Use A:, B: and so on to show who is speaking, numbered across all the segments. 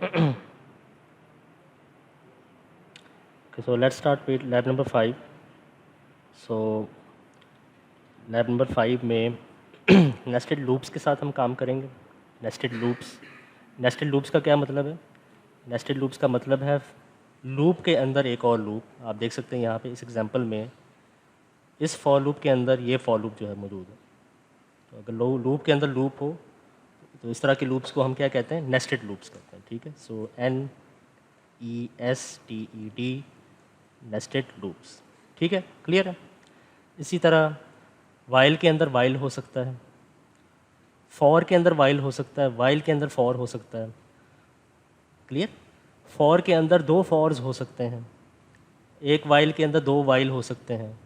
A: Okay, so let's start with lab number 5. So lab number 5 में nested loops के साथ हम काम करेंगे। नेस्टेड लूप्स का क्या मतलब है? नेस्टेड लूप्स का मतलब है लूप के अंदर एक और लूप। आप देख सकते हैं यहाँ पे इस एग्जांपल में इस फॉर लूप के अंदर ये फॉर लूप जो है मौजूद है। तो अगर लूप के अंदर लूप हो तो इस तरह के लूप्स को हम क्या कहते हैं? नेस्टेड लूप्स कहते हैं। ठीक है, सो NESTED नेस्टेड लूप्स। ठीक है, क्लियर है? इसी तरह वाइल के अंदर वाइल हो सकता है, फॉर के अंदर वाइल हो सकता है, वाइल के अंदर फॉर हो सकता है। क्लियर? फॉर के अंदर दो फॉर्स हो सकते हैं, एक वाइल के अंदर दो वाइल हो सकते हैं।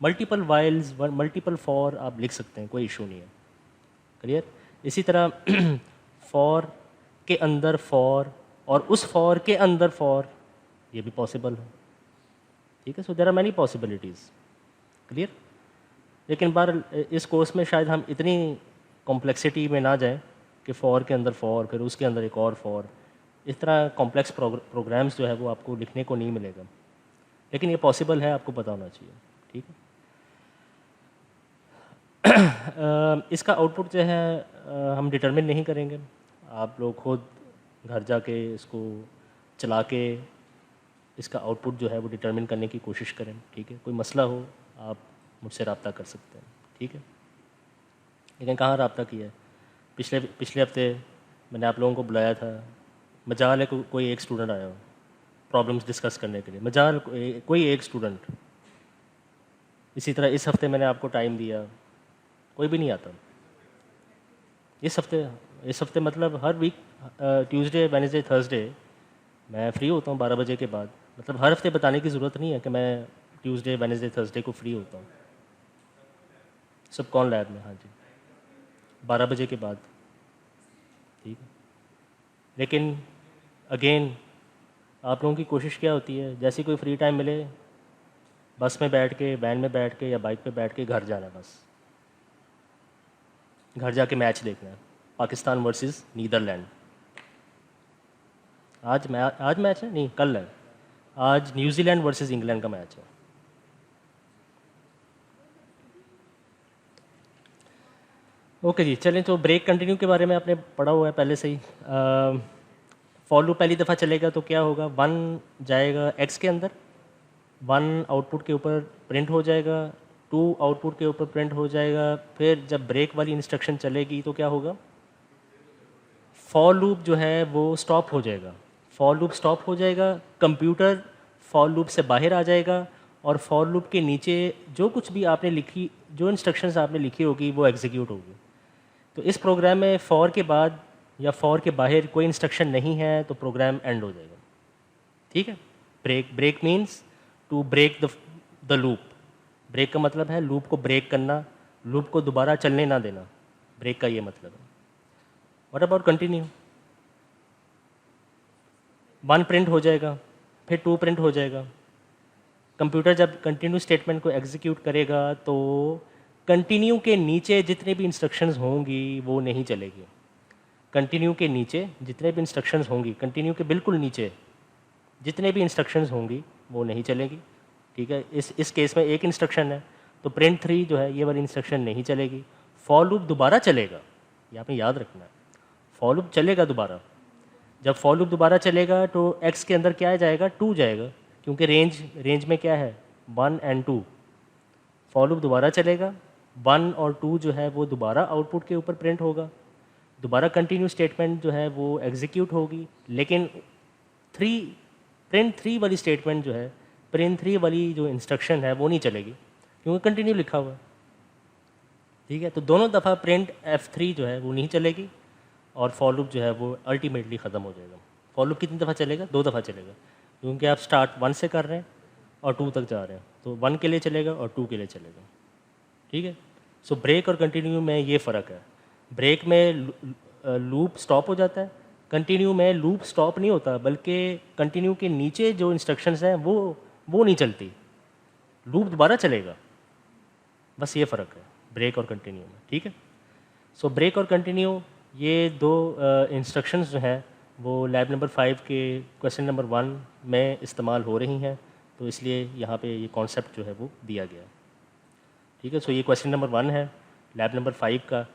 A: मल्टीपल वाइल्स मल्टीपल फॉर आप लिख सकते हैं, कोई इशू नहीं है। क्लियर? इसी तरह फॉर के अंदर फॉर और उस फॉर के अंदर फॉर, ये भी पॉसिबल है। ठीक है, so there are many possibilities. Clear? लेकिन बार इस कोर्स में शायद हम इतनी कॉम्प्लेक्सिटी में ना जाएं कि फ़ॉर के अंदर फ़ॉर, फिर उसके अंदर एक और फ़ॉर, इस तरह कॉम्प्लेक्स प्रोग्राम्स जो है वो आपको लिखने को नहीं मिलेगा। लेकिन ये पॉसिबल है, आपको पता होना चाहिए। ठीक है। इसका आउटपुट जो है हम डिटरमिन नहीं करेंगे। आप लोग खुद घर जाके इसको चला के इसका आउटपुट जो है वो डिटरमिन करने की कोशिश करें। ठीक है, कोई मसला हो आप मुझसे रब्ता कर सकते हैं। ठीक है, लेकिन कहाँ रब्ता किया है? पिछले हफ्ते मैंने आप लोगों को बुलाया था, मजाल है कोई एक स्टूडेंट आया हो प्रॉब्लम्स डिस्कस करने के लिए, मजाल कोई एक स्टूडेंट। इसी तरह इस हफ्ते मैंने आपको टाइम दिया, कोई भी नहीं आता। इस हफ्ते मतलब हर वीक ट्यूसडे वेडनेसडे थर्सडे मैं फ्री होता हूँ 12 बजे के बाद। मतलब हर हफ्ते बताने की ज़रूरत नहीं है कि मैं ट्यूसडे वेडनेसडे थर्सडे को फ्री होता हूँ। सब कौन लैब में? हाँ जी, 12 बजे के बाद। ठीक है, लेकिन अगेन आप लोगों की कोशिश क्या होती है, जैसे कोई फ्री टाइम मिले बस में बैठ के, वैन में बैठ के या बाइक पे बैठ के घर जाना है। बस घर जाके मैच देखना है, पाकिस्तान वर्सेस नीदरलैंड। आज मैच है? नहीं, कल है। आज न्यूजीलैंड वर्सेस इंग्लैंड का मैच है। ओके जी, चलें। तो ब्रेक कंटिन्यू के बारे में आपने पढ़ा हुआ है पहले से ही। फॉर लूप पहली दफ़ा चलेगा तो क्या होगा? 1 जाएगा एक्स के अंदर, 1 आउटपुट के ऊपर प्रिंट हो जाएगा, 2 आउटपुट के ऊपर प्रिंट हो जाएगा। फिर जब ब्रेक वाली इंस्ट्रक्शन चलेगी तो क्या होगा? फॉर लूप जो है वो स्टॉप हो जाएगा। फॉर लूप स्टॉप हो जाएगा, कंप्यूटर फॉर लूप से बाहर आ जाएगा और फॉर लूप के नीचे जो कुछ भी आपने लिखी, जो इंस्ट्रक्शंस आपने लिखी होगी वो एग्जीक्यूट होगी। तो इस प्रोग्राम में फॉर के बाद या फॉर के बाहर कोई इंस्ट्रक्शन नहीं है तो प्रोग्राम एंड हो जाएगा। ठीक है। Break means to break the loop. Break का मतलब है लूप को ब्रेक करना, लूप को दोबारा चलने ना देना। ब्रेक का ये मतलब है। What about continue? 1 प्रिंट हो जाएगा, फिर 2 प्रिंट हो जाएगा। कंप्यूटर जब कंटिन्यू स्टेटमेंट को एग्जीक्यूट करेगा तो कंटिन्यू के नीचे जितने भी इंस्ट्रक्शंस होंगी वो नहीं चलेगी। कंटिन्यू के नीचे जितने भी इंस्ट्रक्शंस होंगी, कंटिन्यू के बिल्कुल नीचे जितने भी इंस्ट्रक्शंस होंगी वो नहीं चलेगी। ठीक है, इस केस में एक इंस्ट्रक्शन है तो प्रिंट 3 जो है ये वाली इंस्ट्रक्शन नहीं चलेगी। फॉर लूप दोबारा चलेगा, ये आपने याद रखना है। फॉर लूप चलेगा दोबारा। जब फॉर लूप दोबारा चलेगा तो एक्स के अंदर क्या जाएगा? 2 जाएगा, क्योंकि रेंज में क्या है? 1 एंड 2। फॉर लूप दोबारा चलेगा, 1 और 2 जो है वो दोबारा आउटपुट के ऊपर प्रिंट होगा, दोबारा कंटिन्यू स्टेटमेंट जो है वो एग्जीक्यूट होगी। लेकिन 3 प्रिंट 3 वाली स्टेटमेंट जो है, प्रिंट 3 वाली जो इंस्ट्रक्शन है वो नहीं चलेगी क्योंकि कंटिन्यू लिखा हुआ है। ठीक है, तो दोनों दफ़ा प्रिंट F3 जो है वो नहीं चलेगी और फॉर लूप जो है वो अल्टीमेटली ख़त्म हो जाएगा। फॉर लूप कितनी दफ़ा चलेगा? 2 दफ़ा चलेगा, क्योंकि आप स्टार्ट 1 से कर रहे हैं और 2 तक जा रहे हैं, तो 1 के लिए चलेगा और 2 के लिए चलेगा। ठीक है, सो ब्रेक और कंटिन्यू में ये फ़र्क है। ब्रेक में लूप स्टॉप हो जाता है, कंटिन्यू में लूप स्टॉप नहीं होता, बल्कि कंटिन्यू के नीचे जो इंस्ट्रक्शंस हैं वो नहीं चलती, लूप दोबारा चलेगा। बस ये फ़र्क है ब्रेक और कंटिन्यू में। ठीक है, सो ब्रेक और कंटिन्यू ये दो इंस्ट्रक्शंस जो हैं वो लैब नंबर 5 के क्वेश्चन नंबर 1 में इस्तेमाल हो रही हैं, तो इसलिए यहाँ पे ये कॉन्सेप्ट जो है वो दिया गया है। ठीक है, सो ये क्वेश्चन नंबर 1 है लैब नंबर 5 का।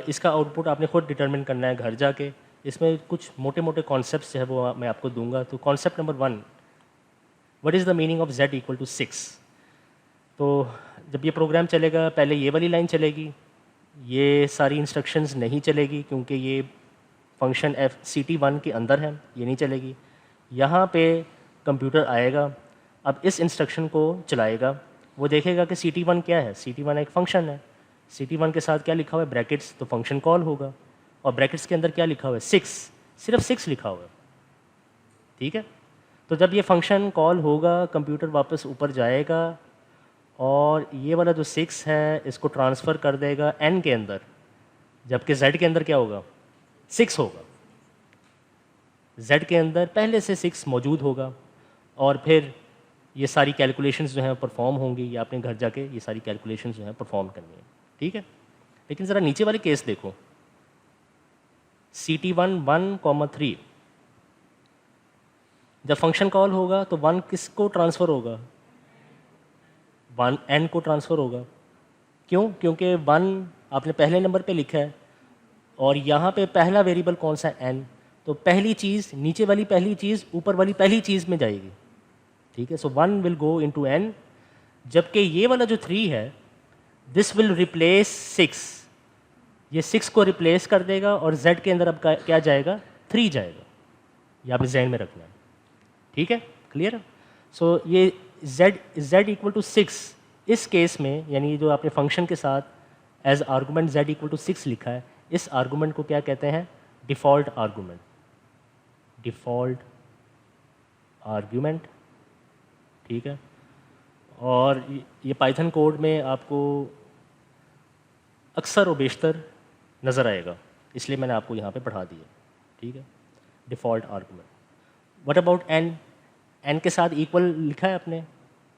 A: इसका आउटपुट आपने खुद डिटरमिन करना है घर जाके। इसमें कुछ मोटे मोटे कॉन्सेप्ट्स जो है वो मैं आपको दूंगा। तो concept number 1, what is the meaning of z equal to 6। तो जब ये प्रोग्राम चलेगा पहले ये वाली लाइन चलेगी, ये सारी इंस्ट्रक्शंस नहीं चलेगी क्योंकि ये फंक्शन ct1 के अंदर है, ये नहीं चलेगी। यहाँ पे कंप्यूटर आएगा, अब इस इंस्ट्रक्शन को चलाएगा। वो देखेगा कि ct1 क्या है, ct1 एक फंक्शन है, ct1 के साथ क्या लिखा हुआ है ब्रैकेट्स, तो फंक्शन कॉल होगा। और ब्रैकेट्स के अंदर क्या लिखा हुआ है 6, सिर्फ 6 लिखा हुआ है। ठीक है, तो जब ये फंक्शन कॉल होगा कंप्यूटर वापस ऊपर जाएगा और ये वाला जो 6 है इसको ट्रांसफ़र कर देगा n के अंदर, जबकि z के अंदर क्या होगा 6 होगा। z के अंदर पहले से 6 मौजूद होगा और फिर ये सारी कैलकुलेशंस जो हैं परफॉर्म होंगी, या आपने घर जाके ये सारी कैलकुलेशंस जो हैं परफॉर्म करनी है। ठीक है, लेकिन ज़रा नीचे वाले केस देखो, ct1 1,3, जब फंक्शन कॉल होगा तो 1 किसको ट्रांसफ़र होगा, 1 n को ट्रांसफ़र होगा। क्यों? क्योंकि 1 आपने पहले नंबर पे लिखा है और यहाँ पे पहला वेरिएबल कौन सा है n, तो पहली चीज़ नीचे वाली पहली चीज़ ऊपर वाली पहली चीज़ में जाएगी। ठीक है, सो 1 विल गो इनटू n, जबकि ये वाला जो 3 है दिस विल रिप्लेस 6, ये 6 को रिप्लेस कर देगा और z के अंदर अब क्या जाएगा 3 जाएगा। ये आपने जहन में रखना है। ठीक है, क्लियर है। सो ये z इक्वल टू 6 इस केस में, यानी जो आपने फंक्शन के साथ as argument z equal to 6 लिखा है, इस आर्गूमेंट को क्या कहते हैं, डिफ़ॉल्ट आर्गूमेंट। डिफ़ॉल्ट आर्गूमेंट, ठीक है। और ये पाइथन कोड में आपको अक्सर और बेशतर नज़र आएगा, इसलिए मैंने आपको यहाँ पे पढ़ा दिया। ठीक है, default argument. What about n, n के साथ इक्वल लिखा है आपने,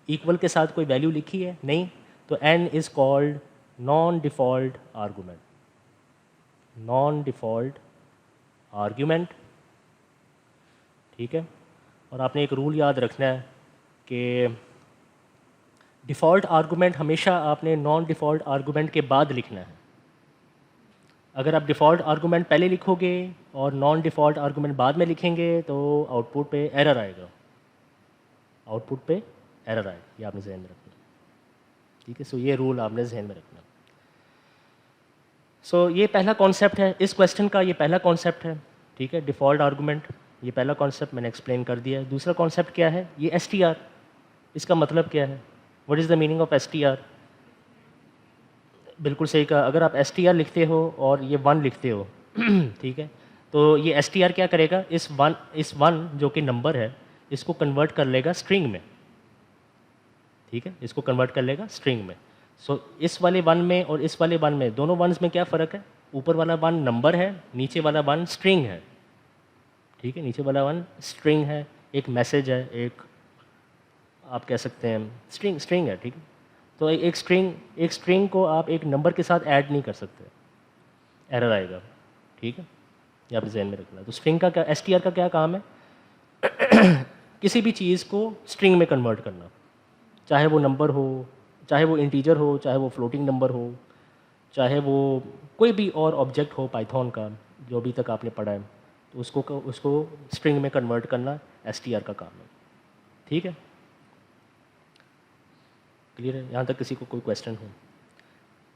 A: इक्वल के साथ कोई वैल्यू लिखी है नहीं, तो n is called non default argument. Non default argument, ठीक है। और आपने एक रूल याद रखना है कि डिफ़ॉल्ट आर्गूमेंट हमेशा आपने नॉन डिफ़ॉल्ट आर्गूमेंट के बाद लिखना है। अगर आप डिफ़ॉल्ट आर्गूमेंट पहले लिखोगे और नॉन डिफ़ॉल्ट आर्गूमेंट बाद में लिखेंगे तो आउटपुट पे एरर आएगा, आउटपुट पे एरर आएगा। ये आपने जहन में रखना। ठीक है, सो ये रूल आपने जहन में रखना। सो ये पहला कॉन्सेप्ट है इस क्वेश्चन का, ये पहला कॉन्सेप्ट है। ठीक है, डिफ़ॉल्ट आर्गूमेंट, ये पहला कॉन्सेप्ट मैंने एक्सप्लेन कर दिया है। दूसरा कॉन्सेप्ट क्या है, ये str, इसका मतलब क्या है, what is the meaning of str। बिल्कुल सही कहा, अगर आप str लिखते हो और ये 1 लिखते हो ठीक है, तो ये str क्या करेगा, इस 1 जो कि नंबर है इसको कन्वर्ट कर लेगा स्ट्रिंग में। ठीक है, इसको कन्वर्ट कर लेगा स्ट्रिंग में। सो इस वाले 1 में और इस वाले 1 में, दोनों 1s में क्या फ़र्क है, ऊपर वाला 1 नंबर है, नीचे वाला 1 स्ट्रिंग है। ठीक है, नीचे वाला 1 स्ट्रिंग है, एक मैसेज है, एक आप कह सकते हैं स्ट्रिंग है। ठीक है, तो एक स्ट्रिंग को आप एक नंबर के साथ ऐड नहीं कर सकते, एरर आएगा। ठीक है, ये आप जहन में रखना। तो स्ट्रिंग का क्या, str का क्या काम है किसी भी चीज़ को स्ट्रिंग में कन्वर्ट करना, चाहे वो नंबर हो, चाहे वो इंटीजर हो, चाहे वो फ्लोटिंग नंबर हो, चाहे वो कोई भी और ऑब्जेक्ट हो पाइथन का जो अभी तक आपने पढ़ा है, तो उसको स्ट्रिंग में कन्वर्ट करना str का काम है। ठीक है, क्लियर है, यहाँ तक किसी को कोई क्वेश्चन हो।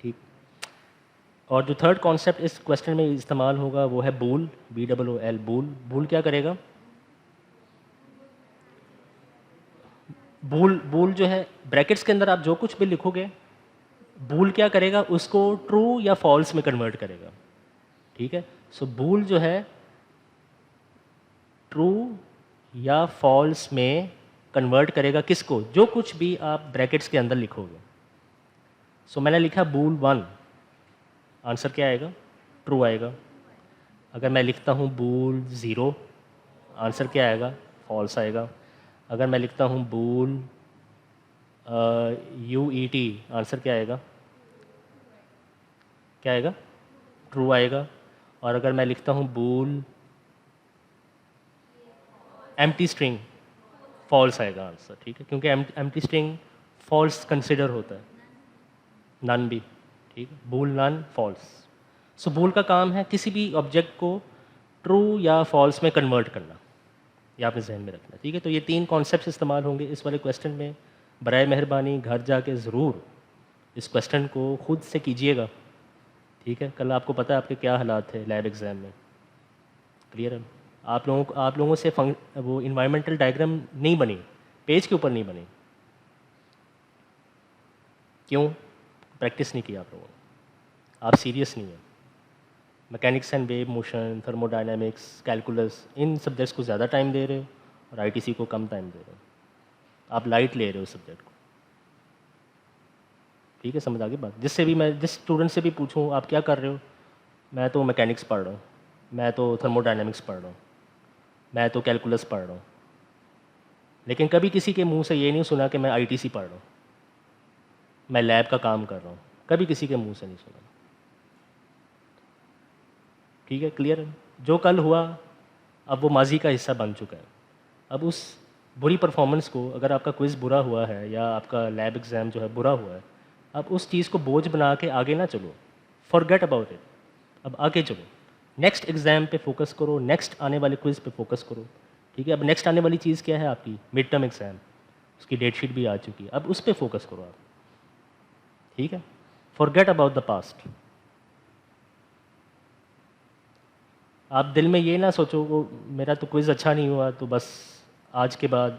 A: ठीक, और जो थर्ड कॉन्सेप्ट इस क्वेश्चन में इस्तेमाल होगा वो है बूल, BOOL। बूल क्या करेगा, बूल जो है ब्रैकेट्स के अंदर आप जो कुछ भी लिखोगे, बूल क्या करेगा, उसको ट्रू या फॉल्स में कन्वर्ट करेगा। ठीक है, सो बूल जो है ट्रू या फॉल्स में कन्वर्ट करेगा किसको, जो कुछ भी आप ब्रैकेट्स के अंदर लिखोगे। सो मैंने लिखा बूल 1, आंसर क्या आएगा, ट्रू आएगा। अगर मैं लिखता हूँ बूल 0, आंसर क्या आएगा, फॉल्स आएगा। अगर मैं लिखता हूँ बूल UET, आंसर क्या आएगा, क्या आएगा, ट्रू आएगा। और अगर मैं लिखता हूँ बूल एम्प्टी स्ट्रिंग फॉल्स आएगा आंसर, ठीक है, क्योंकि एम्प्टी स्ट्रिंग फॉल्स कंसिडर होता है, नन भी, ठीक है, बूल नन फॉल्स। सो बूल का काम है किसी भी ऑब्जेक्ट को ट्रू या फॉल्स में कन्वर्ट करना, ये आपने जहन में रखना, ठीक है। तो ये 3 कॉन्सेप्ट्स इस्तेमाल होंगे इस वाले क्वेश्चन में। बराए मेहरबानी घर जाके ज़रूर इस क्वेश्चन को खुद से कीजिएगा, ठीक है। कल आपको पता है आपके क्या हालात थे लैब एग्ज़ाम में, क्लियर है। आप लोगों से वो इन्वायरमेंटल डायग्राम नहीं बनी, पेज के ऊपर नहीं बनी, क्यों? प्रैक्टिस नहीं की आप लोगों ने, आप सीरियस नहीं है। Mechanics and wave motion, thermodynamics, calculus, in subjects को ज़्यादा टाइम दे रहे हो और आईटीसी को कम टाइम दे रहे हो, आप लाइट ले रहे हो सब्जेक्ट को, ठीक है। समझ आ गई बात। जिस स्टूडेंट से भी पूछूं आप क्या कर रहे हो, मैं तो मैकेनिक्स पढ़ रहा हूँ, मैं तो थर्मोडायनामिक्स पढ़ रहा हूँ, मैं तो कैलकुलस पढ़ रहा हूँ, लेकिन कभी किसी के मुंह से ये नहीं सुना कि मैं आईटीसी पढ़ रहा हूँ, मैं लैब का काम कर रहा हूँ, कभी किसी के मुंह से नहीं सुना, ठीक है, क्लियर है। जो कल हुआ अब वो माजी का हिस्सा बन चुका है। अब उस बुरी परफॉर्मेंस को, अगर आपका क्विज़ बुरा हुआ है या आपका लैब एग्ज़ाम जो है बुरा हुआ है, अब उस चीज़ को बोझ बना के आगे ना चलो, फॉरगेट अबाउट इट, अब आगे चलो, नेक्स्ट एग्ज़ाम पे फोकस करो, नेक्स्ट आने वाले क्विज़ पे फोकस करो, ठीक है। अब नेक्स्ट आने वाली चीज़ क्या है आपकी मिड टर्म एग्ज़ाम, उसकी डेट शीट भी आ चुकी है, अब उस पर फोकस करो आप, ठीक है। Forget about the past. आप दिल में ये ना सोचो वो मेरा तो क्विज़ अच्छा नहीं हुआ तो बस आज के बाद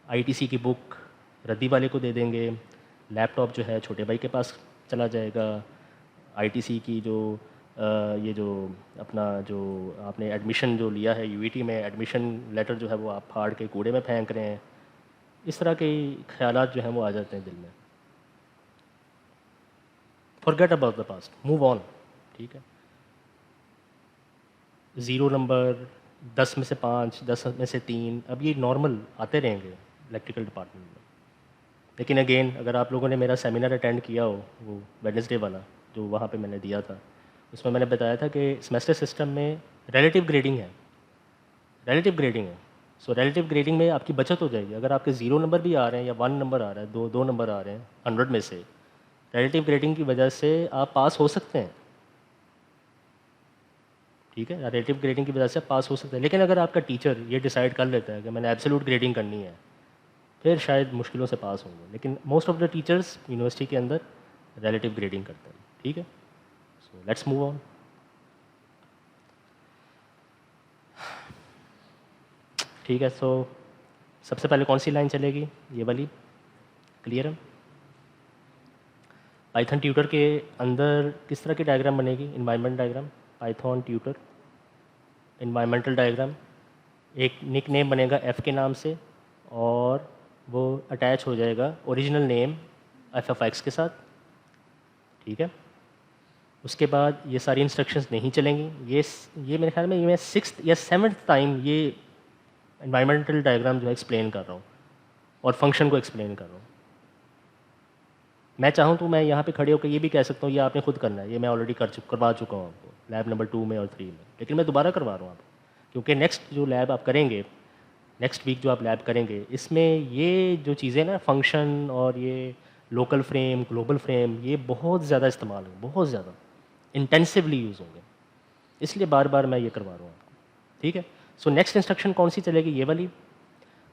A: आईटीसी की बुक रद्दी वाले को दे देंगे, लैपटॉप जो है छोटे भाई के पास चला जाएगा, आईटीसी की जो ये जो अपना जो आपने एडमिशन जो लिया है यूईटी में, एडमिशन लेटर जो है वो आप फाड़ के कूड़े में फेंक रहे हैं, इस तरह के ख्यालात जो हैं वो आ जाते हैं दिल में। Forget about the past, move on, ठीक है। 0 नंबर, 10 में से 5, 10 में से 3, अब ये नॉर्मल आते रहेंगे इलेक्ट्रिकल डिपार्टमेंट में। लेकिन अगेन अगर आप लोगों ने मेरा सेमिनार अटेंड किया हो, वो वेडनेसडे वाला जो वहाँ पे मैंने दिया था, उसमें मैंने बताया था कि सेमेस्टर सिस्टम में रिलेटिव ग्रेडिंग है, रिलेटिव ग्रेडिंग है। सो रिलेटिव ग्रेडिंग में आपकी बचत हो जाएगी। अगर आपके 0 नंबर भी आ रहे हैं या 1 नंबर आ रहा है, दो नंबर आ रहे हैं 100 में से, रिलेटिव ग्रेडिंग की वजह से आप पास हो सकते हैं, ठीक है। रिलेटिव ग्रेडिंग की वजह से पास हो सकता है। लेकिन अगर आपका टीचर ये डिसाइड कर लेता है कि मैंने एब्सोल्यूट ग्रेडिंग करनी है, फिर शायद मुश्किलों से पास होंगे। लेकिन most of the teachers university के अंदर रिलेटिव ग्रेडिंग करते हैं, ठीक है। So let's move on. ठीक है, सो सबसे पहले कौन सी लाइन चलेगी? ये वाली, क्लियर है। पाइथन ट्यूटर के अंदर किस तरह की डायग्राम बनेगी? Environment diagram, Python tutor environmental diagram, एक निक नेम बनेगा एफ़ के नाम से और वो अटैच हो जाएगा ओरिजिनल नेम एफ के साथ, ठीक है। उसके बाद ये सारी इंस्ट्रक्शंस नहीं चलेंगी। ये मेरे ख्याल में ये मैं 6th या 7th टाइम ये इन्वायरमेंटल डायग्राम जो है एक्सप्लेन कर रहा हूँ और फंक्शन को एक्सप्लेन कर रहा हूँ। मैं चाहूँ तो मैं यहाँ पे खड़े होकर ये भी कह सकता हूँ ये आपने खुद करना है, ये मैं ऑलरेडी करवा चुका हूँ आपको लैब नंबर 2 में और 3 में, लेकिन मैं दोबारा करवा रहा हूँ आपको, क्योंकि नेक्स्ट जो लैब आप करेंगे, नेक्स्ट वीक जो आप लैब करेंगे, इसमें ये जो चीज़ें ना फंक्शन और ये लोकल फ्रेम, ग्लोबल फ्रेम, ये बहुत ज़्यादा इस्तेमाल होंगे, बहुत ज़्यादा इंटेंसिवली यूज़ होंगे, इसलिए बार बार मैं ये करवा रहा हूँ आपको, ठीक है। सो नेक्स्ट इंस्ट्रक्शन कौन सी चलेगी? ये वाली।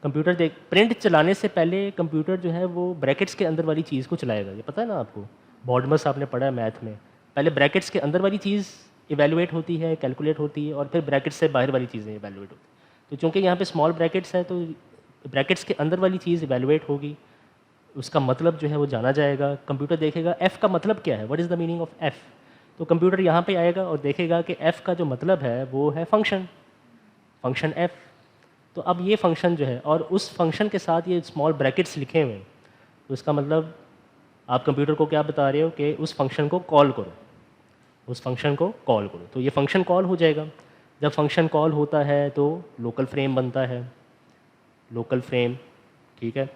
A: कंप्यूटर देख प्रिंट चलाने से पहले कंप्यूटर जो है वो ब्रैकेट्स के अंदर वाली चीज़ को चलाएगा, ये पता है ना आपको, मॉडमस आपने पढ़ा है मैथ में, पहले ब्रैकेट्स के अंदर वाली चीज़ इवेलुएट होती है, कैलकुलेट होती है और फिर ब्रैकेट्स से बाहर वाली चीज़ें इवेलुएट होती है। तो चूँकि यहाँ पे स्मॉल ब्रैकेट्स है तो ब्रैकेट्स के अंदर वाली चीज़ इवेलुएट होगी, उसका मतलब जो है वो जाना जाएगा। कंप्यूटर देखेगा एफ़ का मतलब क्या है, what is the meaning of F, तो कंप्यूटर यहाँ पे आएगा और देखेगा कि एफ़ का जो मतलब है वो है फंक्शन, फंक्शन एफ़। तो अब ये फंक्शन जो है और उस फंक्शन के साथ ये स्मॉल ब्रैकेट्स लिखे हुए हैं, तो इसका मतलब आप कंप्यूटर को क्या बता रहे हो कि उस फंक्शन को कॉल करो, उस फंक्शन को कॉल करो। तो ये फंक्शन कॉल हो जाएगा। जब फंक्शन कॉल होता है तो लोकल फ्रेम बनता है, लोकल फ्रेम, ठीक है।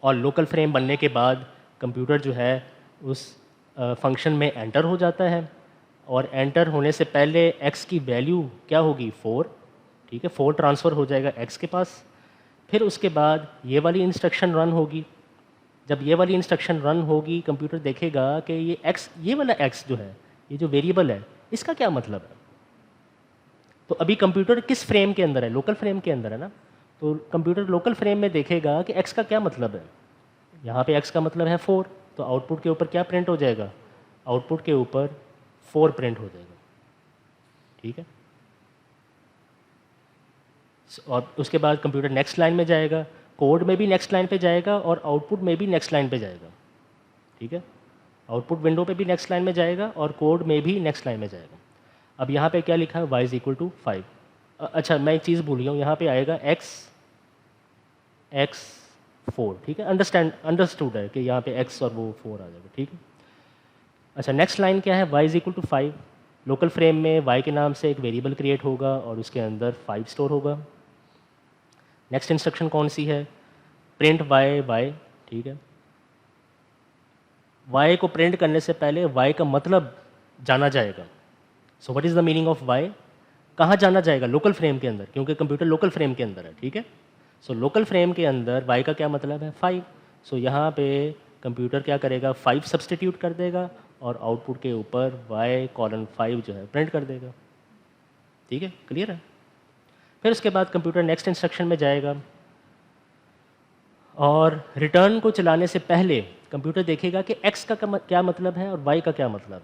A: और लोकल फ्रेम बनने के बाद कंप्यूटर जो है उस फंक्शन में एंटर हो जाता है और एंटर होने से पहले x की वैल्यू क्या होगी? 4, ठीक है, 4 ट्रांसफ़र हो जाएगा x के पास। फिर उसके बाद ये वाली इंस्ट्रक्शन रन होगी। जब ये वाली इंस्ट्रक्शन रन होगी, कंप्यूटर देखेगा कि ये x, ये वाला x जो है, ये जो वेरिएबल है, इसका क्या मतलब है। तो अभी कंप्यूटर किस फ्रेम के अंदर है, लोकल फ्रेम के अंदर है ना। तो कंप्यूटर लोकल फ्रेम में देखेगा कि x का क्या मतलब है। यहाँ पे x का मतलब है 4, तो आउटपुट के ऊपर क्या प्रिंट हो जाएगा, आउटपुट के ऊपर 4 प्रिंट हो जाएगा। ठीक है, और उसके बाद कंप्यूटर नेक्स्ट लाइन में जाएगा, कोड में भी नेक्स्ट लाइन पे जाएगा और आउटपुट में भी नेक्स्ट लाइन पे जाएगा। ठीक है, आउटपुट विंडो पे भी नेक्स्ट लाइन में जाएगा और कोड में भी नेक्स्ट लाइन में जाएगा। अब यहाँ पे क्या लिखा है, y इज इक्वल टू 5। अच्छा, मैं एक चीज़ भूल गया हूँ, यहाँ पे आएगा x 4। ठीक है, अंडरस्टूड है कि यहाँ पे x और वो 4 आ जाएगा। ठीक है, अच्छा नेक्स्ट लाइन क्या है, y is equal to 5। Local frame में y के नाम से एक वेरिएबल क्रिएट होगा और उसके अंदर 5 स्टोर होगा। नेक्स्ट इंस्ट्रक्शन कौन सी है, प्रिंट y। ठीक है, y को प्रिंट करने से पहले y का मतलब जाना जाएगा। So what is the meaning of y, कहाँ जाना जाएगा, लोकल फ्रेम के अंदर, क्योंकि कंप्यूटर लोकल फ्रेम के अंदर है। ठीक है, सो लोकल फ्रेम के अंदर y का क्या मतलब है, 5। सो यहाँ पे कंप्यूटर क्या करेगा, 5 सब्सटीट्यूट कर देगा और आउटपुट के ऊपर y:5 जो है प्रिंट कर देगा। ठीक है, क्लियर है। फिर उसके बाद कंप्यूटर नेक्स्ट इंस्ट्रक्शन में जाएगा और रिटर्न को चलाने से पहले कंप्यूटर देखेगा कि x का क्या मतलब है और y का क्या मतलब है।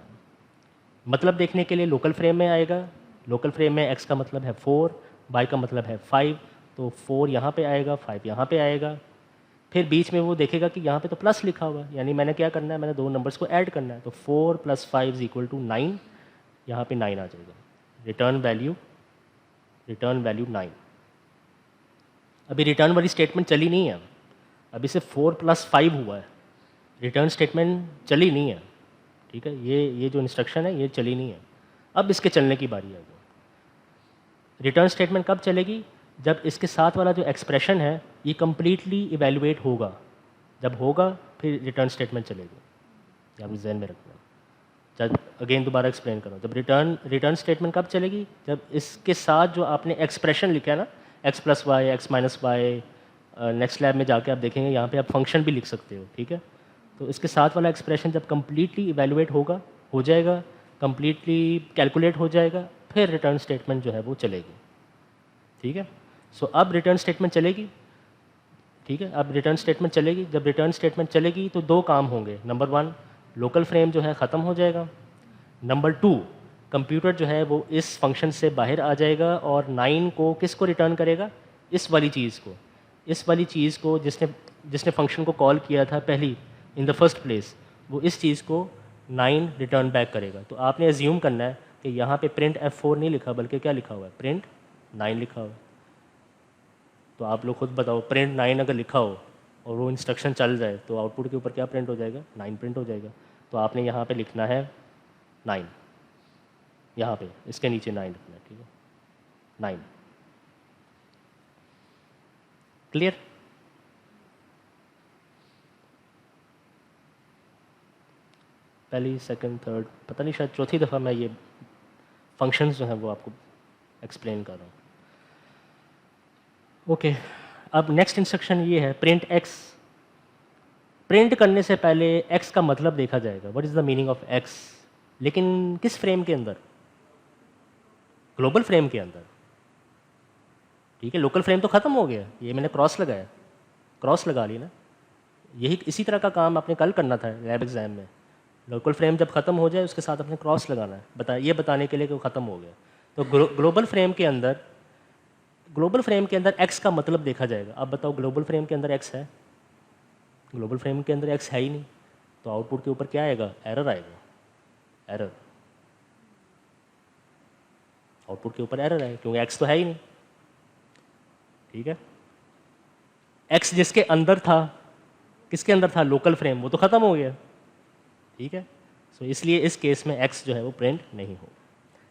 A: मतलब देखने के लिए लोकल फ्रेम में आएगा, लोकल फ्रेम में x का मतलब है 4, y का मतलब है 5, तो 4 यहाँ पे आएगा, 5 यहाँ पे आएगा। फिर बीच में वो देखेगा कि यहाँ पे तो प्लस लिखा हुआ है, यानी मैंने क्या करना है, मैंने दो नंबर्स को ऐड करना है। तो 4 + 5 इज इक्वल टू 9, यहाँ पे 9 आ जाएगा। Return value 9। अभी रिटर्न वाली स्टेटमेंट चली नहीं है, अभी सिर्फ 4 + 5 हुआ है, रिटर्न स्टेटमेंट चली नहीं है। ठीक है, ये जो इंस्ट्रक्शन है ये चली नहीं है। अब इसके चलने की बारी है। रिटर्न स्टेटमेंट कब चलेगी, जब इसके साथ वाला जो एक्सप्रेशन है ये कम्प्लीटली इवेलुएट होगा। जब होगा फिर रिटर्न स्टेटमेंट चलेगी, आप जहन में रखना। जब अगेन दोबारा एक्सप्लेन करो, जब रिटर्न स्टेटमेंट कब चलेगी, जब इसके साथ जो आपने एक्सप्रेशन लिखा है ना, x + y, x - y, next lab में जाके आप देखेंगे यहाँ पे आप फंक्शन भी लिख सकते हो। ठीक है, तो इसके साथ वाला एक्सप्रेशन जब कम्प्लीटली इवेलुएट हो जाएगा, कम्प्लीटली कैलकुलेट हो जाएगा, फिर रिटर्न स्टेटमेंट जो है वो चलेगी। ठीक है, सो अब रिटर्न स्टेटमेंट चलेगी। ठीक है, अब रिटर्न स्टेटमेंट चलेगी, जब रिटर्न स्टेटमेंट चलेगी तो दो काम होंगे। नंबर 1, लोकल फ्रेम जो है ख़त्म हो जाएगा। नंबर 2, कंप्यूटर जो है वो इस फंक्शन से बाहर आ जाएगा और 9 को किसको रिटर्न करेगा, इस वाली चीज़ को जिसने फंक्शन को कॉल किया था पहली इन द फर्स्ट प्लेस, वो इस चीज़ को 9 रिटर्न बैक करेगा। तो आपने एज्यूम करना है कि यहाँ पे प्रिंट F4 नहीं लिखा बल्कि क्या लिखा हुआ है, प्रिंट 9 लिखा हुआ है। तो आप लोग खुद बताओ, प्रिंट 9 अगर लिखा हो और वो इंस्ट्रक्शन चल जाए तो आउटपुट के ऊपर क्या प्रिंट हो जाएगा, 9 प्रिंट हो जाएगा। तो आपने यहाँ पे लिखना है 9, यहाँ पे इसके नीचे 9 लिखना है। ठीक है, 9। क्लियर। पहली, सेकंड, थर्ड, पता नहीं शायद चौथी दफ़ा मैं ये फंक्शंस जो हैं वो आपको एक्सप्लेन कर रहा हूँ। ओके, अब नेक्स्ट इंस्ट्रक्शन ये है, प्रिंट x। प्रिंट करने से पहले x का मतलब देखा जाएगा, what is the meaning of x, लेकिन किस फ्रेम के अंदर, ग्लोबल फ्रेम के अंदर। ठीक है, लोकल फ्रेम तो ख़त्म हो गया, ये मैंने क्रॉस लगा ली ना। यही इसी तरह का काम आपने कल करना था लैब एग्ज़ाम में। लोकल फ्रेम जब ख़त्म हो जाए उसके साथ अपने क्रॉस लगाना है, ये बताने के लिए कि वो ख़त्म हो गया। तो ग्लोबल फ्रेम के अंदर x का मतलब देखा जाएगा। अब बताओ, ग्लोबल फ्रेम के अंदर x है, ग्लोबल फ्रेम के अंदर x है ही नहीं, तो आउटपुट के ऊपर क्या आएगा, एरर आएगा। एरर, आउटपुट के ऊपर एरर है क्योंकि x तो है ही नहीं। ठीक है, x जिसके अंदर था, किसके अंदर था, लोकल फ्रेम, वो तो ख़त्म हो गया। ठीक है, सो इसलिए इस केस में x जो है वो प्रिंट नहीं होगा।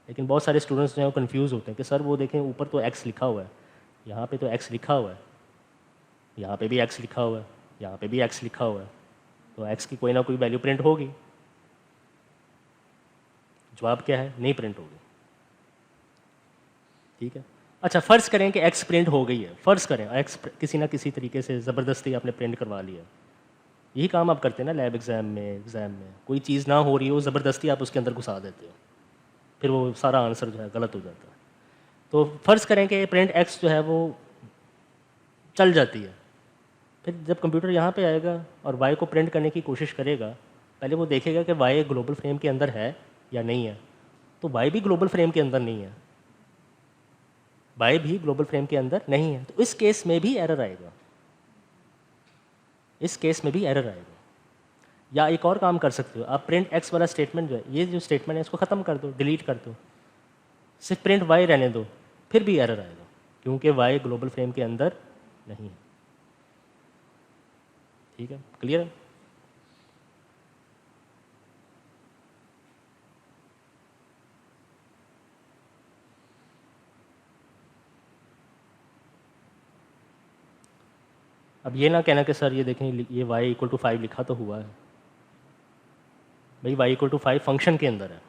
A: लेकिन बहुत सारे स्टूडेंट्स जो हैं वो कंफ्यूज होते हैं कि सर वो देखें ऊपर तो x लिखा हुआ है, यहाँ पे तो x लिखा हुआ है, यहाँ पे भी x लिखा हुआ है, यहाँ पे भी x लिखा हुआ है, तो x की कोई ना कोई वैल्यू प्रिंट होगी। जवाब क्या है, नहीं प्रिंट होगी। ठीक है, अच्छा फ़र्ज़ करें कि एक्स प्रिंट हो गई है, फ़र्ज़ करें एक्स किसी ना किसी तरीके से ज़बरदस्ती आपने प्रिंट करवा लिया। यही काम आप करते हैं ना लैब एग्ज़ाम में कोई चीज़ ना हो रही हो ज़बरदस्ती आप उसके अंदर घुसा देते हो, फिर वो सारा आंसर जो है गलत हो जाता है। तो फ़र्ज़ करें कि प्रिंट एक्स जो है वो चल जाती है, फिर जब कंप्यूटर यहाँ पे आएगा और वाई को प्रिंट करने की कोशिश करेगा, पहले वो देखेगा कि वाई ग्लोबल फ्रेम के अंदर है या नहीं है। तो वाई भी ग्लोबल फ्रेम के अंदर नहीं है, वाई भी ग्लोबल फ्रेम के अंदर नहीं है, तो इस केस में भी एरर आएगा, इस केस में भी एरर आएगा। या एक और काम कर सकते हो आप, प्रिंट एक्स वाला स्टेटमेंट जो है, ये जो स्टेटमेंट है इसको ख़त्म कर दो, डिलीट कर दो, सिर्फ प्रिंट वाई रहने दो, फिर भी एरर आएगा क्योंकि वाई ग्लोबल फ्रेम के अंदर नहीं है। ठीक है, क्लियर है? अब ये ना कहना कि सर ये देखें ये y इक्वल टू 5 लिखा तो हुआ है, भाई y इक्वल टू 5 फंक्शन के अंदर है,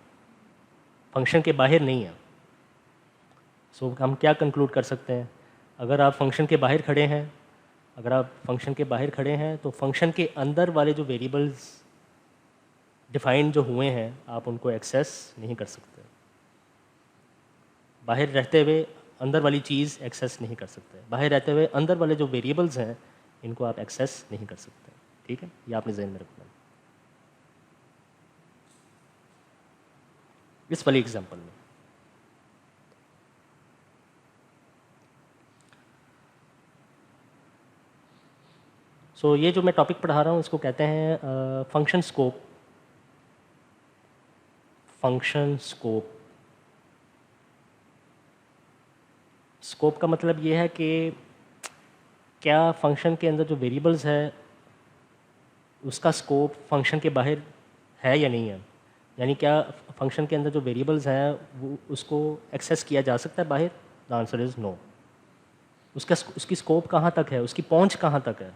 A: फंक्शन के बाहर नहीं है। सो हम क्या कंक्लूड कर सकते हैं, अगर आप फंक्शन के बाहर खड़े हैं, अगर आप फंक्शन के बाहर खड़े हैं तो फंक्शन के अंदर वाले जो वेरिएबल्स डिफाइन जो हुए हैं आप उनको एक्सेस नहीं कर सकते, बाहर रहते हुए अंदर वाली चीज़ एक्सेस नहीं कर सकते, बाहर रहते हुए अंदर वाले जो वेरिएबल्स हैं इनको आप एक्सेस नहीं कर सकते। ठीक है, ये आपने जहन में रखना है इस वाली एग्जांपल में। सो ये जो मैं टॉपिक पढ़ा रहा हूँ इसको कहते हैं function scope. Function scope, scope का मतलब ये है कि क्या फंक्शन के अंदर जो वेरिएबल्स है उसका स्कोप फंक्शन के बाहर है या नहीं है, यानी क्या फंक्शन के अंदर जो वेरिएबल्स हैं वो उसको एक्सेस किया जा सकता है बाहर। The answer is no. उसकी स्कोप कहाँ तक है, उसकी पहुँच कहाँ तक है,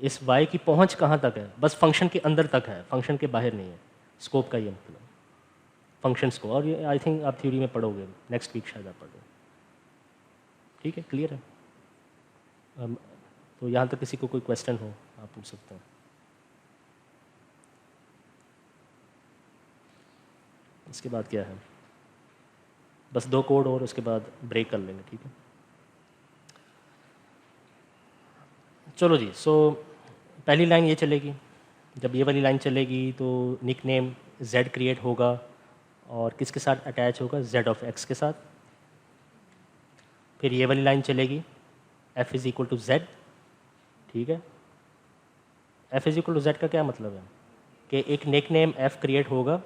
A: इस वाई की पहुँच कहाँ तक है, बस फंक्शन के अंदर तक है, फंक्शन के बाहर नहीं है। स्कोप का ये मतलब फंक्शंस को, और ये आई थिंक आप थ्योरी में पढ़ोगे, नेक्स्ट वीक शायद आप पढ़ोगे। ठीक है, क्लियर है? तो यहाँ तक किसी को कोई क्वेश्चन हो आप पूछ सकते हैं। इसके बाद क्या है, बस 2 कोड और उसके बाद ब्रेक कर लेंगे। ठीक है, चलो जी। सो पहली लाइन ये चलेगी, जब ये वाली लाइन चलेगी तो निक नेम z क्रिएट होगा और किसके साथ अटैच होगा, z ऑफ x के साथ। फिर ये वाली लाइन चलेगी f is equal to z। ठीक है, f is equal to z का क्या मतलब है कि एक निक नेम f क्रिएट होगा,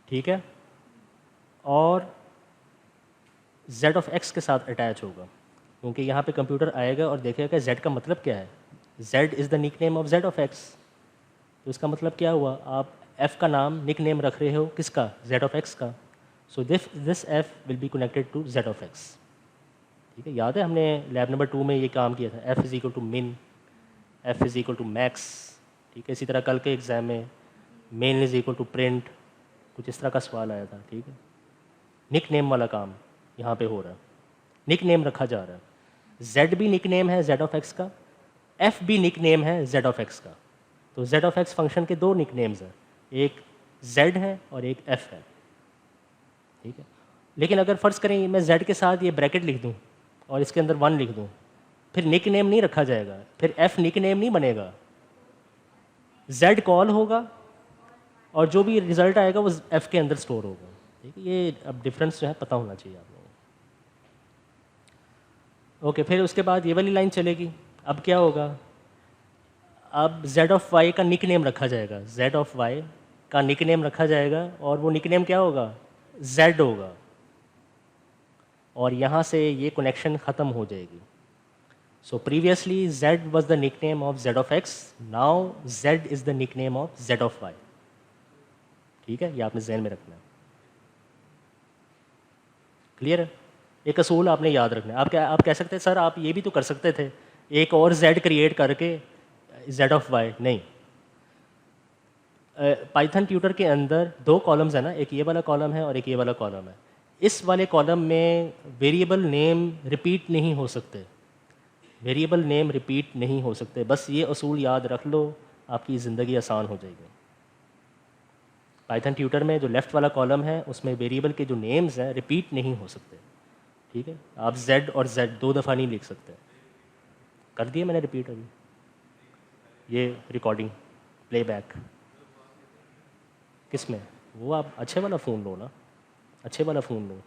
A: ठीक है, और z ऑफ x के साथ अटैच होगा, क्योंकि यहाँ पे कंप्यूटर आएगा और देखेगा कि z का मतलब क्या है, z is the nick name of z of x। तो इसका मतलब क्या हुआ, आप f का नाम निक नेम रख रहे हो किसका, z ऑफ x का। So this f will be connected to z of x। ठीक है, याद है हमने लैब नंबर 2 में ये काम किया था, f is equal to min, f is equal to max. ठीक है, इसी तरह कल के एग्ज़ाम में main is equal to print, कुछ इस तरह का सवाल आया था। ठीक है, निक नेम वाला काम यहाँ पे हो रहा है, निक नेम रखा जा रहा है। z भी निक नेम है z ऑफ x का, f भी निक नेम है z ऑफ x का। तो z ऑफ x फंक्शन के 2 निक नेम्स हैं, एक z है और एक f है। ठीक है, लेकिन अगर फ़र्ज़ करें मैं z के साथ ये ब्रैकेट लिख दूँ और इसके अंदर 1 लिख दूँ, फिर निक नेम नहीं रखा जाएगा, फिर f निक नेम नहीं बनेगा, z कॉल होगा और जो भी रिज़ल्ट आएगा वो f के अंदर स्टोर होगा। ठीक है, ये अब डिफरेंस जो है पता होना चाहिए आप लोगों को। ओके, फिर उसके बाद ये वाली लाइन चलेगी। अब क्या होगा, अब z ऑफ y का निक नेम रखा जाएगा, z ऑफ y का निक नेम रखा जाएगा और वो निक नेम क्या होगा, z होगा, और यहाँ से ये कनेक्शन ख़त्म हो जाएगी। सो previously z was the nickname of z of x, now z is the nickname of z of y। ठीक है, ये आपने जहन में रखना है। क्लियर है, एक असूल आपने याद रखना है। आप कह सकते हैं सर आप ये भी तो कर सकते थे, एक और z क्रिएट करके z ऑफ y। नहीं, पाइथन ट्यूटर के अंदर 2 कॉलम्स है ना, एक ये वाला कॉलम है और एक ये वाला कॉलम है। इस वाले कॉलम में वेरिएबल नेम रिपीट नहीं हो सकते, वेरिएबल नेम रिपीट नहीं हो सकते। बस ये असूल याद रख लो, आपकी ज़िंदगी आसान हो जाएगी। पाइथन ट्यूटर में जो लेफ़्ट वाला कॉलम है उसमें वेरिएबल के जो नेम्स हैं रिपीट नहीं हो सकते, ठीक है। आप z और z 2 दफ़ा नहीं लिख सकते। कर दिया मैंने रिपीट अभी, ये रिकॉर्डिंग प्लेबैक किस में, वो आप अच्छे वाला फ़ोन लो ना, अच्छे वाला फ़ोन लो।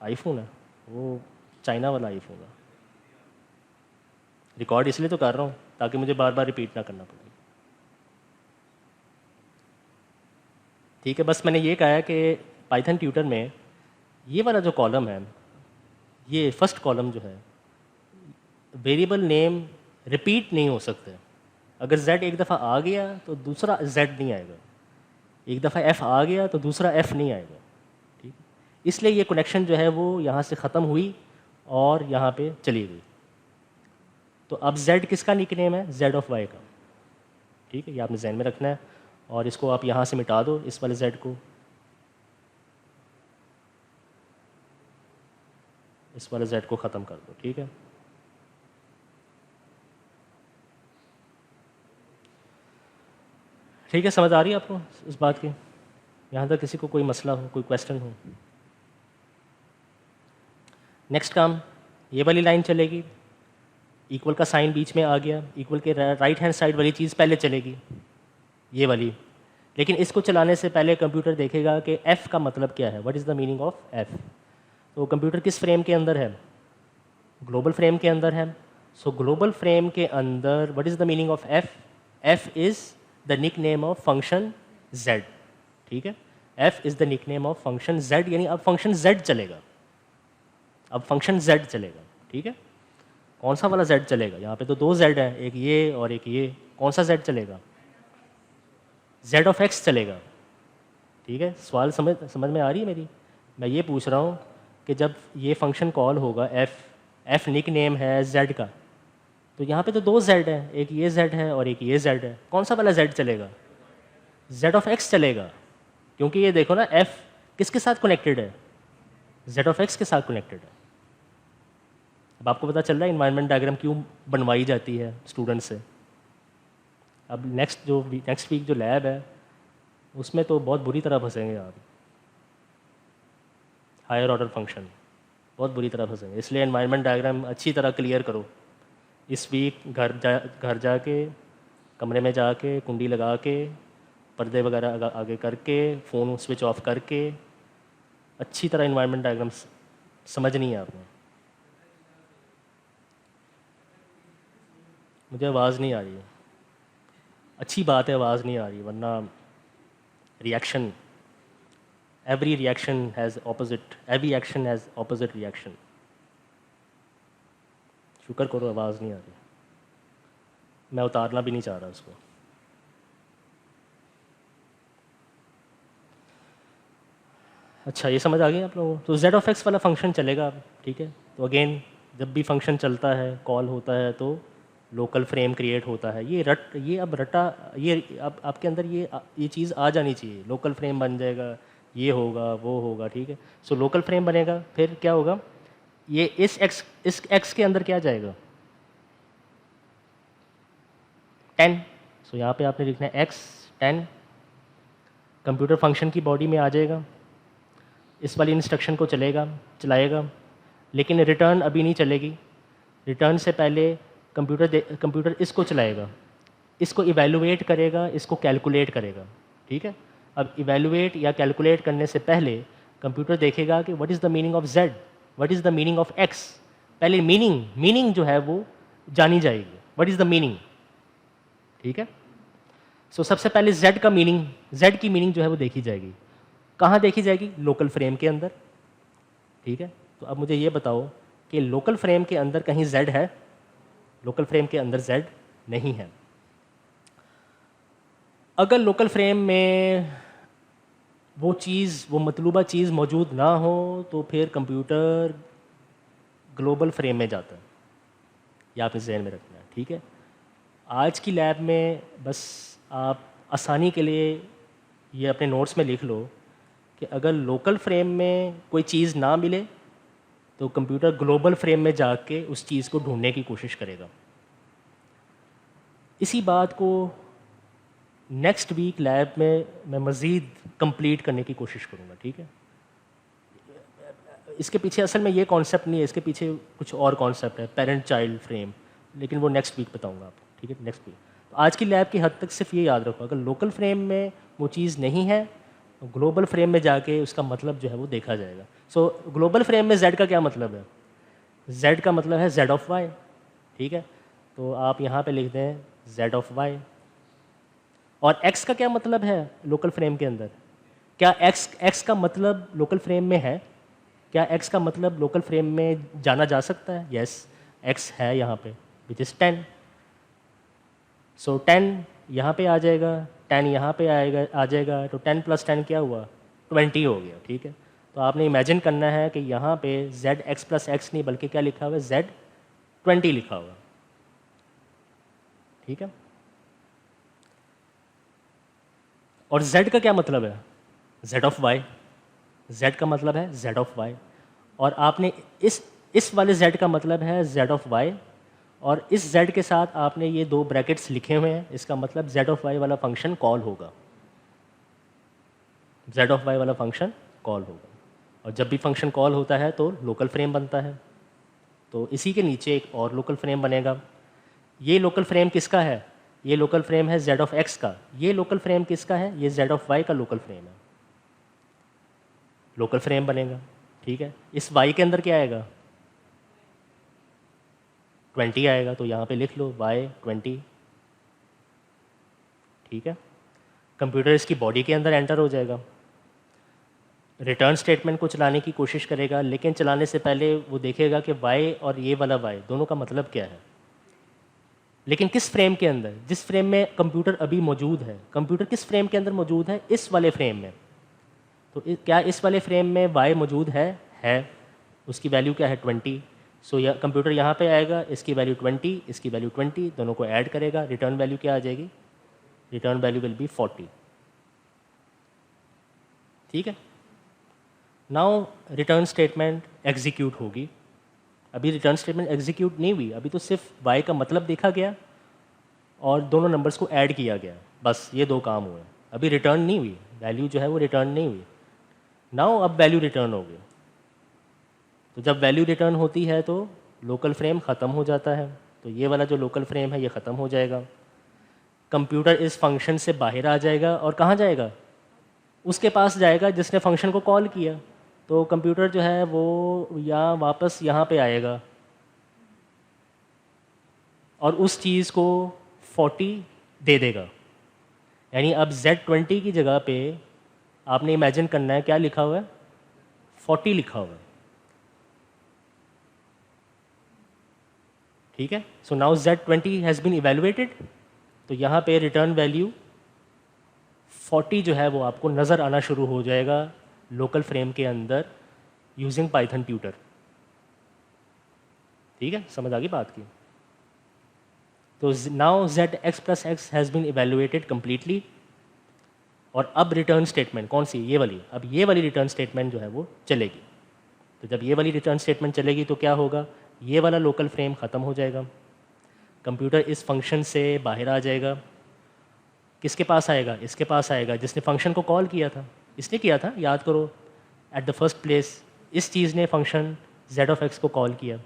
A: आईफोन है वो, चाइना वाला आईफोन है। रिकॉर्ड इसलिए तो कर रहा हूँ ताकि मुझे बार बार रिपीट ना करना पड़े, ठीक है। बस मैंने ये कहा है कि पाइथन ट्यूटर में ये वाला जो कॉलम है, ये फर्स्ट कॉलम जो है, वेरिएबल नेम रिपीट नहीं हो सकते। अगर z एक दफ़ा आ गया तो दूसरा z नहीं आएगा, एक दफ़ा f आ गया तो दूसरा f नहीं आएगा, ठीक। इसलिए ये कनेक्शन जो है वो यहाँ से ख़त्म हुई और यहाँ पे चली गई। तो अब z किसका निकनेम है, z ऑफ y का, ठीक है। ये आपने जहन में रखना है और इसको आप यहाँ से मिटा दो, इस वाले z को, इस वाले z को ख़त्म कर दो, ठीक है। ठीक है, समझ आ रही है आपको इस बात की? यहाँ तक किसी को कोई मसला हो, कोई क्वेश्चन हो? नेक्स्ट काम, ये वाली लाइन चलेगी, इक्वल का साइन बीच में आ गया, इक्वल के राइट हैंड साइड वाली चीज़ पहले चलेगी, ये वाली। लेकिन इसको चलाने से पहले कंप्यूटर देखेगा कि f का मतलब क्या है, what is the meaning of f। तो कंप्यूटर किस फ्रेम के अंदर है, ग्लोबल फ्रेम के अंदर है। सो ग्लोबल फ्रेम के अंदर what is the meaning of f, f is the nick name of function z, ठीक है। f is the nick name of function z, यानी अब फंक्शन z चलेगा, अब फंक्शन z चलेगा, ठीक है। कौन सा वाला z चलेगा, यहाँ पे तो दो z हैं, एक ये और एक ये, कौन सा z चलेगा, z ऑफ x चलेगा, ठीक है। सवाल समझ में आ रही है मेरी? मैं ये पूछ रहा हूँ कि जब ये फंक्शन कॉल होगा f निक नेम है z का, तो यहाँ पे तो दो z हैं, एक ये z है और एक ये z है, कौन सा वाला z चलेगा, z ऑफ x चलेगा, क्योंकि ये देखो ना f किसके साथ कनेक्टेड है, z ऑफ x के साथ कनेक्टेड है। अब आपको पता चल रहा है इन्वायरमेंट डायग्राम क्यों बनवाई जाती है स्टूडेंट से। अब नेक्स्ट वीक जो लैब है उसमें तो बहुत बुरी तरह फंसेंगे आप, हायर ऑर्डर फंक्शन बहुत बुरी तरह फंसेंगे, इसलिए इन्वायरमेंट डायग्राम अच्छी तरह क्लियर करो। इस वीक घर जाके कमरे में जाके कुंडी लगा के पर्दे वगैरह आगे करके फ़ोन स्विच ऑफ करके अच्छी तरह इन्वायरमेंट डायग्राम समझनी है आपने। मुझे आवाज़ नहीं आ रही है, अच्छी बात है आवाज़ नहीं आ रही, वरना reaction, every reaction has opposite, every action has opposite reaction। शुक्र करो आवाज़ नहीं आ रही, मैं उतारना भी नहीं चाह रहा उसको। अच्छा, ये समझ आ गई आप लोगों को? तो z ऑफ x वाला फंक्शन चलेगा, ठीक है। तो अगेन जब भी फंक्शन चलता है, कॉल होता है, तो लोकल फ्रेम क्रिएट होता है। ये अब रटा, ये अब आपके अंदर ये चीज़ आ जानी चाहिए, लोकल फ्रेम बन जाएगा, ये होगा वो होगा, ठीक है। सो लोकल फ्रेम बनेगा, फिर क्या होगा, ये इस x के अंदर क्या जाएगा, 10। सो यहाँ पे आपने लिखना है x 10, कंप्यूटर फंक्शन की बॉडी में आ जाएगा, इस वाली इंस्ट्रक्शन को चलाएगा, लेकिन रिटर्न अभी नहीं चलेगी। रिटर्न से पहले कंप्यूटर इसको चलाएगा, इसको इवैल्यूएट करेगा, इसको कैलकुलेट करेगा, ठीक है। अब इवैल्यूएट या कैलकुलेट करने से पहले कंप्यूटर देखेगा कि what is the meaning of z, what is the meaning of x। पहले मीनिंग जो है वो जानी जाएगी, व्हाट इज़ द मीनिंग, ठीक है। सो सबसे पहले z की मीनिंग जो है वो देखी जाएगी। कहाँ देखी जाएगी, लोकल फ्रेम के अंदर, ठीक है। तो अब मुझे ये बताओ कि लोकल फ्रेम के अंदर कहीं z है, लोकल फ्रेम के अंदर z नहीं है। अगर लोकल फ्रेम में वो मतलूबा चीज़ मौजूद ना हो तो फिर कंप्यूटर ग्लोबल फ्रेम में जाता है, ये आपने ज़हन में रखना है, ठीक है। आज की लैब में बस आप आसानी के लिए ये अपने नोट्स में लिख लो कि अगर लोकल फ्रेम में कोई चीज़ ना मिले तो कंप्यूटर ग्लोबल फ्रेम में जाके उस चीज़ को ढूंढने की कोशिश करेगा। इसी बात को नेक्स्ट वीक लैब में मैं मज़ीद कंप्लीट करने की कोशिश करूँगा, ठीक है। इसके पीछे असल में ये कॉन्सेप्ट नहीं है, इसके पीछे कुछ और कॉन्सेप्ट है, पेरेंट चाइल्ड फ्रेम, लेकिन वो नेक्स्ट वीक बताऊँगा आपको, ठीक है, नेक्स्ट वीक। तो आज की लैब की हद तक सिर्फ ये याद रखो, अगर लोकल फ्रेम में वो चीज़ नहीं है तो ग्लोबल फ्रेम में जाके उसका मतलब जो है वो देखा जाएगा। सो ग्लोबल फ्रेम में z का क्या मतलब है? z का मतलब है z ऑफ y, ठीक है। तो आप यहाँ पे लिख दें z ऑफ y। और x का क्या मतलब है लोकल फ्रेम के अंदर? क्या x का मतलब लोकल फ्रेम में है? क्या x का मतलब लोकल फ्रेम में जाना जा सकता है? यस, x है यहाँ पे विच इज़ 10। सो 10 यहाँ पे आ जाएगा, 10 यहाँ पे आएगा आ जाएगा, तो 10 + 10 क्या हुआ? 20 हो गया, ठीक है। तो आपने इमेजिन करना है कि यहाँ पे z x + x नहीं बल्कि क्या लिखा हुआ है? z 20 लिखा हुआ, ठीक है। और z का क्या मतलब है? z of y। z का मतलब है z ऑफ y। और आपने इस वाले z का मतलब है z ऑफ y, और इस z के साथ आपने ये दो ब्रैकेट्स लिखे हुए हैं, इसका मतलब z ऑफ y वाला फंक्शन कॉल होगा, z ऑफ y वाला फंक्शन कॉल होगा। और जब भी फंक्शन कॉल होता है तो लोकल फ्रेम बनता है, तो इसी के नीचे एक और लोकल फ्रेम बनेगा। ये लोकल फ्रेम किसका है? ये लोकल फ्रेम है z ऑफ x का। ये लोकल फ्रेम किसका है? ये z ऑफ y का लोकल फ्रेम है, लोकल फ्रेम बनेगा, ठीक है। इस y के अंदर क्या आएगा? 20 आएगा, तो यहाँ पे लिख लो y 20, ठीक है। कंप्यूटर इसकी बॉडी के अंदर एंटर हो जाएगा, रिटर्न स्टेटमेंट को चलाने की कोशिश करेगा, लेकिन चलाने से पहले वो देखेगा कि y और ये वाला y दोनों का मतलब क्या है। लेकिन किस फ्रेम के अंदर? जिस फ्रेम में कंप्यूटर अभी मौजूद है। कंप्यूटर किस फ्रेम के अंदर मौजूद है? इस वाले फ्रेम में। तो क्या इस वाले फ्रेम में y मौजूद है। उसकी वैल्यू क्या है? 20। सो यह कंप्यूटर यहाँ पे आएगा, इसकी वैल्यू 20, इसकी वैल्यू 20, दोनों को ऐड करेगा, रिटर्न वैल्यू क्या आ जाएगी? रिटर्न वैल्यू विल बी 40, ठीक है। नाउ रिटर्न स्टेटमेंट एग्जीक्यूट होगी। अभी रिटर्न स्टेटमेंट एग्जीक्यूट नहीं हुई, अभी तो सिर्फ y का मतलब देखा गया और दोनों नंबर्स को ऐड किया गया, बस ये दो काम हुए। अभी रिटर्न नहीं हुई, वैल्यू जो है वो रिटर्न नहीं हुई। नाउ अब वैल्यू रिटर्न हो गई। तो जब वैल्यू रिटर्न होती है तो लोकल फ्रेम ख़त्म हो जाता है, तो ये वाला जो लोकल फ्रेम है ये ख़त्म हो जाएगा। कंप्यूटर इस फंक्शन से बाहर आ जाएगा और कहाँ जाएगा? उसके पास जाएगा जिसने फंक्शन को कॉल किया। तो कंप्यूटर जो है वो या वापस यहाँ पे आएगा और उस चीज़ को 40 दे देगा। यानी अब Z20 की जगह पे आपने इमेजिन करना है क्या लिखा हुआ है? 40 लिखा हुआ है, ठीक है। So now Z20 has been evaluated, तो यहाँ पे रिटर्न वैल्यू 40 जो है वो आपको नज़र आना शुरू हो जाएगा लोकल फ्रेम के अंदर यूजिंग पाइथन ट्यूटर, ठीक है। समझ आ गई बात की? तो now ZX + X has been evaluated completely. और अब रिटर्न स्टेटमेंट कौन सी? ये वाली। अब ये वाली रिटर्न स्टेटमेंट जो है वो चलेगी। तो जब ये वाली रिटर्न स्टेटमेंट चलेगी तो क्या होगा? ये वाला लोकल फ्रेम ख़त्म हो जाएगा, कंप्यूटर इस फंक्शन से बाहर आ जाएगा। किसके पास आएगा? इसके पास आएगा जिसने फंक्शन को कॉल किया था। इसने किया था, याद करो, एट द फर्स्ट प्लेस इस चीज़ ने फंक्शन z ऑफ x को कॉल किया।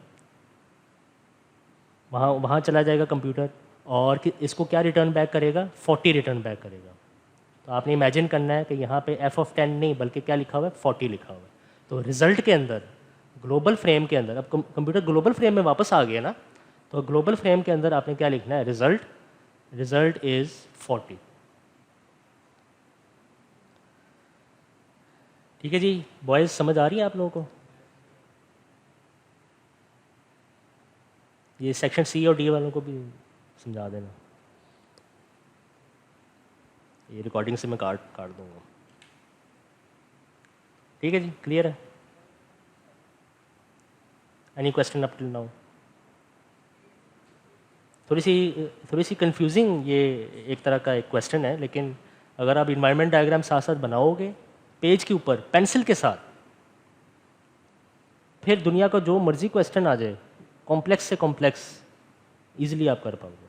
A: वहाँ चला जाएगा कंप्यूटर और इसको क्या रिटर्न बैक करेगा? 40 रिटर्न बैक करेगा। तो आपने इमेजिन करना है कि यहाँ पे f ऑफ 10 नहीं बल्कि क्या लिखा हुआ है? 40 लिखा हुआ है। तो रिज़ल्ट के अंदर ग्लोबल फ्रेम के अंदर, अब कंप्यूटर ग्लोबल फ्रेम में वापस आ गया ना, तो ग्लोबल फ्रेम के अंदर आपने क्या लिखना है? रिज़ल्ट इज़ 40, ठीक है जी। बॉयज़ समझ आ रही है आप लोगों को? ये सेक्शन सी और डी वालों को भी समझा देना। ये रिकॉर्डिंग से मैं काट दूंगा, ठीक है जी। क्लियर है? Any question up till now? थोड़ी सी कंफ्यूजिंग ये एक तरह का एक क्वेश्चन है, लेकिन अगर आप इन्वायरमेंट डायग्राम साथ साथ बनाओगे पेज के ऊपर पेंसिल के साथ, फिर दुनिया का जो मर्जी क्वेश्चन आ जाए, कॉम्प्लेक्स से कॉम्प्लेक्स, ईजिली आप कर पाओगे।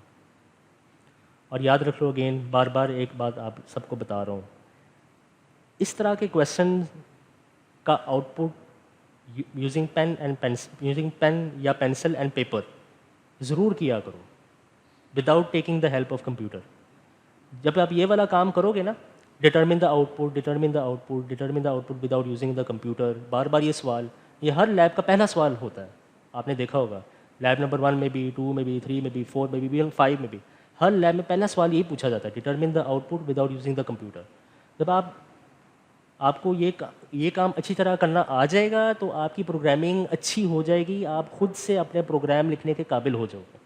A: और याद रख लो, अगेन बार बार एक बात आप सबको बता रहा हूँ, इस तरह के क्वेश्चन का आउटपुट यूजिंग पेन या पेंसिल एंड पेपर ज़रूर किया करो, without taking the help of computer. जब आप ये वाला काम करोगे ना, determine the output, determine the output, determine the output without using the computer, बार बार ये सवाल, ये हर लैब का पहला सवाल होता है, आपने देखा होगा। लैब नंबर 1 में भी, 2 में भी, 3 में भी, 4 में भी, 5 में भी, हर लैब में पहला सवाल यही पूछा जाता है, determine the output without using the computer. जब आपको ये काम अच्छी तरह करना आ जाएगा तो आपकी प्रोग्रामिंग अच्छी हो जाएगी, आप खुद से अपने प्रोग्राम लिखने के काबिल हो जाओगे।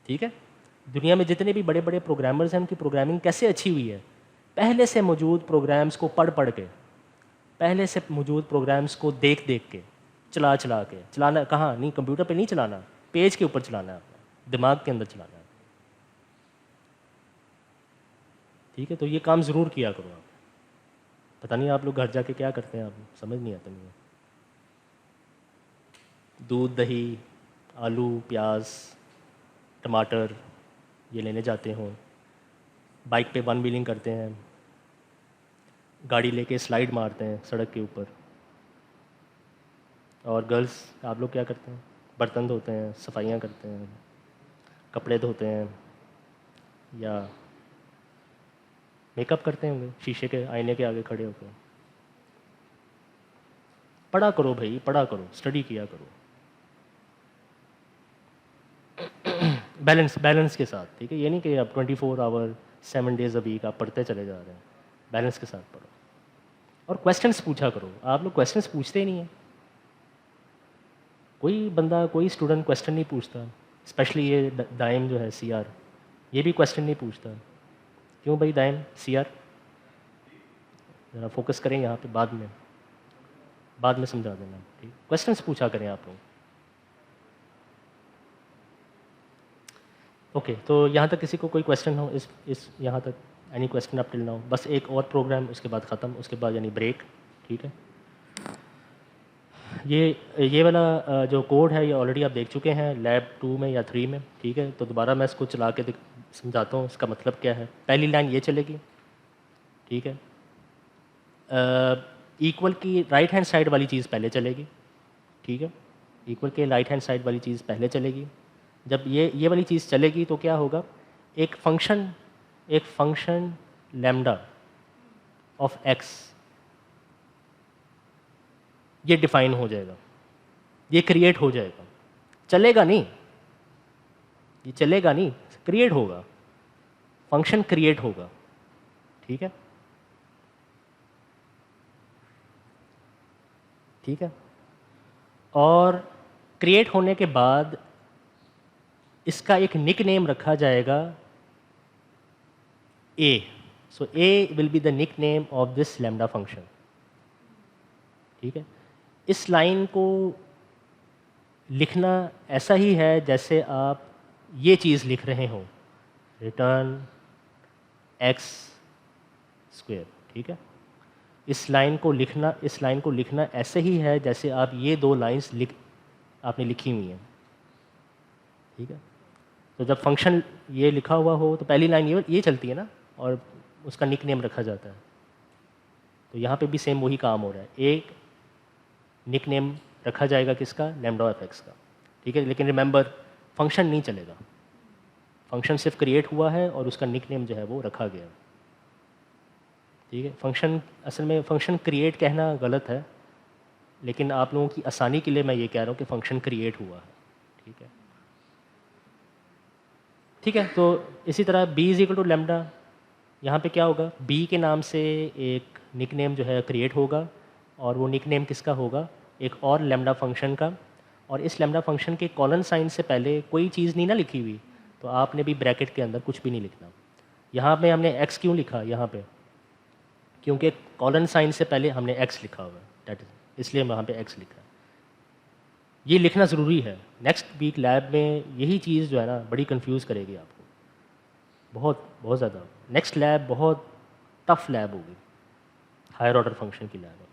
A: ठीक है, दुनिया में जितने भी बड़े बड़े प्रोग्रामर्स हैं, उनकी प्रोग्रामिंग कैसे अच्छी हुई है? पहले से मौजूद प्रोग्राम्स को पढ़ पढ़ के, पहले से मौजूद प्रोग्राम्स को देख देख के, चला चला के। चलाना कहाँ? नहीं, कंप्यूटर पे नहीं चलाना, पेज के ऊपर चलाना है, आपने दिमाग के अंदर चलाना है। ठीक है, तो ये काम ज़रूर किया करो आप। पता नहीं आप लोग घर जाके क्या करते हैं, आप समझ नहीं आता नहीं। दूध, दही, आलू, प्याज, टमाटर ये लेने जाते हों, बाइक पे वन व्हीलिंग करते हैं, गाड़ी लेके स्लाइड मारते हैं सड़क के ऊपर। और गर्ल्स, आप लोग क्या करते हैं? बर्तन धोते हैं, सफाइयाँ करते हैं, कपड़े धोते हैं, या मेकअप करते होंगे शीशे के आईने के आगे खड़े होकर। पढ़ा करो भाई, पढ़ा करो, स्टडी किया करो बैलेंस के साथ। ठीक है, ये नहीं कि आप 24 आवर 7 डेज़ अ वीक आप पढ़ते चले जा रहे हैं, बैलेंस के साथ पढ़ो। और क्वेश्चंस पूछा करो, आप लोग क्वेश्चंस पूछते ही नहीं हैं। कोई बंदा, कोई स्टूडेंट क्वेश्चन नहीं पूछता, स्पेशली ये दाइम जो है CR, ये भी क्वेश्चन नहीं पूछता। क्यों भाई दाइम, CR? ज़रा फोकस करें यहाँ पे, बाद में समझा देना। ठीक, क्वेश्चंस पूछा करें आप लोग। ओके, तो यहाँ तक किसी को कोई क्वेश्चन हो, इस यहाँ तक any question up till now? बस एक और प्रोग्राम, उसके बाद ख़त्म, उसके बाद यानी ब्रेक। ठीक है, ये वाला जो कोड है ये ऑलरेडी आप देख चुके हैं लैब 2 में या 3 में। ठीक है, तो दोबारा मैं इसको चला के समझाता हूँ इसका मतलब क्या है। पहली लाइन ये चलेगी, ठीक है, इक्वल की राइट हैंड साइड वाली चीज़ पहले चलेगी। ठीक है, इक्वल के राइट हैंड साइड वाली चीज़ पहले चलेगी। जब ये वाली चीज़ चलेगी तो क्या होगा, एक फंक्शन लैम्डा ऑफ x ये डिफाइन हो जाएगा, ये क्रिएट हो जाएगा। चलेगा नहीं, ये चलेगा नहीं, क्रिएट होगा, फंक्शन क्रिएट होगा। ठीक है, ठीक है, और क्रिएट होने के बाद इसका एक निक नेम रखा जाएगा a। So a will be the nick name of this lambda function. ठीक है, इस लाइन को लिखना ऐसा ही है जैसे आप ये चीज़ लिख रहे हो, रिटर्न x स्क्वायर। ठीक है, इस लाइन को लिखना ऐसे ही है जैसे आप ये दो लाइंस आपने लिखी हुई हैं। ठीक है, तो जब फंक्शन ये लिखा हुआ हो तो पहली लाइन ये चलती है ना, और उसका निक नेम रखा जाता है। तो यहाँ पे भी सेम वही काम हो रहा है, एक निक नेम रखा जाएगा किसका, लैम्डा ऑफ x का। ठीक है, लेकिन रिमेंबर फंक्शन नहीं चलेगा, फंक्शन सिर्फ क्रिएट हुआ है और उसका निक नेम जो है वो रखा गया। ठीक है, फंक्शन असल में फंक्शन क्रिएट कहना गलत है, लेकिन आप लोगों की आसानी के लिए मैं ये कह रहा हूँ कि फंक्शन क्रिएट हुआ है। ठीक है, ठीक है, तो इसी तरह b is equal to lambda, यहाँ पे क्या होगा, b के नाम से एक निक नेम जो है क्रिएट होगा, और वो निक नेम किसका होगा, एक और लैम्डा फंक्शन का। और इस लैम्डा फंक्शन के कॉलन साइन से पहले कोई चीज़ नहीं ना लिखी हुई, तो आपने भी ब्रैकेट के अंदर कुछ भी नहीं लिखना। यहाँ पे हमने x क्यों लिखा यहाँ पे, क्योंकि कॉलन साइन से पहले हमने x लिखा हुआ है, दैट इज, इसलिए वहाँ पे x लिखा है। ये लिखना ज़रूरी है, नेक्स्ट वीक लैब में यही चीज़ जो है ना बड़ी कंफ्यूज करेगी आपको, बहुत बहुत ज़्यादा। नेक्स्ट लैब बहुत टफ लैब होगी, हायर ऑर्डर फंक्शन की लैब है।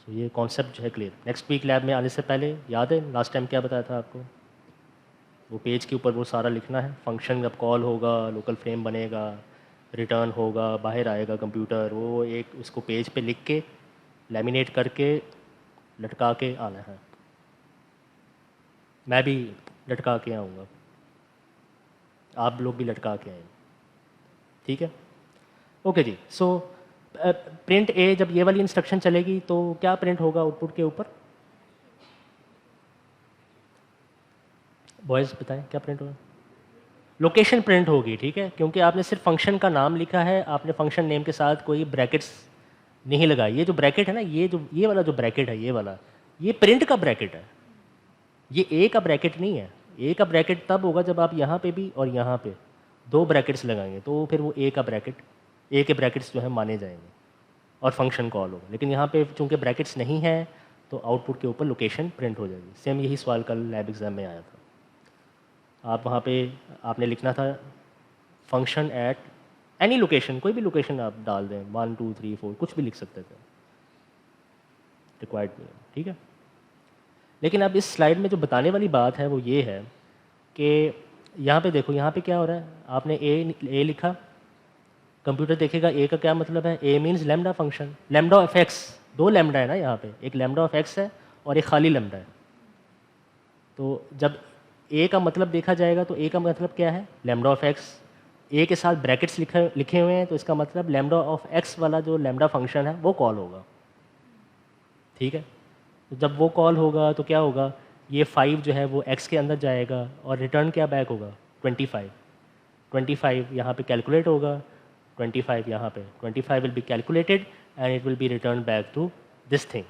A: सो ये कॉन्सेप्ट जो है क्लियर। नेक्स्ट वीक लैब में आने से पहले याद है लास्ट टाइम क्या बताया था आपको? वो पेज के ऊपर वो सारा लिखना है, फंक्शन जब कॉल होगा, लोकल फ्रेम बनेगा, रिटर्न होगा, बाहर आएगा कंप्यूटर, वो एक उसको पेज पे लिख के लैमिनेट करके लटका के आना है। मैं भी लटका के आऊँगा, आप लोग भी लटका के आएँ, ठीक है? ओके जी। सो प्रिंट ए जब ये वाली इंस्ट्रक्शन चलेगी तो क्या प्रिंट होगा आउटपुट के ऊपर? बॉयज़ बताएं क्या प्रिंट होगा? लोकेशन प्रिंट होगी, ठीक है, क्योंकि आपने सिर्फ फंक्शन का नाम लिखा है, आपने फंक्शन नेम के साथ कोई ब्रैकेट्स नहीं लगाई। ये जो ब्रैकेट है ना, ये वाला जो ब्रैकेट है, ये वाला, ये प्रिंट का ब्रैकेट है, ये ए का ब्रैकेट नहीं है। ए का ब्रैकेट तब होगा जब आप यहाँ पे भी और यहाँ पे दो ब्रैकेट्स लगाएंगे, तो फिर वो ए का ब्रैकेट, ए के ब्रैकेट्स जो है माने जाएंगे और फंक्शन कॉल होगा। लेकिन यहाँ पे चूँकि ब्रैकेट्स नहीं है तो आउटपुट के ऊपर लोकेशन प्रिंट हो जाएगी। सेम यही सवाल कल लैब एग्ज़ाम में आया था। आप वहाँ पे आपने लिखना था फंक्शन एट एनी लोकेशन, कोई भी लोकेशन आप डाल दें, 1 2 3 4 कुछ भी लिख सकते थे, रिक्वायर्ड नहीं है, ठीक है। लेकिन अब इस स्लाइड में जो बताने वाली बात है वो ये है कि यहाँ पे देखो, यहाँ पे क्या हो रहा है, आपने ए लिखा, कंप्यूटर देखेगा ए का क्या मतलब है। A means lambda function, lambda of x, दो लैम्डा है ना यहाँ पे, एक लैम्डा ऑफ एक्स है और एक खाली लैम्डा है। तो जब ए का मतलब देखा जाएगा तो ए का मतलब क्या है, लैम्डा ऑफ एक्स। ए के साथ ब्रैकेट्स लिखे हुए हैं तो इसका मतलब लैम्डा ऑफ एक्स वाला जो लैम्डा फंक्शन है वो कॉल होगा, ठीक है। तो जब वो कॉल होगा तो क्या होगा, ये 5 जो है वो x के अंदर जाएगा और रिटर्न क्या बैक होगा, 25। 25 यहाँ पे कैलकुलेट होगा, 25 यहाँ पे, 25 will be calculated and it will be return back to this thing,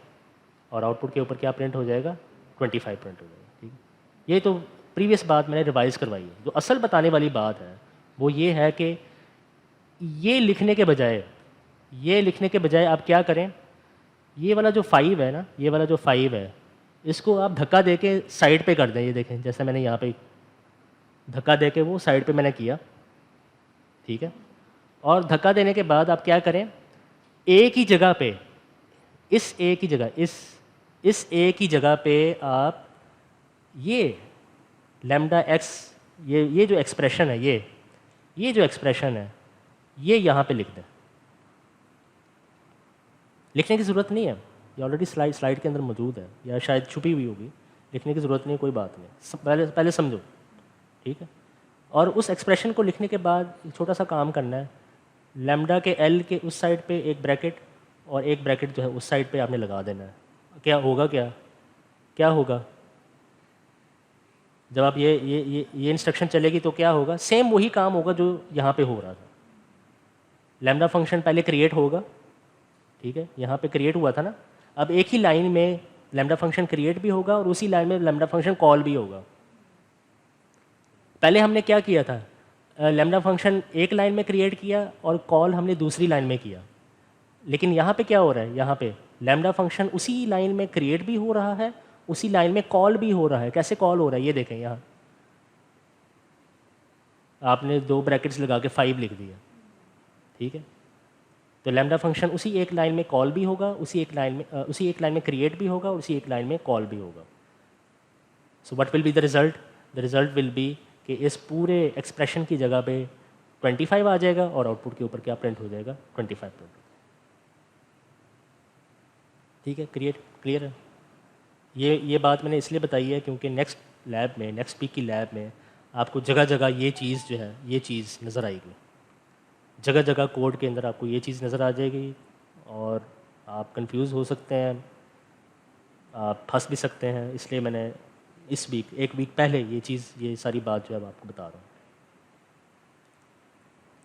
A: और आउटपुट के ऊपर क्या प्रिंट हो जाएगा, 25 प्रिंट हो जाएगा, ठीक है। ये तो प्रीवियस बात मैंने रिवाइज करवाई है। जो असल बताने वाली बात है वो ये है कि ये लिखने के बजाय आप क्या करें, ये वाला जो 5 है ना, ये वाला जो 5 है, इसको आप धक्का दे के साइड पे कर दें। ये देखें, जैसे मैंने यहाँ पे धक्का दे के वो साइड पे मैंने किया, ठीक है। और धक्का देने के बाद आप क्या करें, ए की जगह पे, इस ए की जगह, इस ए की जगह पे आप ये लैम्डा एक्स, ये जो एक्सप्रेशन है, ये जो एक्सप्रेशन है, ये यहाँ पे लिख दें। लिखने की ज़रूरत नहीं है, ये ऑलरेडी स्लाइड के अंदर मौजूद है, या शायद छुपी हुई होगी, लिखने की ज़रूरत नहीं है, कोई बात नहीं, पहले समझो, ठीक है। और उस एक्सप्रेशन को लिखने के बाद एक छोटा सा काम करना है, लैम्डा के एल के उस साइड पे एक ब्रैकेट और एक ब्रैकेट जो है उस साइड पे आपने लगा देना है। क्या होगा, क्या होगा जब आप ये इंस्ट्रक्शन चलेगी तो क्या होगा, सेम वही काम होगा जो यहाँ पे हो रहा था। लैम्डा फंक्शन पहले क्रिएट होगा, ठीक है, यहाँ पे क्रिएट हुआ था ना, अब एक ही लाइन में लैम्डा फंक्शन क्रिएट भी होगा और उसी लाइन में लैम्डा फंक्शन कॉल भी होगा। पहले हमने क्या किया था, लैम्डा फंक्शन एक लाइन में क्रिएट किया और कॉल हमने दूसरी लाइन में किया। लेकिन यहाँ पे क्या हो रहा है, यहाँ पे लैम्डा फंक्शन उसी लाइन में क्रिएट भी हो रहा है, उसी लाइन में कॉल भी हो रहा है। कैसे कॉल हो रहा है ये देखें, यहाँ आपने दो ब्रैकेट्स लगा के 5 लिख दिया, ठीक है। तो लैम्डा फंक्शन उसी एक लाइन में कॉल भी होगा, उसी एक लाइन में क्रिएट भी होगा और उसी एक लाइन में कॉल भी होगा। So what will be the result, the result will be कि इस पूरे एक्सप्रेशन की जगह पे 25 आ जाएगा और आउटपुट के ऊपर क्या प्रिंट हो जाएगा, 25 प्रिंट, ठीक है। क्लियर है। ये बात मैंने इसलिए बताई है क्योंकि नेक्स्ट वीक की लैब में आपको जगह जगह ये चीज़ जो है, ये चीज़ नज़र आएगी, जगह जगह कोड के अंदर आपको ये चीज़ नज़र आ जाएगी और आप कंफ्यूज हो सकते हैं, आप फंस भी सकते हैं। इसलिए मैंने इस वीक, एक वीक पहले ये सारी बात जो है मैं आपको बता रहा हूँ,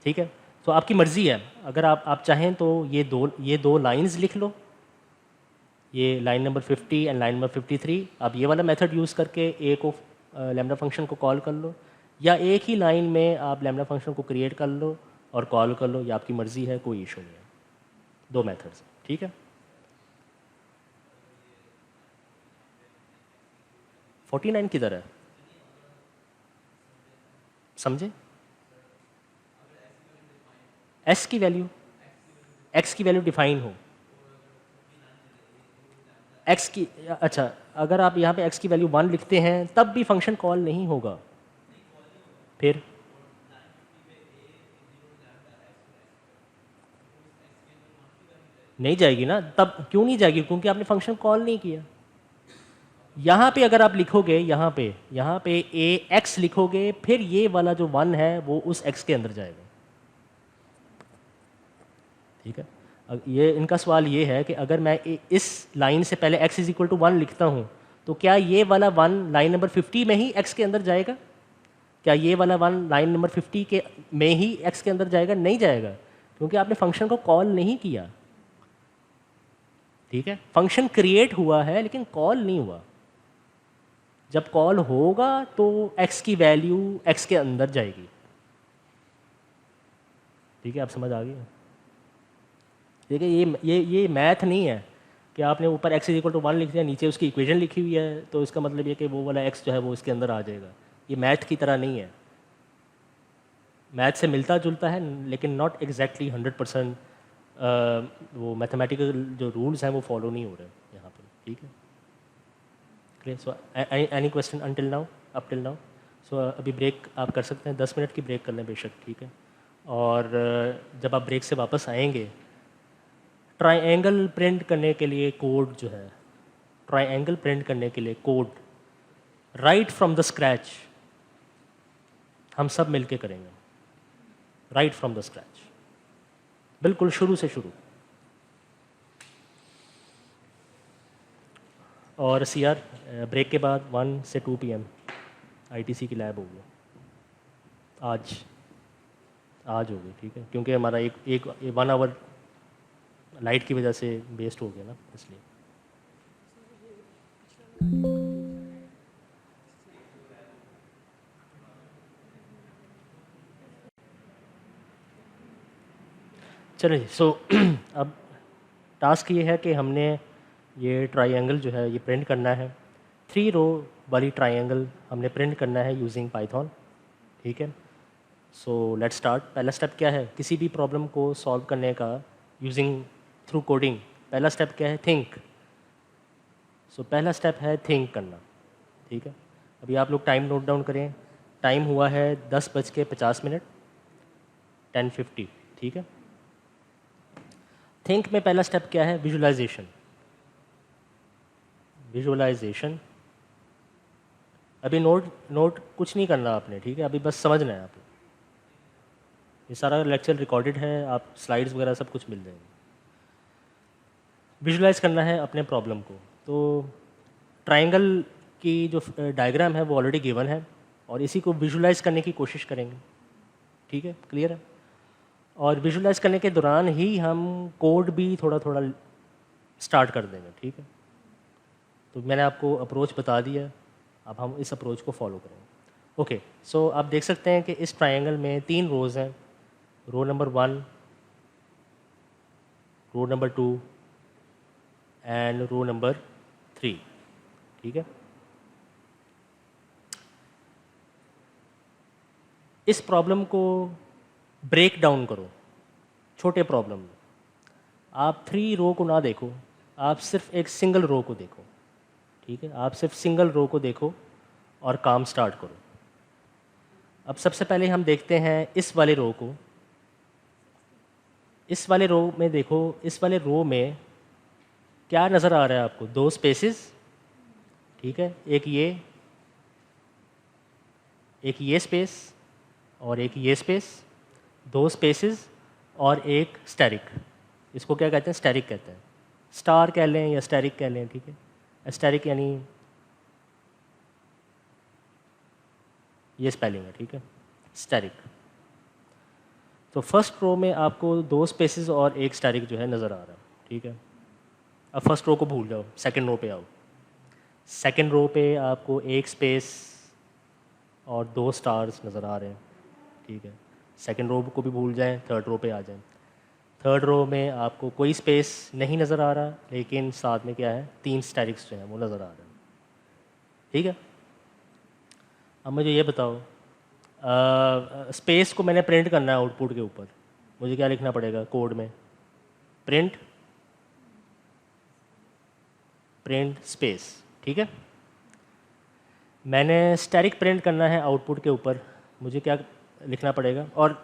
A: ठीक है। तो आपकी मर्ज़ी है, अगर आप चाहें तो ये दो लाइंस लिख लो, ये line number 50 and line number 53। आप ये वाला मेथड यूज़ करके ए को लैम्डा फंक्शन को कॉल कर लो, या एक ही लाइन में आप लैम्डा फंक्शन को क्रिएट कर लो और कॉल कर लो, ये आपकी मर्ज़ी है, कोई इशू नहीं है। दो मेथड्स, ठीक है। 49 किधर है, समझे? एस की वैल्यू, एक्स की वैल्यू डिफाइन हो, एक्स की, अच्छा अगर आप यहाँ पे एक्स की वैल्यू 1 लिखते हैं तब भी फंक्शन कॉल नहीं होगा, फिर नहीं जाएगी ना, तब क्यों नहीं जाएगी, क्योंकि आपने फंक्शन कॉल नहीं किया। यहाँ पे अगर आप लिखोगे, यहाँ पे ए एक्स लिखोगे, फिर ये वाला जो 1 है वो उस एक्स के अंदर जाएगा, ठीक है। अब ये इनका सवाल ये है कि अगर मैं इस लाइन से पहले x इज इक्वल टू 1 लिखता हूँ तो क्या ये वाला 1 लाइन नंबर 50 में ही x के अंदर जाएगा? क्या ये वाला 1 लाइन नंबर 50 के में ही x के अंदर जाएगा? नहीं जाएगा, क्योंकि आपने फंक्शन को कॉल नहीं किया, ठीक है। फंक्शन क्रिएट हुआ है लेकिन कॉल नहीं हुआ। जब कॉल होगा तो x की वैल्यू x के अंदर जाएगी, ठीक है। आप समझ आ गई? देखिए ये मैथ नहीं है कि आपने ऊपर x इज इक्वल टू 1 लिख दिया, नीचे उसकी इक्वेशन लिखी हुई है तो इसका मतलब ये कि वो वाला x जो है वो इसके अंदर आ जाएगा। ये मैथ की तरह नहीं है, मैथ से मिलता जुलता है लेकिन नॉट एग्जैक्टली 100% वो मैथमेटिकल जो रूल्स हैं वो फॉलो नहीं हो रहे यहाँ पर, ठीक है। Clear? So any question until now, up till now? So अभी ब्रेक आप कर सकते हैं, 10 मिनट की ब्रेक कर लें बेशक, ठीक है। और जब आप ब्रेक से वापस आएंगे, ट्राइएंगल प्रिंट करने के लिए कोड जो है, ट्राइएंगल प्रिंट करने के लिए code right from the scratch हम सब मिलके करेंगे, राइट फ्रॉम द स्क्रैच, बिल्कुल शुरू से शुरू। और सीआर ब्रेक के बाद 1 से 2 PM आईटीसी की लैब होगी आज होगी, ठीक है, क्योंकि हमारा एक 1 आवर लाइट की वजह से वेस्ट हो गया ना, इसलिए। चलिए, सो अब टास्क ये है कि हमने ये ट्राइएंगल जो है ये प्रिंट करना है, 3 रो वाली ट्राइएंगल हमने प्रिंट करना है यूजिंग पाइथन, ठीक है। So let's start. पहला स्टेप क्या है किसी भी प्रॉब्लम को सॉल्व करने का यूजिंग थ्रू कोडिंग? पहला स्टेप क्या है? थिंक। सो पहला स्टेप है थिंक करना, ठीक है। अभी आप लोग टाइम नोट डाउन करें, टाइम हुआ है 10:50, 10:50, ठीक है। थिंक में पहला स्टेप क्या है? विजुअलाइजेशन। विजुअलाइजेशन अभी नोट कुछ नहीं करना आपने, ठीक है, अभी बस समझना है आपको। ये सारा लेक्चर रिकॉर्डेड है, आप स्लाइड्स वगैरह सब कुछ मिल जाएंगे। विजुलाइज करना है अपने प्रॉब्लम को, तो ट्रायंगल की जो डायग्राम है वो ऑलरेडी गिवन है और इसी को विजुलाइज करने की कोशिश करेंगे, ठीक है, क्लियर है। और विजुलाइज करने के दौरान ही हम कोड भी थोड़ा थोड़ा स्टार्ट कर देंगे, ठीक है। तो मैंने आपको अप्रोच बता दिया, अब हम इस अप्रोच को फॉलो करेंगे। ओके, सो आप देख सकते हैं कि इस ट्रायंगल में 3 रोज़ हैं, row number 1, row number 2 and row number 3, ठीक है। इस प्रॉब्लम को ब्रेक डाउन करो छोटे प्रॉब्लम में। आप 3 रो को ना देखो, आप सिर्फ एक सिंगल रो को देखो, ठीक है। आप सिर्फ सिंगल रो को देखो और काम स्टार्ट करो। अब सबसे पहले हम देखते हैं इस वाले रो को। इस वाले रो में देखो, इस वाले रो में क्या नज़र आ रहा है आपको? 2 स्पेसेस, ठीक है, एक ये स्पेस और एक ये स्पेस, 2 स्पेसेस और एक स्टैरिक। इसको क्या कहते हैं? स्टैरिक कहते हैं। स्टार कह लें या स्टैरिक कह लें, ठीक है। स्टैरिक यानी ये स्पेलिंग है, ठीक है, स्टैरिक। तो फर्स्ट रो में आपको 2 स्पेसेस और एक स्टैरिक जो है नज़र आ रहा है, ठीक है। अब फर्स्ट रो को भूल जाओ, सेकंड रो पे आओ। सेकंड रो पे आपको एक स्पेस और 2 स्टार्स नज़र आ रहे हैं, ठीक है। सेकंड रो को भी भूल जाएं, थर्ड रो पे आ जाएं। थर्ड रो में आपको कोई स्पेस नहीं नज़र आ रहा, लेकिन साथ में क्या है? 3 स्टैरिक्स जो हैं वो नज़र आ रहे हैं, ठीक है। अब मुझे ये बताओ, स्पेस को मैंने प्रिंट करना है आउटपुट के ऊपर, मुझे क्या लिखना पड़ेगा कोड में? प्रिंट प्रिंट स्पेस, ठीक है। मैंने स्टैटिक प्रिंट करना है आउटपुट के ऊपर, मुझे क्या लिखना पड़ेगा? और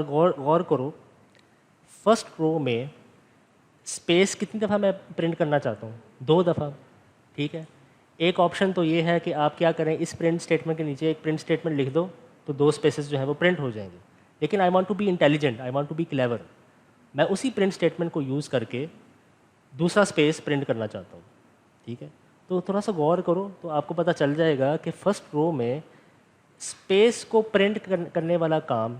A: गौर गौर करो, फर्स्ट रो में स्पेस कितनी दफ़ा मैं प्रिंट करना चाहता हूँ? 2 दफ़ा, ठीक है। एक ऑप्शन तो ये है कि आप क्या करें, इस प्रिंट स्टेटमेंट के नीचे एक प्रिंट स्टेटमेंट लिख दो, तो 2 स्पेसेस जो है वो प्रिंट हो जाएंगे। लेकिन I want to be intelligent, I want to be clever, मैं उसी प्रिंट स्टेटमेंट को यूज़ करके दूसरा स्पेस प्रिंट करना चाहता हूँ, ठीक है। तो थोड़ा सा गौर करो तो आपको पता चल जाएगा कि फर्स्ट रो में स्पेस को प्रिंट करने वाला काम,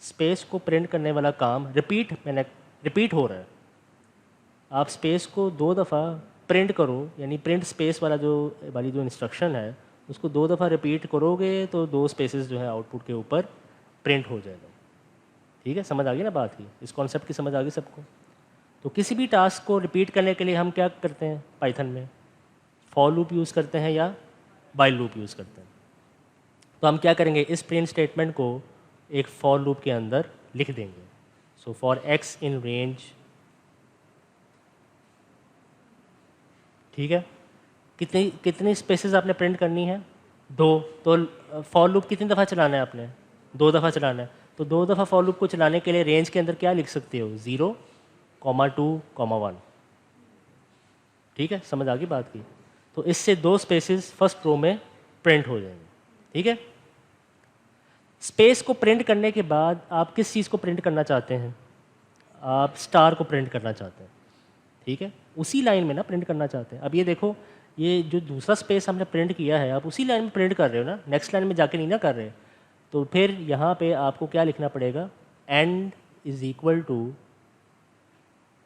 A: स्पेस को प्रिंट करने वाला काम रिपीट हो रहा है। आप स्पेस को 2 दफ़ा प्रिंट करो, यानी प्रिंट स्पेस वाली जो इंस्ट्रक्शन है उसको 2 दफ़ा रिपीट करोगे तो 2 स्पेसेस जो है आउटपुट के ऊपर प्रिंट हो जाएगा, ठीक है। समझ आ गई ना बात की? इस कॉन्सेप्ट की समझ आ गई सबको? तो किसी भी टास्क को रिपीट करने के लिए हम क्या करते हैं पाइथन में? फॉर लूप यूज़ करते हैं या वाइल लूप यूज़ करते हैं। तो हम क्या करेंगे, इस प्रिंट स्टेटमेंट को एक फॉर लूप के अंदर लिख देंगे। So for x in range, ठीक है। कितनी कितनी स्पेसेस आपने प्रिंट करनी है? 2। तो फॉर लूप कितनी दफ़ा चलाना है आपने? 2 दफ़ा चलाना है। तो 2 दफ़ा फॉर लूप को चलाने के लिए रेंज के अंदर क्या लिख सकते हो? 0, 2, 1, ठीक है। समझ आ गई बात की? तो इससे 2 स्पेसेस फर्स्ट रो में प्रिंट हो जाएंगे, ठीक है। स्पेस को प्रिंट करने के बाद आप किस चीज़ को प्रिंट करना चाहते हैं? आप स्टार को प्रिंट करना चाहते हैं, ठीक है। उसी लाइन में ना प्रिंट करना चाहते हैं। अब ये देखो, ये जो दूसरा स्पेस हमने प्रिंट किया है आप उसी लाइन में प्रिंट कर रहे हो ना, नेक्स्ट लाइन में जाके नहीं ना कर रहे। तो फिर यहाँ पे आपको क्या लिखना पड़ेगा? End is equal to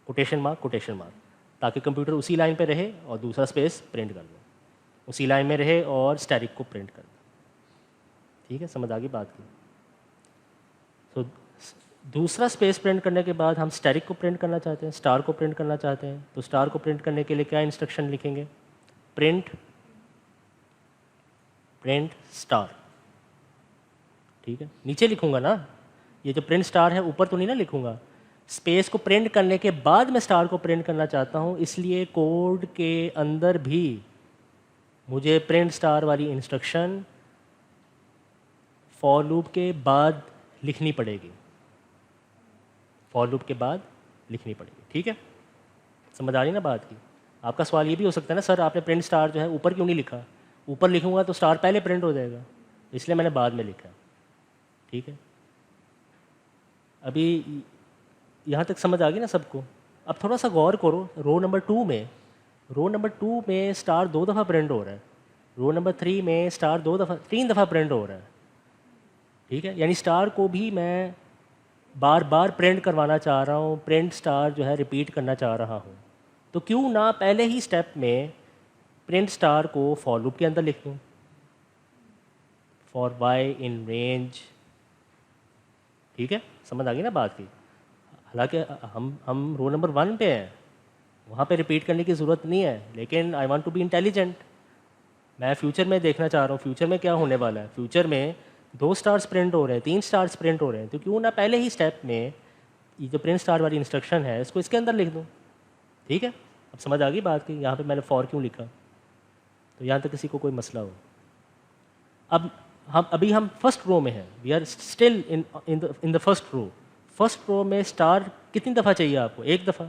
A: quotation mark, ताकि कंप्यूटर उसी लाइन पे रहे और दूसरा स्पेस प्रिंट कर दे, उसी लाइन में रहे और स्टैटिक को प्रिंट कर दे, ठीक है। समझ आ गई बात की? तो दूसरा स्पेस प्रिंट करने के बाद हम स्टैटिक को प्रिंट करना चाहते हैं, स्टार को प्रिंट करना चाहते हैं। तो स्टार को प्रिंट करने के लिए क्या इंस्ट्रक्शन लिखेंगे? प्रिंट प्रिंट स्टार, ठीक है। नीचे लिखूंगा ना, ये जो प्रिंट स्टार है ऊपर तो नहीं ना लिखूंगा। स्पेस को प्रिंट करने के बाद मैं स्टार को प्रिंट करना चाहता हूँ, इसलिए कोड के अंदर भी मुझे प्रिंट स्टार वाली इंस्ट्रक्शन फॉर लूप के बाद लिखनी पड़ेगी, फॉर लूप के बाद लिखनी पड़ेगी, ठीक है। समझ आ रही ना बात की? आपका सवाल ये भी हो सकता है ना, सर आपने प्रिंट स्टार जो है ऊपर क्यों नहीं लिखा? ऊपर लिखूंगा तो स्टार पहले प्रिंट हो जाएगा, इसलिए मैंने बाद में लिखा, ठीक है। अभी यहाँ तक समझ आ गई ना सबको? अब थोड़ा सा गौर करो, रो नंबर टू में स्टार 2 दफ़ा प्रिंट हो रहा है, रो नंबर 3 में स्टार 3 दफ़ा प्रिंट हो रहा है, ठीक है। यानी स्टार को भी मैं बार बार प्रिंट करवाना चाह रहा हूँ, प्रिंट स्टार जो है रिपीट करना चाह रहा हूँ। तो क्यों ना पहले ही स्टेप में प्रिंट स्टार को फॉर लूप के अंदर लिख दूँ, फॉर वाई इन रेंज, ठीक है। समझ आ गई ना बात की? हालांकि हम रो नंबर 1 पे हैं, वहाँ पे रिपीट करने की ज़रूरत नहीं है, लेकिन I want to be intelligent, मैं फ्यूचर में देखना चाह रहा हूँ फ्यूचर में क्या होने वाला है। फ्यूचर में 2 स्टार्स प्रिंट हो रहे हैं, 3 स्टार्स प्रिंट हो रहे हैं, तो क्यों ना पहले ही स्टेप में ये जो प्रिंट स्टार वाली इंस्ट्रक्शन है इसको इसके अंदर लिख दूँ, ठीक है। अब समझ आ गई बात की? यहाँ पे मैंने फॉर क्यों लिखा, तो यहाँ तक किसी को कोई मसला हो? अब हम फर्स्ट रो में हैं, we are still in the first row. First row में स्टार कितनी दफ़ा चाहिए आपको? 1 दफ़ा।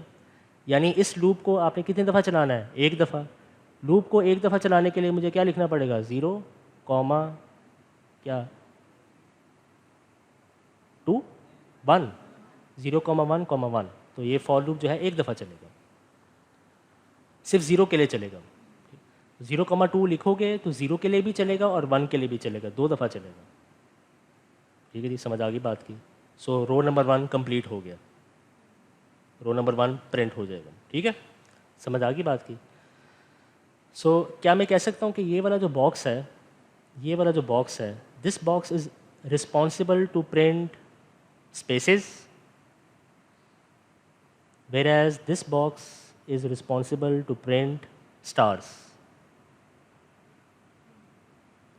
A: यानी इस लूप को आपने कितनी दफ़ा चलाना है? 1 दफ़ा। लूप को 1 दफ़ा चलाने के लिए मुझे क्या लिखना पड़ेगा? 0, क्या 2, 1, 0, 1, 1। तो ये फॉर लूप जो है 1 दफ़ा चलेगा, सिर्फ 0 के लिए चलेगा। 0, 2 लिखोगे तो 0 के लिए भी चलेगा और 1 के लिए भी चलेगा, 2 दफ़ा चलेगा, ठीक है जी। समझ आ गई बात की? सो रो नंबर 1 कंप्लीट हो गया, रो नंबर 1 प्रिंट हो जाएगा, ठीक है। समझ आ गई बात की? सो क्या मैं कह सकता हूँ कि ये वाला जो बॉक्स है, ये वाला जो बॉक्स है, this box is responsible to print spaces, whereas this box is responsible to print stars,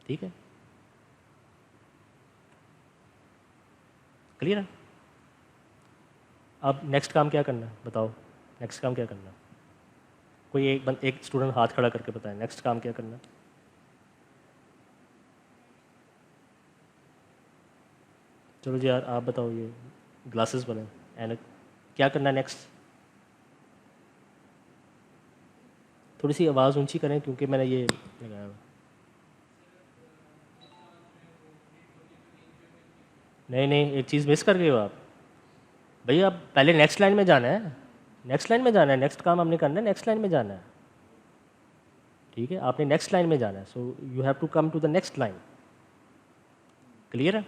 A: ठीक है। क्लियर है? अब नेक्स्ट काम क्या करना है बताओ, नेक्स्ट काम क्या करना है? कोई एक स्टूडेंट हाथ खड़ा करके बताए नेक्स्ट काम क्या करना है? चलो जी यार आप बताओ, ये ग्लासेस बने एनक, क्या करना है नेक्स्ट? थोड़ी सी आवाज़ ऊंची करें क्योंकि मैंने ये लगाया हुआ। नहीं नहीं, एक चीज़ मिस कर गए हो आप भैया। आप पहले नेक्स्ट लाइन में जाना है, नेक्स्ट लाइन में जाना है, नेक्स्ट काम हमने करना है, नेक्स्ट लाइन में जाना है। ठीक है, आपने नेक्स्ट लाइन में जाना है, so you have to come to the next line. Clear है?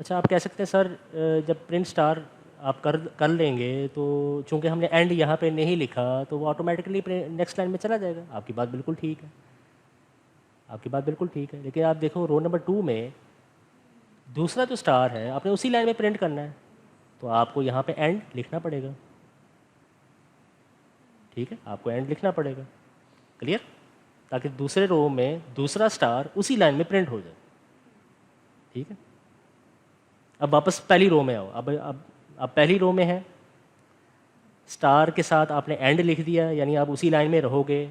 A: अच्छा आप कह सकते हैं सर जब प्रिंट स्टार आप कर कर लेंगे तो चूंकि हमने एंड यहाँ पे नहीं लिखा तो वो ऑटोमेटिकली नेक्स्ट लाइन में चला जाएगा। आपकी बात बिल्कुल ठीक है, आपकी बात बिल्कुल ठीक है, लेकिन आप देखो रो नंबर 2 में दूसरा जो स्टार है आपने उसी लाइन में प्रिंट करना है, तो आपको यहाँ पे एंड लिखना पड़ेगा। ठीक है, आपको एंड लिखना पड़ेगा। क्लियर? ताकि दूसरे रो में दूसरा स्टार उसी लाइन में प्रिंट हो जाए। ठीक है, अब वापस पहली रो में आओ। अब पहली रो में है, स्टार के साथ आपने एंड लिख दिया, यानी आप उसी लाइन में रहोगे।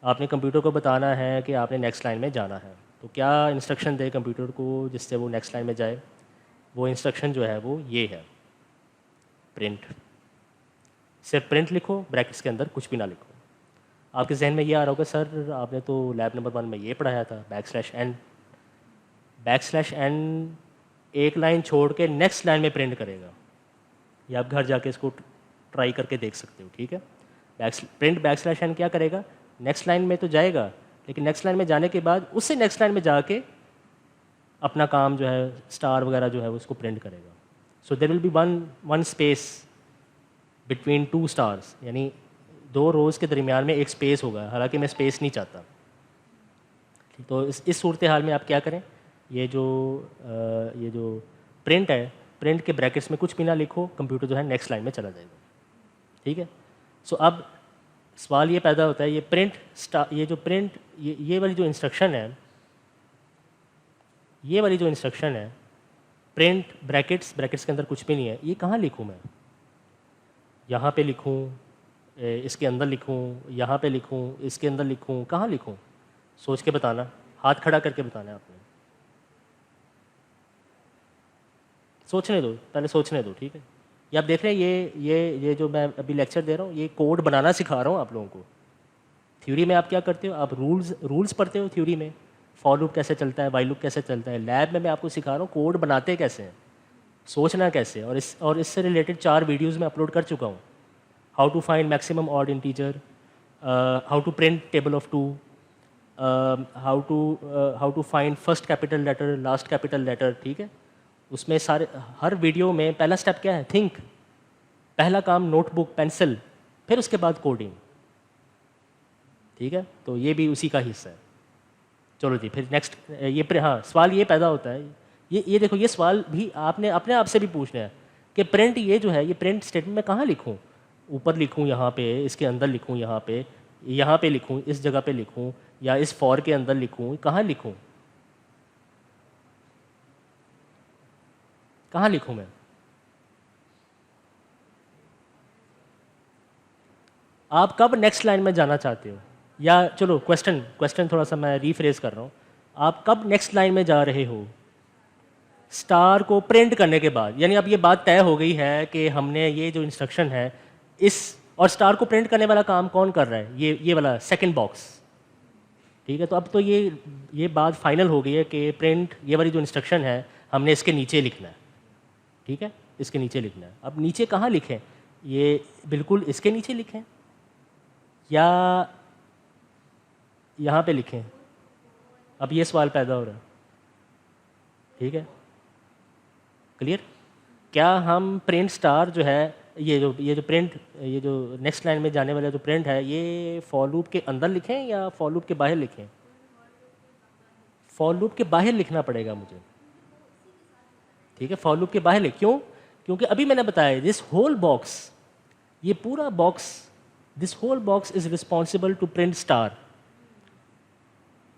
A: आपने कंप्यूटर को बताना है कि आपने नेक्स्ट लाइन में जाना है, तो क्या इंस्ट्रक्शन दे कंप्यूटर को जिससे वो नेक्स्ट लाइन में जाए? वो इंस्ट्रक्शन जो है वो ये है, प्रिंट। सिर्फ प्रिंट लिखो, ब्रैकेट्स के अंदर कुछ भी ना लिखो। आपके जहन में ये आ रहा होगा सर आपने तो लैब नंबर 1 में ये पढ़ाया था, \n। \n एक लाइन छोड़ के नेक्स्ट लाइन में प्रिंट करेगा। ये आप घर जाके इसको ट्राई करके देख सकते हो। ठीक है, प्रिंट \n क्या करेगा, नेक्स्ट लाइन में तो जाएगा, लेकिन नेक्स्ट लाइन में जाने के बाद उससे नेक्स्ट लाइन में जाके अपना काम जो है स्टार वगैरह जो है उसको प्रिंट करेगा। So there will be one space between 2 stars, यानी 2 रोज़ के दरमियान में एक स्पेस होगा, हालांकि मैं स्पेस नहीं चाहता। तो इस सूरत हाल में आप क्या करें, ये जो प्रिंट है, प्रिंट के ब्रैकेट्स में कुछ भी ना लिखो, कंप्यूटर जो है नेक्स्ट लाइन में चला जाएगा। ठीक है, सो अब सवाल ये पैदा होता है, ये प्रिंट ये जो प्रिंट ये वाली जो इंस्ट्रक्शन है, ये वाली जो इंस्ट्रक्शन है प्रिंट ब्रैकेट्स के अंदर कुछ भी नहीं है, ये कहाँ लिखूँ मैं? यहाँ पे लिखूँ, इसके अंदर लिखूँ, यहाँ पे लिखूँ, इसके अंदर लिखूँ, कहाँ लिखूँ? सोच के बताना, हाथ खड़ा करके बताना है आपने। सोचने दो, पहले सोचने दो। ठीक है, ये आप देख रहे हैं, ये जो मैं अभी लेक्चर दे रहा हूँ, ये कोड बनाना सिखा रहा हूँ आप लोगों को। थ्योरी में आप क्या करते हो, आप रूल्स पढ़ते हो थ्योरी में, फॉर लूप कैसे चलता है, वाइल लूप कैसे चलता है। लैब में मैं आपको सिखा रहा हूँ कोड बनाते कैसे हैं, सोचना कैसे, और इससे रिलेटेड 4 वीडियोज़ में अपलोड कर चुका हूँ। How to find maximum odd integer, how to print table of 2, how to find first capital letter, last capital letter. ठीक है, उसमें सारे हर वीडियो में पहला स्टेप क्या है, थिंक। पहला काम नोटबुक पेंसिल, फिर उसके बाद कोडिंग। ठीक है, तो ये भी उसी का हिस्सा है। चलो जी, फिर नेक्स्ट हाँ सवाल ये पैदा होता है, ये देखो, ये सवाल भी आपने अपने आप से भी पूछना है कि प्रिंट ये जो है, ये प्रिंट स्टेटमेंट मैं कहाँ लिखूँ? ऊपर लिखूँ यहाँ पे, इसके अंदर लिखूँ यहाँ पे लिखूँ, इस जगह पे लिखूँ, या इस फॉर के अंदर लिखूँ, कहाँ लिखूँ? कहाँ लिखूँ मैं? आप कब नेक्स्ट लाइन में जाना चाहते हो? या चलो क्वेश्चन थोड़ा सा मैं रीफ्रेज कर रहा हूँ, आप कब नेक्स्ट लाइन में जा रहे हो? स्टार को प्रिंट करने के बाद, यानी अब ये बात तय हो गई है कि हमने ये जो इंस्ट्रक्शन है इस, और स्टार को प्रिंट करने वाला काम कौन कर रहा है? ये वाला सेकंड बॉक्स। ठीक है, तो अब तो ये बात फाइनल हो गई है कि प्रिंट ये वाली जो इंस्ट्रक्शन है हमने इसके नीचे लिखना है। ठीक है, इसके नीचे लिखना है। अब नीचे कहाँ लिखें? ये बिल्कुल इसके नीचे लिखें या यहाँ पे लिखें? अब ये सवाल पैदा हो रहा है। ठीक है, क्लियर? क्या हम प्रिंट स्टार जो है, ये जो नेक्स्ट लाइन में जाने वाला जो प्रिंट है, ये फॉर लूप के अंदर लिखें या फॉर लूप के बाहर लिखें? फॉर लूप के बाहर लिखना पड़ेगा मुझे। ठीक है, फॉर लूप के बाहर लिख, क्यों? क्योंकि अभी मैंने बताया दिस होल बॉक्स, ये पूरा box, this whole box is responsible to print star.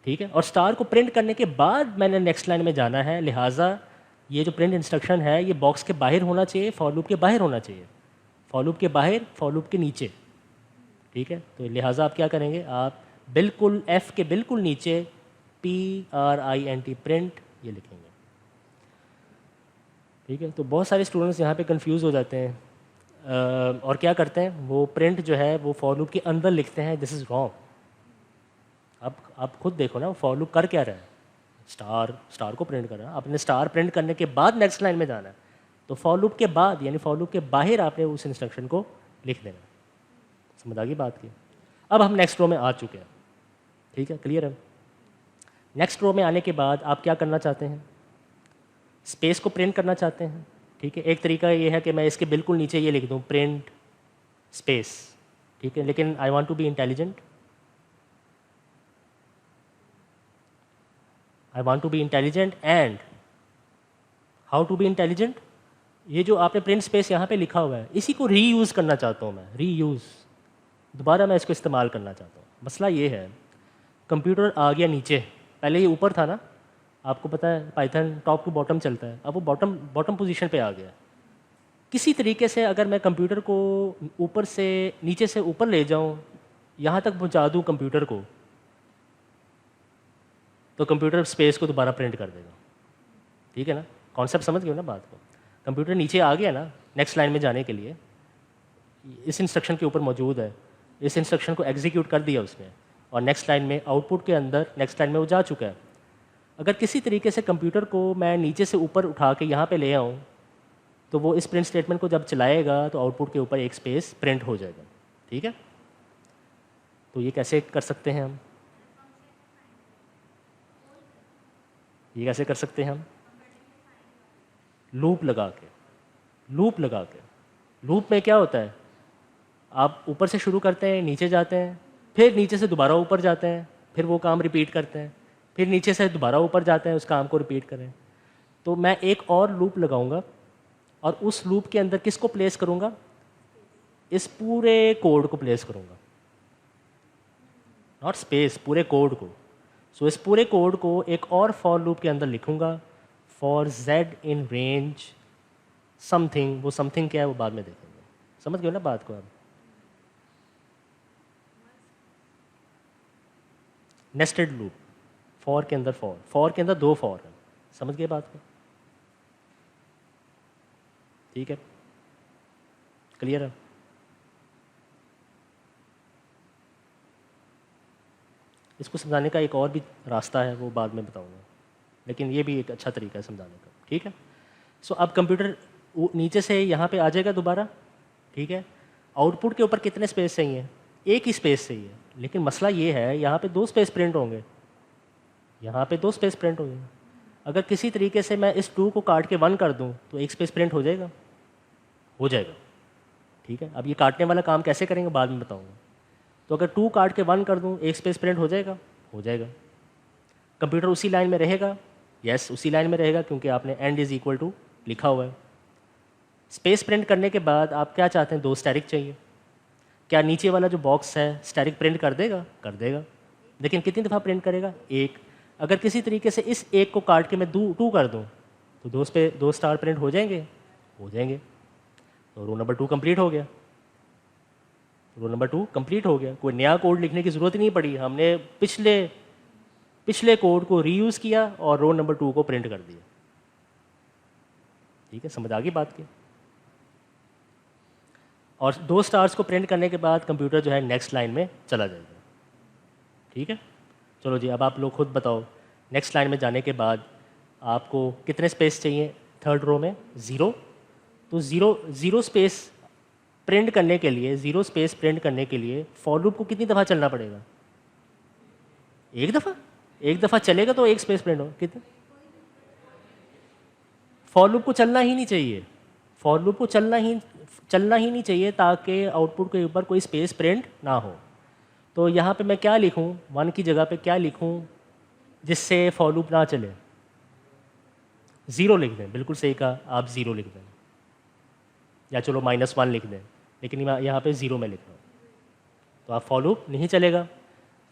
A: ठीक है, और स्टार को प्रिंट करने के बाद मैंने नेक्स्ट लाइन में जाना है, लिहाजा ये जो प्रिंट इंस्ट्रक्शन है ये बॉक्स के बाहर होना चाहिए, फॉर लूप के बाहर होना चाहिए, फॉर लूप के बाहर, फॉर लूप के नीचे। ठीक है, तो लिहाजा आप क्या करेंगे, आप बिल्कुल एफ़ के बिल्कुल नीचे PRINT प्रिंट ये लिखेंगे। ठीक है, तो बहुत सारे स्टूडेंट्स यहाँ पे कंफ्यूज हो जाते हैं और क्या करते हैं, वो प्रिंट जो है वो फॉर लूप के अंदर लिखते हैं। This is wrong. अब आप खुद देखो ना, फॉर लूप कर क्या रहा है, स्टार को प्रिंट कर रहा है। आपने स्टार प्रिंट करने के बाद नेक्स्ट लाइन में जाना है, तो फॉर लूप के बाद यानी फॉर लूप के बाहर आपने उस इंस्ट्रक्शन को लिख देना। समझ आ गई बात की। अब हम नेक्स्ट रो में आ चुके हैं। ठीक है, क्लियर है। नेक्स्ट रो में आने के बाद आप क्या करना चाहते हैं, स्पेस को प्रिंट करना चाहते हैं। ठीक है, एक तरीका ये है कि मैं इसके बिल्कुल नीचे ये लिख दूँ प्रिंट स्पेस। ठीक है, लेकिन I want to be intelligent, I want to be intelligent and how to be intelligent, ये जो आपने प्रिंट स्पेस यहाँ पे लिखा हुआ है इसी को रीयूज़ करना चाहता हूँ मैं, रीयूज़, दोबारा मैं इसको इस्तेमाल करना चाहता हूँ। मसला ये है, कंप्यूटर आ गया नीचे, पहले ये ऊपर था ना, आपको पता है पाइथन टॉप टू बॉटम चलता है, अब वो बॉटम पोजीशन पे आ गया। किसी तरीके से अगर मैं कंप्यूटर को ऊपर से नीचे से ऊपर ले जाऊँ, यहाँ तक पहुँचा दूँ कंप्यूटर को, तो कंप्यूटर स्पेस को दोबारा प्रिंट कर देगा। ठीक है ना, कॉन्सेप्ट समझ गए ना बात को। कंप्यूटर नीचे आ गया ना नेक्स्ट लाइन में जाने के लिए, इस इंस्ट्रक्शन के ऊपर मौजूद है, इस इंस्ट्रक्शन को एग्जीक्यूट कर दिया उसने और नेक्स्ट लाइन में आउटपुट के अंदर नेक्स्ट लाइन में वो जा चुका है। अगर किसी तरीके से कंप्यूटर को मैं नीचे से ऊपर उठा के यहाँ पे ले आऊँ, तो वो इस प्रिंट स्टेटमेंट को जब चलाएगा तो आउटपुट के ऊपर एक स्पेस प्रिंट हो जाएगा। ठीक है, तो ये कैसे कर सकते हैं हम, ये कैसे कर सकते हैं हम, लूप लगा के। लूप लगा के, लूप में क्या होता है, आप ऊपर से शुरू करते हैं, नीचे जाते हैं, फिर नीचे से दोबारा ऊपर जाते हैं, फिर वो काम रिपीट करते हैं, फिर नीचे से दोबारा ऊपर जाते हैं, उस काम को रिपीट करें। तो मैं एक और लूप लगाऊंगा और उस लूप के अंदर किसको प्लेस करूंगा, इस पूरे कोड को प्लेस करूंगा, नॉट स्पेस, पूरे कोड को। सो इस पूरे कोड को एक और फॉर लूप के अंदर लिखूंगा, for z in range something. वो समथिंग क्या है वो बाद में देखेंगे, समझ गए ना बात को आप। नेस्टेड लूप, फॉर के अंदर फॉर के अंदर दो फॉर है, समझ गए बात को। ठीक है, क्लियर है। इसको समझाने का एक और भी रास्ता है, वो बाद में बताऊंगा, लेकिन ये भी एक अच्छा तरीका है समझाने का। ठीक है, सो अब कंप्यूटर नीचे से यहाँ पे आ जाएगा दोबारा। ठीक है, आउटपुट के ऊपर कितने स्पेस चाहिए, एक ही स्पेस चाहिए, लेकिन मसला ये है यहाँ पे दो स्पेस प्रिंट होंगे, यहाँ पे दो स्पेस प्रिंट होंगे। अगर किसी तरीके से मैं इस 2 को काट के 1 कर दूँ तो एक स्पेस प्रिंट हो जाएगा, हो जाएगा। ठीक है, अब ये काटने वाला काम कैसे करेंगे बाद में बताऊँगा। तो अगर 2 काट के 1 कर दूँ, एक स्पेस प्रिंट हो जाएगा, हो जाएगा। कंप्यूटर उसी लाइन में रहेगा, यस उसी लाइन में रहेगा, क्योंकि आपने एंड इज इक्वल टू लिखा हुआ है। स्पेस प्रिंट करने के बाद आप क्या चाहते हैं, 2 स्टैरिक चाहिए। क्या नीचे वाला जो बॉक्स है स्टैरिक प्रिंट कर देगा, कर देगा, लेकिन कितनी दफ़ा प्रिंट करेगा, एक। अगर किसी तरीके से इस एक को काट के मैं 2 कर दूँ तो 2 स्टार प्रिंट हो जाएंगे, हो जाएंगे। तो रो नंबर 2 कंप्लीट हो गया, रो नंबर 2 कंप्लीट हो गया। कोई नया कोड लिखने की ज़रूरत ही नहीं पड़ी, हमने पिछले कोड को रीयूज़ किया और रो नंबर 2 को प्रिंट कर दिया। ठीक है, समझ आ गई बात की। और 2 स्टार्स को प्रिंट करने के बाद कंप्यूटर जो है नेक्स्ट लाइन में चला जाएगा। ठीक है, चलो जी, अब आप लोग खुद बताओ, नेक्स्ट लाइन में जाने के बाद आपको कितने स्पेस चाहिए, थर्ड रो में 0। तो ज़ीरो स्पेस प्रिंट करने के लिए, 0 स्पेस प्रिंट करने के लिए फॉर लूप को कितनी दफ़ा चलना पड़ेगा, एक दफ़ा चलेगा तो एक स्पेस प्रिंट हो। कितने, फॉर लूप को चलना ही नहीं चाहिए, फॉर लूप को चलना ही नहीं चाहिए, ताकि आउटपुट के ऊपर कोई स्पेस प्रिंट ना हो। तो यहाँ पे मैं क्या लिखूँ, 1 की जगह पे क्या लिखूँ जिससे फॉर लूप ना चले, 0 लिख दें। बिल्कुल सही कहा आप, 0 लिख दें, या चलो -1 लिख दें, लेकिन यहाँ पे 0 में लिख रहा हूँ। तो आप फॉर लूप नहीं चलेगा,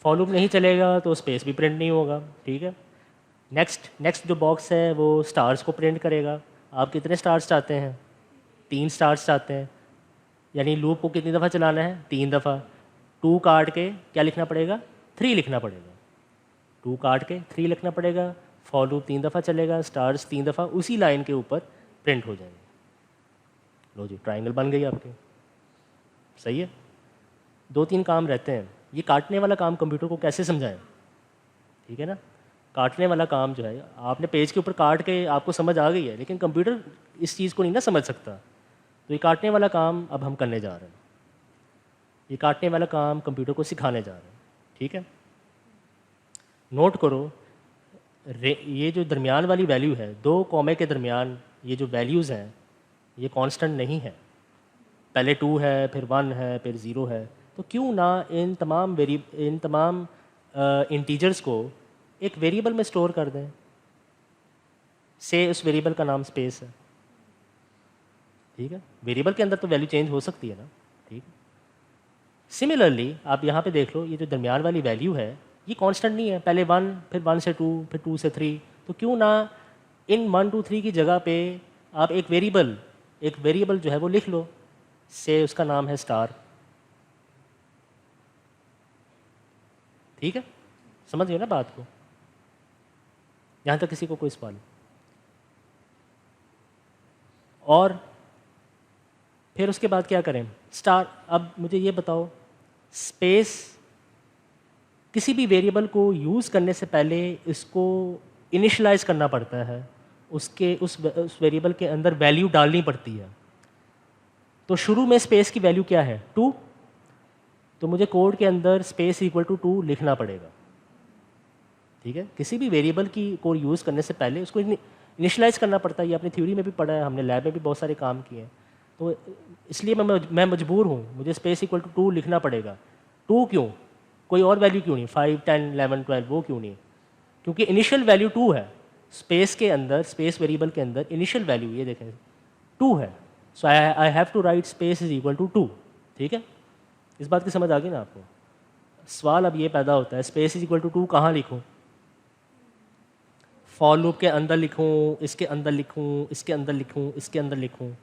A: फॉर लूप नहीं चलेगा तो स्पेस भी प्रिंट नहीं होगा। ठीक है, नेक्स्ट जो बॉक्स है वो स्टार्स को प्रिंट करेगा। आप कितने स्टार्स चाहते हैं? 3 स्टार्स चाहते हैं, यानी लूप को कितनी दफ़ा चलाना है? 3 दफ़ा। 2 काट के क्या लिखना पड़ेगा? 3 लिखना पड़ेगा। 2 काट के 3 लिखना पड़ेगा। फॉर लूप 3 दफ़ा चलेगा, स्टार्स 3 दफ़ा उसी लाइन के ऊपर प्रिंट हो जाएंगे। लो जी, ट्राइंगल बन गई आपकी। सही है। 2-3 काम रहते हैं। ये काटने वाला काम कंप्यूटर को कैसे समझाएं? ठीक है ना, काटने वाला काम जो है, आपने पेज के ऊपर काट के आपको समझ आ गई है, लेकिन कंप्यूटर इस चीज़ को नहीं ना समझ सकता। तो ये काटने वाला काम अब हम करने जा रहे हैं। ये काटने वाला काम कंप्यूटर को सिखाने जा रहे हैं। ठीक है, नोट करो, ये जो दरमियान वाली वैल्यू है, 2 कॉमे के दरमियान ये जो वैल्यूज़ हैं ये कांस्टेंट नहीं है। पहले 2 है, फिर 1 है, फिर 0 है। तो क्यों ना इन तमाम इंटीजर्स को एक वेरिएबल में स्टोर कर दें। से उस वेरिएबल का नाम स्पेस है। ठीक है, वेरिएबल के अंदर तो वैल्यू चेंज हो सकती है ना। ठीक है, सिमिलरली आप यहाँ पे देख लो, ये जो दरमियान वाली वैल्यू है ये कांस्टेंट नहीं है। पहले 1, फिर 1 से 2, फिर 2 से 3। तो क्यों ना इन 1 2 3 की जगह पे आप एक वेरिएबल जो है वो लिख लो, से उसका नाम है स्टार। ठीक है, समझ गए ना बात को? यहाँ तक किसी को कोई सवाल? और फिर उसके बाद क्या करें? स्टार। अब मुझे ये बताओ, स्पेस किसी भी वेरिएबल को यूज़ करने से पहले इसको इनिशियलाइज करना पड़ता है, उस वेरिएबल के अंदर वैल्यू डालनी पड़ती है। तो शुरू में स्पेस की वैल्यू क्या है? 2। तो मुझे कोड के अंदर स्पेस इक्वल टू 2 लिखना पड़ेगा। ठीक है, किसी भी वेरिएबल की को यूज़ करने से पहले उसको इनिशियलाइज करना पड़ता है। ये अपनी थ्योरी में भी पढ़ा है हमने, लैब में भी बहुत सारे काम किए हैं। तो इसलिए मैं मजबूर हूँ, मुझे स्पेस इक्वल टू 2 लिखना पड़ेगा। 2 क्यों? कोई और वैल्यू क्यों नहीं? 5 10 11 12 वो क्यों नहीं? क्योंकि इनिशियल वैल्यू 2 है। स्पेस के अंदर, स्पेस वेरिएबल के अंदर इनिशियल वैल्यू ये देखें 2 है। So I have to write space is equal to 2। ठीक है, इस बात की समझ आ गई ना आपको? सवाल अब ये पैदा होता है, स्पेस इज इक्वल टू 2 कहाँ लिखूँ? फॉर लूप के अंदर लिखूँ, इसके अंदर लिखूँ, इसके अंदर लिखूँ, इसके अंदर लिखूँ?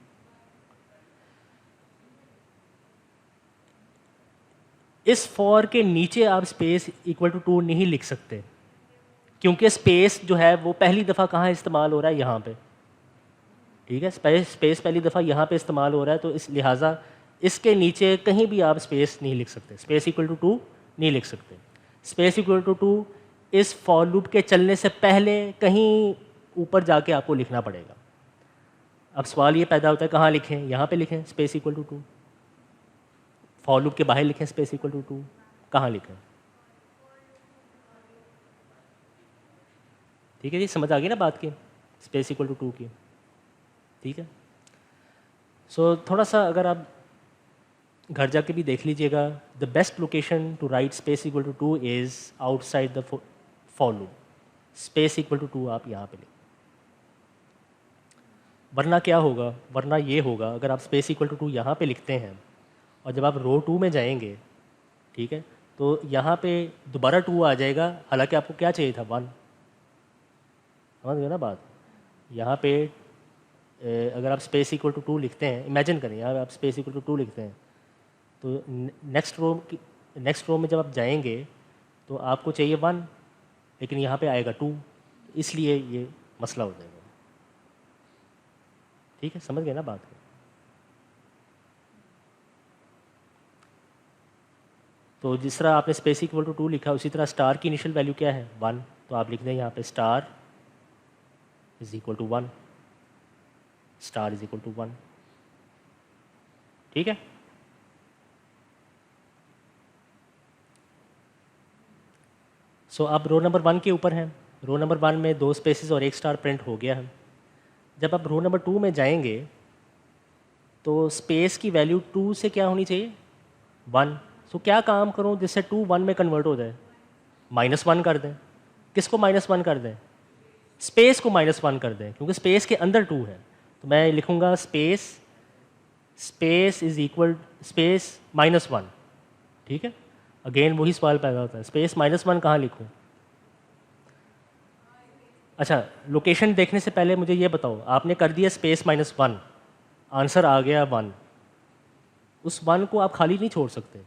A: इस फॉर के नीचे आप स्पेस इक्वल टू 2 नहीं लिख सकते, क्योंकि स्पेस जो है वो पहली दफ़ा कहाँ इस्तेमाल हो रहा है? यहाँ पे। ठीक है, स्पेस पहली दफ़ा यहाँ पे इस्तेमाल हो रहा है, तो इस लिहाजा इसके नीचे कहीं भी आप स्पेस नहीं लिख सकते। स्पेस इक्वल टू 2 नहीं लिख सकते। स्पेस इक्वल टू 2 इस फॉर लूप के चलने से पहले कहीं ऊपर जाके आपको लिखना पड़ेगा। अब सवाल ये पैदा होता है, कहाँ लिखें? यहाँ पे लिखें space equal to 2। For loop के बाहर लिखें स्पेस इक्वल टू 2। कहाँ लिखें? ठीक है जी, समझ आ गई ना बात की, स्पेस इक्वल टू 2 की? ठीक है, सो थोड़ा सा अगर आप घर जाके भी देख लीजिएगा, the best location to write space equal to 2 is outside the for loop. Space equal to 2 आप यहाँ पे लिखें। वरना क्या होगा? वरना ये होगा, अगर आप स्पेस इक्वल टू 2 यहाँ पे लिखते हैं और जब आप रो 2 में जाएंगे, ठीक है, तो यहाँ पे दोबारा 2 आ जाएगा, हालांकि आपको क्या चाहिए था? 1। समझ गए ना बात? यहाँ पे अगर आप स्पेस इक्वल टू 2 लिखते हैं, इमेजिन करें यार आप स्पेस इक्वल टू 2 लिखते हैं, तो नेक्स्ट रो में जब आप जाएंगे तो आपको चाहिए 1, लेकिन यहाँ पे आएगा 2, इसलिए ये मसला हो जाएगा। ठीक है, समझ गए ना बात को? तो जिस तरह आपने स्पेस इक्वल टू 2 लिखा, उसी तरह स्टार की इनिशियल वैल्यू क्या है? 1। तो आप लिख दें यहाँ पे star is equal to 1। Star is equal to 1। ठीक है, सो अब रो नंबर 1 के ऊपर हैं। रो नंबर 1 में 2 स्पेसेस और 1 स्टार प्रिंट हो गया है। जब आप रो नंबर 2 में जाएंगे तो स्पेस की वैल्यू 2 से क्या होनी चाहिए? 1। सो क्या काम करूं जिससे 2 1 में कन्वर्ट हो जाए? -1 कर दें। किसको -1 कर दें? स्पेस को -1 कर दें, क्योंकि स्पेस के अंदर 2 है। तो मैं लिखूंगा स्पेस इज इक्वल स्पेस -1। ठीक है, अगेन वही सवाल पैदा होता है, स्पेस -1 कहाँ लिखूं? अच्छा, लोकेशन देखने से पहले मुझे ये बताओ, आपने कर दिया स्पेस -1, आंसर आ गया 1। उस 1 को आप खाली नहीं छोड़ सकते,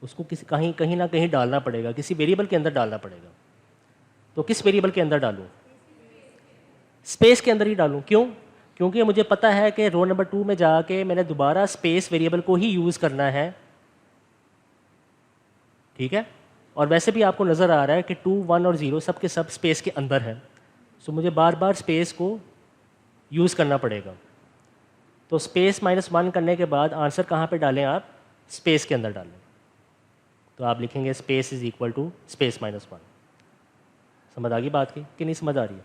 A: उसको किसी कहीं ना कहीं डालना पड़ेगा, किसी वेरिएबल के अंदर डालना पड़ेगा। तो किस वेरिएबल के अंदर डालूँ? स्पेस के अंदर ही डालूँ। क्यों? क्योंकि मुझे पता है कि रो नंबर 2 में जाके मैंने दोबारा स्पेस वेरिएबल को ही यूज़ करना है, ठीक है। और वैसे भी आपको नज़र आ रहा है कि 2, 1 और 0 सब के सब स्पेस के अंदर हैं, सो मुझे बार बार स्पेस को यूज़ करना पड़ेगा। तो स्पेस -1 करने के बाद आंसर कहाँ पे डालें आप? स्पेस के अंदर डालें। तो आप लिखेंगे space is equal to space -1। समझ आ गई बात की कि नहीं समझ आ रही है?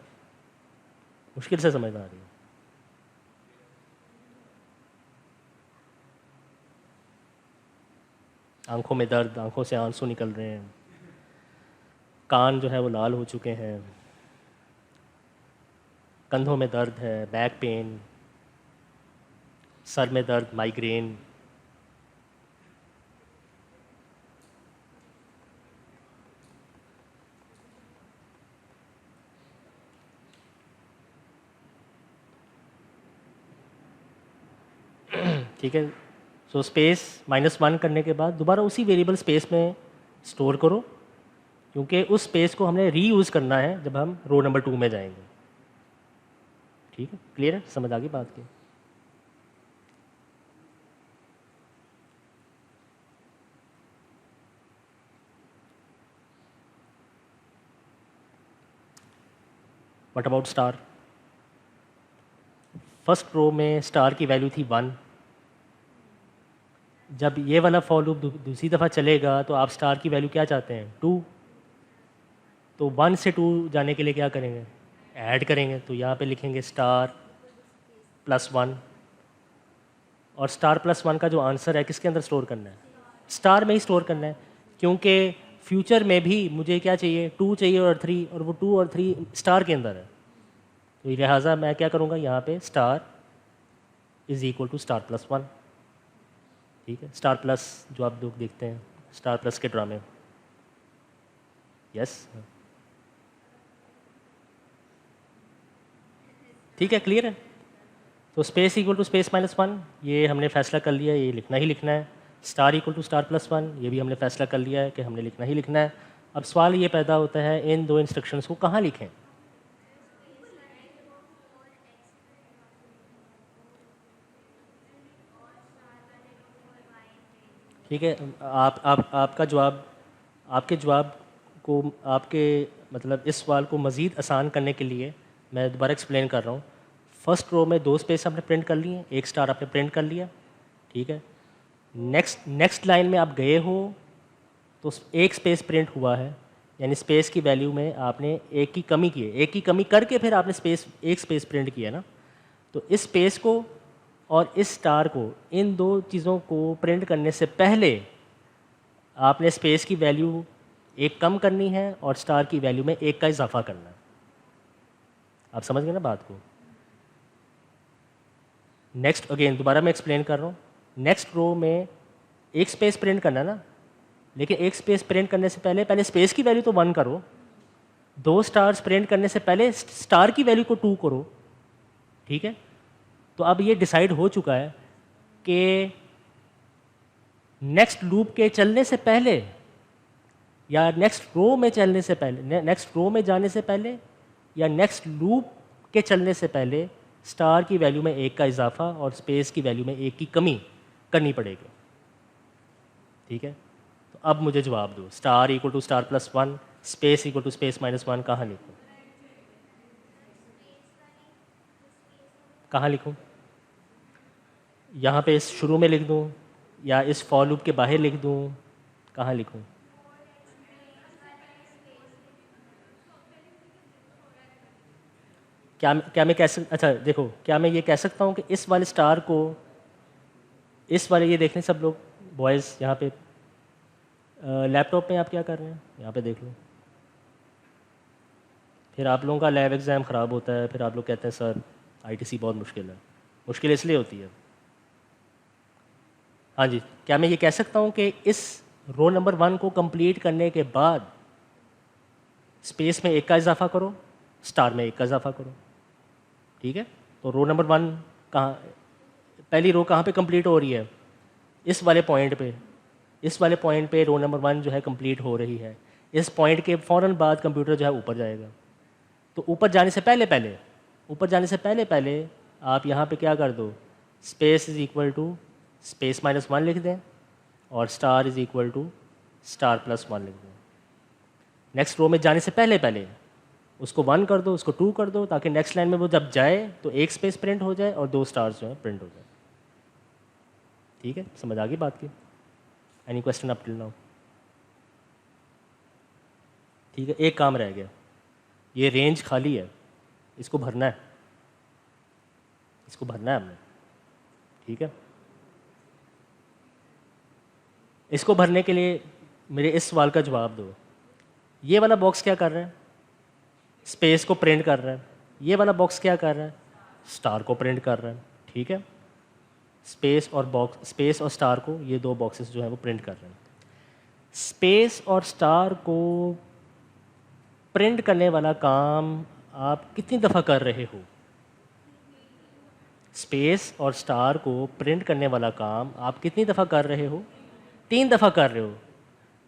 A: मुश्किल से समझ आ रही है। आंखों में दर्द, आंखों से आंसू निकल रहे हैं, कान जो है वो लाल हो चुके हैं, कंधों में दर्द है, बैक पेन, सर में दर्द, माइग्रेन। ठीक है। सो स्पेस -1 करने के बाद दोबारा उसी वेरिएबल स्पेस में स्टोर करो, क्योंकि उस स्पेस को हमने रीयूज़ करना है जब हम रो नंबर 2 में जाएंगे। ठीक है, क्लियर है? समझ आ गई बात की? What about star? First row में स्टार की वैल्यू थी 1। जब ये वाला फॉर लूप दूसरी दफ़ा चलेगा तो आप स्टार की वैल्यू क्या चाहते हैं? 2। तो 1 से 2 जाने के लिए क्या करेंगे? ऐड करेंगे। तो यहाँ पे लिखेंगे स्टार +1, और स्टार +1 का जो आंसर है किसके अंदर स्टोर करना है? स्टार में ही स्टोर करना है, क्योंकि फ्यूचर में भी मुझे क्या चाहिए? 2 चाहिए और 3, और वो 2 और 3 स्टार के अंदर है। तो लिहाजा मैं क्या करूँगा यहाँ पे? Star is equal to star +1। ठीक है, स्टार प्लस जो आप लोग देखते हैं स्टार प्लस के ड्रामे। यस, ठीक है, क्लियर है। तो स्पेस इक्वल टू स्पेस -1 ये हमने फैसला कर लिया, ये लिखना ही लिखना है। स्टार इक्वल टू स्टार +1 ये भी हमने फैसला कर लिया है कि हमने लिखना ही लिखना है। अब सवाल ये पैदा होता है, इन दो इंस्ट्रक्शंस को कहाँ लिखें? ठीक है, आप आपका जवाब, आपके जवाब को, आपके मतलब इस सवाल को मज़ीद आसान करने के लिए मैं दोबारा एक्सप्लेन कर रहा हूँ। फर्स्ट रो में 2 स्पेस आपने प्रिंट कर लिए, एक स्टार आपने प्रिंट कर लिया, ठीक है। नेक्स्ट लाइन में आप गए हो तो एक स्पेस प्रिंट हुआ है, यानी स्पेस की वैल्यू में आपने एक की कमी की है, एक की कमी करके फिर आपने एक स्पेस प्रिंट किया ना। तो इस स्पेस को और इस स्टार को, इन दो चीज़ों को प्रिंट करने से पहले आपने स्पेस की वैल्यू एक कम करनी है और स्टार की वैल्यू में एक का इजाफा करना है। आप समझ गए ना बात को? नेक्स्ट अगेन दोबारा मैं एक्सप्लेन कर रहा हूँ। नेक्स्ट रो में एक स्पेस प्रिंट करना है ना, लेकिन एक स्पेस प्रिंट करने से पहले स्पेस की वैल्यू तो 1 करो। 2 स्टार्स प्रिंट करने से पहले स्टार की वैल्यू को 2 करो, ठीक है। तो अब ये डिसाइड हो चुका है कि नेक्स्ट लूप के चलने से पहले या नेक्स्ट रो में चलने से पहले, नेक्स्ट रो में जाने से पहले या नेक्स्ट लूप के चलने से पहले स्टार की वैल्यू में एक का इजाफा और स्पेस की वैल्यू में एक की कमी करनी पड़ेगी, ठीक है। तो अब मुझे जवाब दो, star equal to star +1, space equal to space -1 कहाँ लिखूँ? कहाँ लिखूँ? यहाँ पे इस शुरू में लिख दूँ या इस फॉर लूप के बाहर लिख दूँ? कहाँ लिखूँ? क्या मैं कह सक अच्छा देखो, क्या मैं ये कह सकता हूँ कि इस वाले स्टार को, इस वाले, ये देख लें सब लोग बॉयज़ यहाँ पे, लैपटॉप में आप क्या कर रहे हैं यहाँ पे देख लो। फिर आप लोगों का लैब एग्ज़ाम ख़राब होता है, फिर आप लोग कहते हैं सर आईटीसी बहुत मुश्किल है। मुश्किल इसलिए होती है। हाँ जी, क्या मैं ये कह सकता हूँ कि इस रो नंबर 1 को कंप्लीट करने के बाद स्पेस में एक का इजाफा करो, स्टार में 1 का इजाफा करो, ठीक है। तो रो नंबर 1 कहाँ, पहली रो कहाँ पे कंप्लीट हो रही है? इस वाले पॉइंट पे, इस वाले पॉइंट पे रो नंबर 1 जो है कंप्लीट हो रही है। इस पॉइंट के फ़ौरन बाद कंप्यूटर जो है ऊपर जाएगा। तो ऊपर जाने से पहले पहले, ऊपर जाने से पहले पहले आप यहाँ पे क्या कर दो, space is equal to space -1 लिख दें और star is equal to star +1 लिख दें। नेक्स्ट रो में जाने से पहले पहले उसको 1 कर दो, उसको 2 कर दो, ताकि नेक्स्ट लाइन में वो जब जाए तो 1 स्पेस प्रिंट हो जाए और 2 स्टार्स जो है प्रिंट हो जाए। ठीक है, समझ आ गई बात की? Any question up till now? ठीक है, एक काम रह गया, ये रेंज खाली है, इसको भरना है, इसको भरना है हमने। ठीक है, इसको भरने के लिए मेरे इस सवाल का जवाब दो। ये वाला बॉक्स क्या कर रहा है? स्पेस को प्रिंट कर रहा है। ये वाला बॉक्स क्या कर रहा है? स्टार को प्रिंट कर रहा है। ठीक है, स्पेस और बॉक्स, स्पेस और स्टार को, ये दो बॉक्सेस जो है वो प्रिंट कर रहे हैं। स्पेस और स्टार को प्रिंट करने वाला काम आप कितनी दफ़ा कर रहे हो? स्पेस और स्टार को प्रिंट करने वाला काम आप कितनी दफ़ा कर रहे हो? 3 दफ़ा कर रहे हो,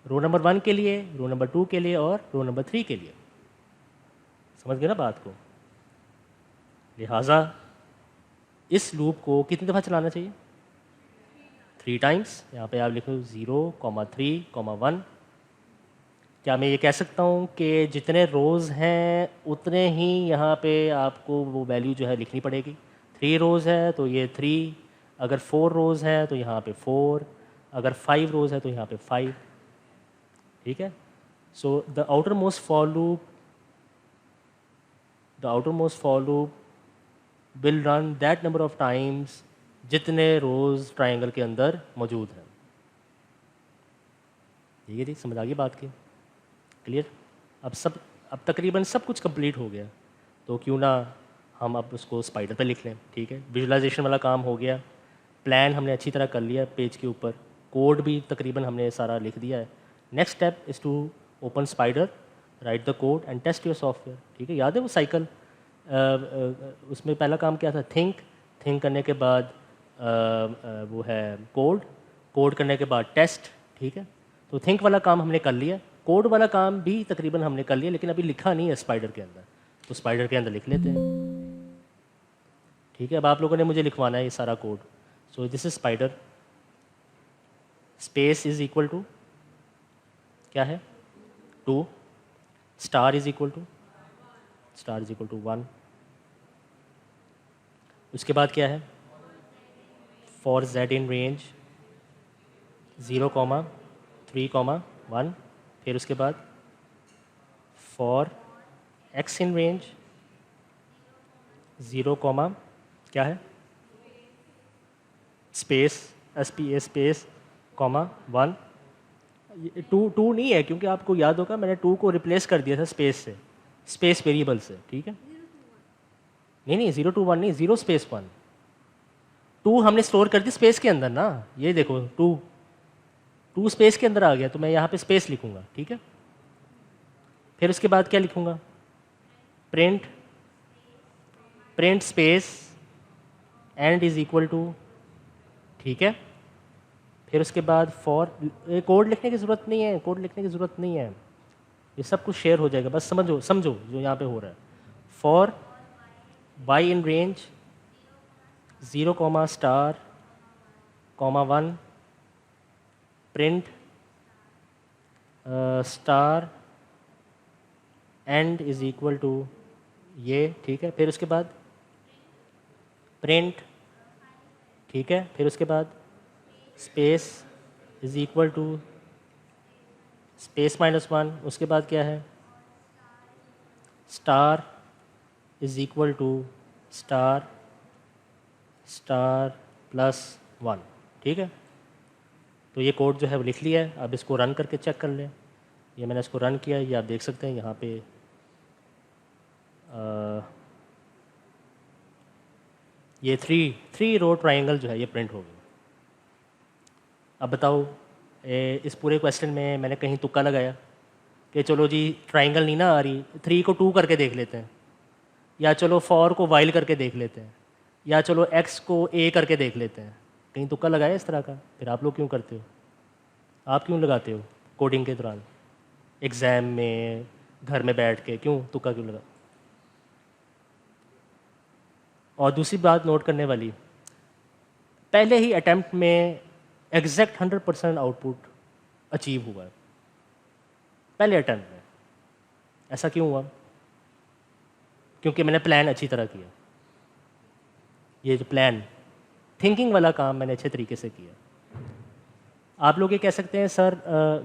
A: रो नंबर 1 के लिए, रो नंबर 2 के लिए और रो नंबर 3 के लिए। समझ गए ना बात को? लिहाजा इस लूप को कितनी दफ़ा चलाना चाहिए? 3 टाइम्स। यहाँ पे आप लिखो 0, 3, 1। क्या मैं ये कह सकता हूँ कि जितने रोज़ हैं उतने ही यहाँ पे आपको वो वैल्यू जो है लिखनी पड़ेगी? 3 रोज़ है तो ये 3, अगर 4 रोज़ है तो यहाँ पे 4, अगर 5 रोज़ है तो यहाँ पे 5। ठीक है, so the outer most for loop, the outer most for loop will run that number of times जितने रोज़ ट्राइंगल के अंदर मौजूद हैं। ठीक है जी, समझ आ गई बात की? क्लियर? अब तकरीबन सब कुछ कंप्लीट हो गया, तो क्यों ना हम अब उसको स्पाइडर पे लिख लें। ठीक है, विजुलाइजेशन वाला काम हो गया, प्लान हमने अच्छी तरह कर लिया पेज के ऊपर, कोड भी तकरीबन हमने सारा लिख दिया है। Next step is to open Spyder, write the code and test your software. ठीक है, याद है वो साइकिल? उसमें पहला काम क्या था? थिंक करने के बाद वो है कोड करने के बाद टेस्ट। ठीक है, तो थिंक वाला काम हमने कर लिया, कोड वाला काम भी तकरीबन हमने कर लिया, लेकिन अभी लिखा नहीं है स्पाइडर के अंदर, तो स्पाइडर के अंदर लिख लेते हैं। ठीक है, अब आप लोगों ने मुझे लिखवाना है ये सारा code. So this is Spyder, space is equal to क्या है? 2, स्टार इज इक्वल टू 1। उसके बाद क्या है? For z in range 0, 3, 1। फिर उसके बाद फॉर x इन रेंज 0, क्या है? Space space 1। टू नहीं है, क्योंकि आपको याद होगा मैंने 2 को रिप्लेस कर दिया था स्पेस से, स्पेस वेरिएबल से। ठीक है, नहीं 0 to 1 नहीं, 0 स्पेस 1। 2 हमने स्टोर कर दी स्पेस के अंदर ना, ये देखो 2 स्पेस के अंदर आ गया, तो मैं यहाँ पे स्पेस लिखूँगा। ठीक है, फिर उसके बाद क्या लिखूँगा? Print space end is equal to. ठीक है, फिर उसके बाद फॉर, कोड लिखने की ज़रूरत नहीं है, कोड लिखने की ज़रूरत नहीं है, ये सब कुछ शेयर हो जाएगा, बस समझो जो यहाँ पे हो रहा है। For y in range 0, star 1, print star end is equal to ये। ठीक है, फिर उसके बाद प्रिंट। ठीक है, फिर उसके बाद space is equal to space -1। उसके बाद क्या है? Star is equal to star +1। ठीक है, तो ये कोड जो है वो लिख लिया है, अब इसको रन करके चेक कर लें। ये मैंने इसको रन किया, ये आप देख सकते हैं यहाँ पे ये थ्री रो ट्राइंगल जो है ये प्रिंट हो गई। अब बताओ, इस पूरे क्वेश्चन में मैंने कहीं तुक्का लगाया कि चलो जी ट्राइंगल नहीं ना आ रही, 3 को 2 करके देख लेते हैं, या चलो फॉर को वाइल करके देख लेते हैं, या चलो एक्स को ए करके देख लेते हैं। कहीं तुक्का लगाया इस तरह का? फिर आप लोग क्यों करते हो? आप क्यों लगाते हो कोडिंग के दौरान, एग्ज़ाम में, घर में बैठ के, क्यों तुक्का क्यों लगा? और दूसरी बात नोट करने वाली, पहले ही अटैम्प्ट में एग्जैक्ट 100% आउटपुट अचीव हुआ है, पहले अटैम्प्ट में। ऐसा क्यों हुआ? क्योंकि मैंने प्लान अच्छी तरह किया। ये जो प्लान, थिंकिंग वाला काम मैंने अच्छे तरीके से किया। आप लोग ये कह सकते हैं सर,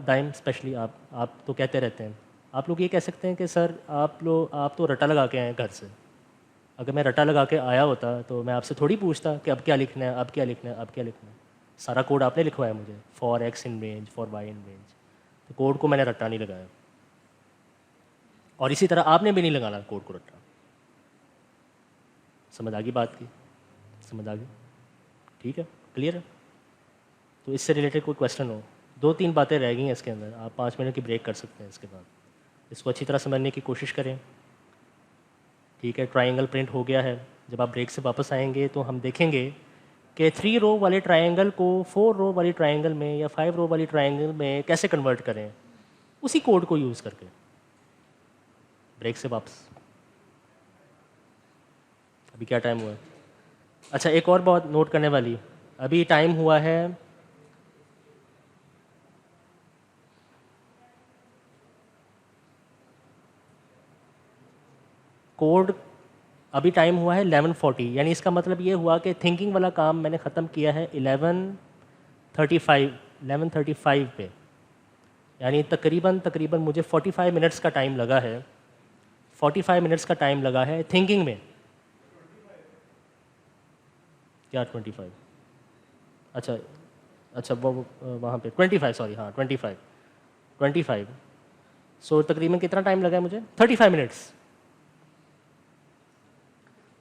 A: दाइम स्पेशली आप तो कहते रहते हैं, आप लोग ये कह सकते हैं कि सर आप तो रट्टा लगा के आए हैं घर से। अगर मैं रट्टा लगा के आया होता तो मैं आपसे थोड़ी पूछता कि अब क्या लिखना है, अब क्या लिखना है, अब क्या लिखना है। सारा कोड आपने लिखवाया मुझे, for x in range, for y in range. तो कोड को मैंने रट्टा नहीं लगाया, और इसी तरह आपने भी नहीं लगाना कोड को रट्टा। समझ आ गई बात की? समझ आ गई? ठीक है, क्लियर है? तो इससे रिलेटेड कोई क्वेश्चन हो? 2-3 बातें रह गई हैं इसके अंदर, आप 5 मिनट की ब्रेक कर सकते हैं इसके बाद। इसको अच्छी तरह समझने की कोशिश करें। ठीक है, ट्रायंगल प्रिंट हो गया है। जब आप ब्रेक से वापस आएंगे तो हम देखेंगे कि 3 रो वाले ट्रायंगल को 4 रो वाली ट्रायंगल में या 5 रो वाली ट्रायंगल में कैसे कन्वर्ट करें, उसी कोड को यूज़ करके। ब्रेक से वापस अभी क्या टाइम हुआ है? अच्छा, एक और बात नोट करने वाली, अभी टाइम हुआ है कोड, अभी टाइम हुआ है 11:40, यानी इसका मतलब ये हुआ कि थिंकिंग वाला काम मैंने ख़त्म किया है 11:35 पे, यानी तकरीबन मुझे 45 मिनट्स का टाइम लगा है। 45 मिनट्स का टाइम लगा है थिंकिंग में। क्या 25? अच्छा अच्छा, वो वहाँ पे 25, सॉरी, हाँ 25। सो तकरीबन कितना टाइम लगा है मुझे? 35 मिनट्स।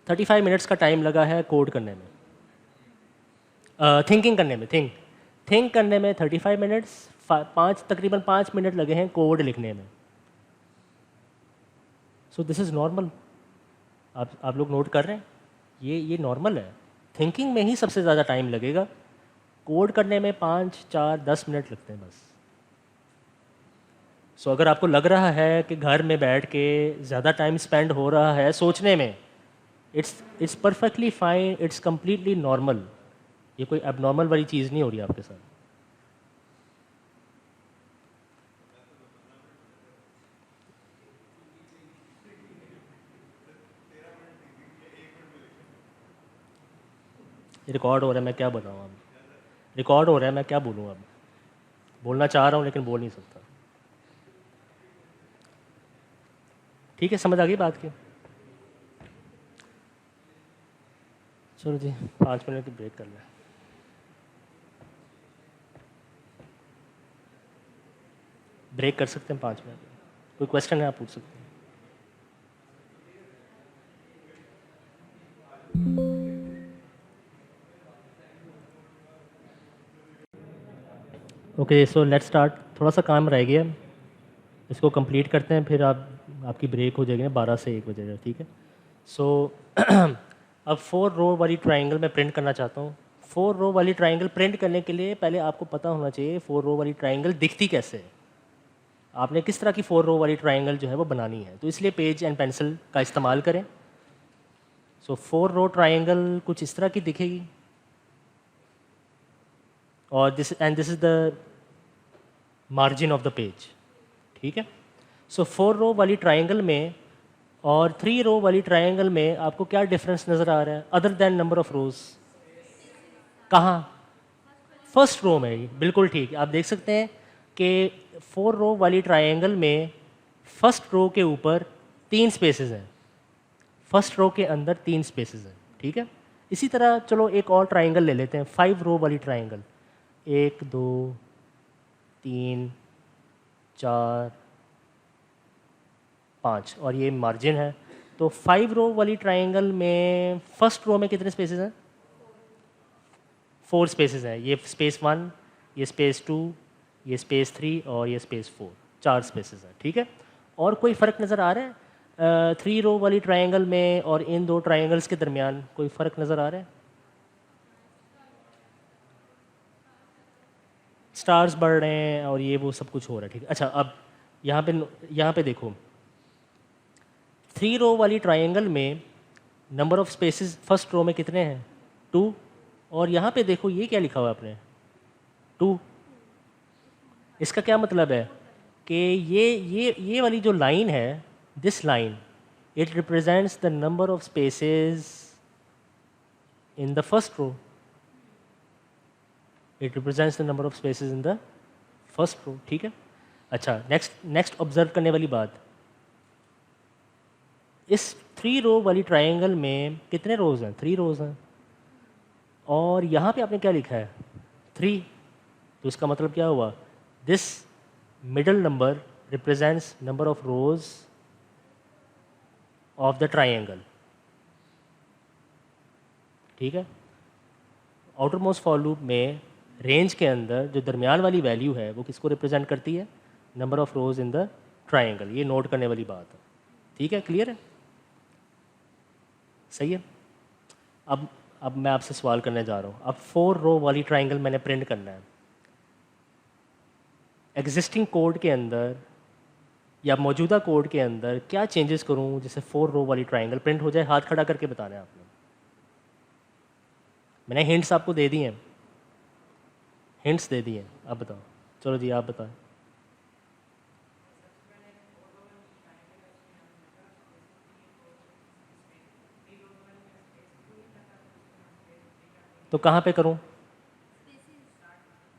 A: 35 मिनट्स का टाइम लगा है कोड करने में, थिंकिंग करने में। थिंक करने में 35 मिनट्स, तकरीबन 5 मिनट लगे हैं कोड लिखने में। So this is normal. आप लोग नोट कर रहे हैं? ये नॉर्मल है। थिंकिंग में ही सबसे ज़्यादा टाइम लगेगा, कोड करने में 5, 4, 10 मिनट लगते हैं बस। सो अगर आपको लग रहा है कि घर में बैठ के ज़्यादा टाइम स्पेंड हो रहा है सोचने में, it's perfectly fine, it's completely normal. ये कोई एबनॉर्मल वाली चीज़ नहीं हो रही आपके साथ। रिकॉर्ड हो रहा है, मैं क्या बताऊँ अब? रिकॉर्ड हो रहा है, मैं क्या बोलूँ अब? बोलना चाह रहा हूँ लेकिन बोल नहीं सकता। ठीक है, समझ आ गई बात की? चलो जी, 5 मिनट की ब्रेक कर लें। ब्रेक कर सकते हैं 5 मिनट। कोई क्वेश्चन है आप पूछ सकते हैं। Okay, so let's start. थोड़ा सा काम रह गया, इसको कंप्लीट करते हैं, फिर आपकी ब्रेक हो जाएगी ना 12 से 1 बजे, ठीक है? सो अब 4 रो वाली ट्राइंगल मैं प्रिंट करना चाहता हूँ। 4 रो वाली ट्राइंगल प्रिंट करने के लिए पहले आपको पता होना चाहिए 4 रो वाली ट्राइंगल दिखती कैसे है। आपने किस तरह की 4 रो वाली ट्राइंगल जो है वो बनानी है, तो इसलिए पेज एंड पेंसिल का इस्तेमाल करें। सो 4 रो ट्राइंगल कुछ इस तरह की दिखेगी, और this is the margin of the page, ठीक है? सो 4 रो वाली ट्राइंगल में और 3 रो वाली ट्राइंगल में आपको क्या डिफरेंस नज़र आ रहा है other than number of rows? कहाँ? फर्स्ट रो में। बिल्कुल ठीक, आप देख सकते हैं कि 4 रो वाली ट्राइंगल में फर्स्ट रो के ऊपर 3 स्पेसेस हैं, फर्स्ट रो के अंदर 3 स्पेसेस हैं, ठीक है? इसी तरह चलो एक और ट्राइंगल ले लेते हैं, 5 रो वाली ट्राइंगल। 1, 2, 3, 4, 5, और ये मार्जिन है। तो 5 रो वाली ट्राइंगल में फर्स्ट रो में कितने स्पेसेस हैं? 4 स्पेसेस हैं। ये स्पेस 1, ये स्पेस 2, ये स्पेस 3 और ये स्पेस 4, 4 स्पेसेस हैं, ठीक है? और कोई फ़र्क नज़र आ रहा है? थ्री रो वाली ट्रायंगल में और इन दो ट्रायंगल्स के दरमियान कोई फ़र्क नज़र आ रहा है? स्टार्स बढ़ रहे हैं और ये वो सब कुछ हो रहा है, ठीक है। अच्छा, अब यहाँ पे देखो, थ्री रो वाली ट्रायंगल में number of spaces first row में कितने हैं? 2। और यहाँ पे देखो ये क्या लिखा हुआ है आपने? 2। इसका क्या मतलब है कि ये वाली जो लाइन है, this line, it represents the number of spaces in the first row. It represents the number of spaces in the first row, ठीक है। अच्छा, नेक्स्ट ऑब्जर्व करने वाली बात, इस थ्री रो वाली ट्रायंगल में कितने रोज हैं? 3 रोज हैं। और यहाँ पे आपने क्या लिखा है? 3। तो इसका मतलब क्या हुआ? This middle number represents number of rose of the triangle, ठीक है। आउटर मोस्ट फॉर लूप में रेंज के अंदर जो दरमियान वाली वैल्यू है वो किसको रिप्रेजेंट करती है? Number of rose in the triangle. ये नोट करने वाली बात है, ठीक है। क्लियर है? सही है। अब मैं आपसे सवाल करने जा रहा हूँ। अब 4 रो वाली ट्रायंगल मैंने प्रिंट करना है। एग्जिस्टिंग कोड के अंदर या मौजूदा कोड के अंदर क्या चेंजेस करूँ जिससे 4 रो वाली ट्रायंगल प्रिंट हो जाए? हाथ खड़ा करके बताना है आपने। मैंने हिंट्स आपको दे दिए हैं, हिंट्स दे दिए हैं। अब बताओ, चलो जी आप बताएं। तो कहाँ पे करूँ?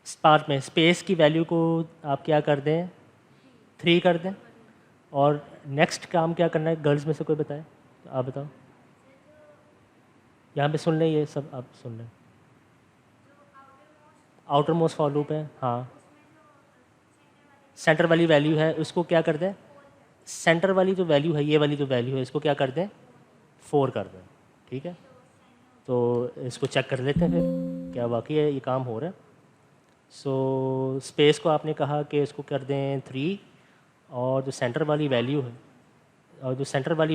A: स्टार्ट में स्पेस की वैल्यू को आप क्या कर दें? 3 कर दें। और नेक्स्ट काम क्या करना है? गर्ल्स में से कोई बताए? आप बताओ। यहाँ पे सुन लें, ये सब आप सुन लें। आउटर मोस्ट फॉर लूप है, हाँ। सेंटर वाली वैल्यू है, उसको क्या कर दें? सेंटर वाली जो वैल्यू है, ये वाली जो वैल्यू है, इसको क्या कर दें? 4 कर दें, ठीक है। तो इसको चेक कर लेते हैं फिर क्या वाकई है ये काम हो रहा है। सो स्पेस को आपने कहा कि इसको कर दें 3, और जो सेंटर वाली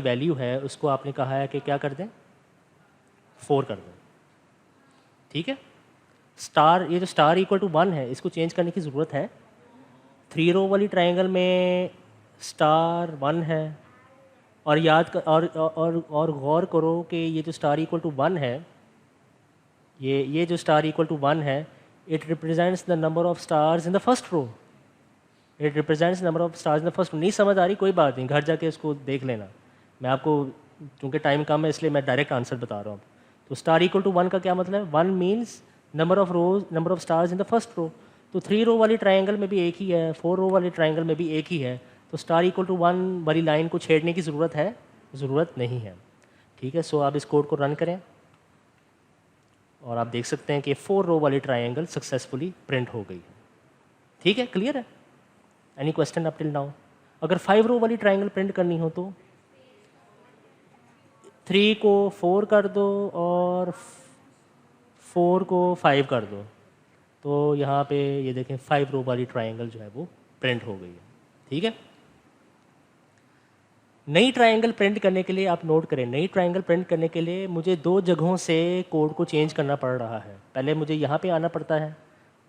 A: वैल्यू है, उसको आपने कहा है कि क्या कर दें? 4 कर दें, ठीक है। स्टार, ये जो स्टार इक्वल टू 1 है, इसको चेंज करने की ज़रूरत है। 3 रो वाली ट्रायंगल में स्टार 1 है, और याद कर, और गौर करो कि ये जो स्टार इक्वल टू 1 है, ये जो स्टार इक्वल टू 1 है, it represents the number of stars in the first row. It represents number of stars in the first row. नहीं समझ आ रही? कोई बात नहीं, घर जाके इसको देख लेना। मैं आपको, चूँकि टाइम कम है इसलिए मैं डायरेक्ट आंसर बता रहा हूँ। तो स्टार इक्वल टू 1 का क्या मतलब है? 1 means number of stars in the first row. तो 3 रो वाली ट्रायंगल में भी एक ही है, 4 रो वाली ट्रायंगल में भी एक ही है। तो स्टार इक्वल टू 1 वाली लाइन को छेड़ने की ज़रूरत है? ज़रूरत नहीं है, ठीक है। सो आप इस कोड को रन करें और आप देख सकते हैं कि 4 रो वाली ट्रायंगल सक्सेसफुली प्रिंट हो गई है, ठीक है। क्लियर है? Any question up till now? अगर 5 रो वाली ट्रायंगल प्रिंट करनी हो तो 3 को 4 कर दो और 4 को 5 कर दो, तो यहाँ पे ये देखें 5 रो वाली ट्रायंगल जो है वो प्रिंट हो गई है, ठीक है। नई ट्रायंगल प्रिंट करने के लिए आप नोट करें, नई ट्रायंगल प्रिंट करने के लिए मुझे 2 जगहों से कोड को चेंज करना पड़ रहा है। पहले मुझे यहाँ पे आना पड़ता है,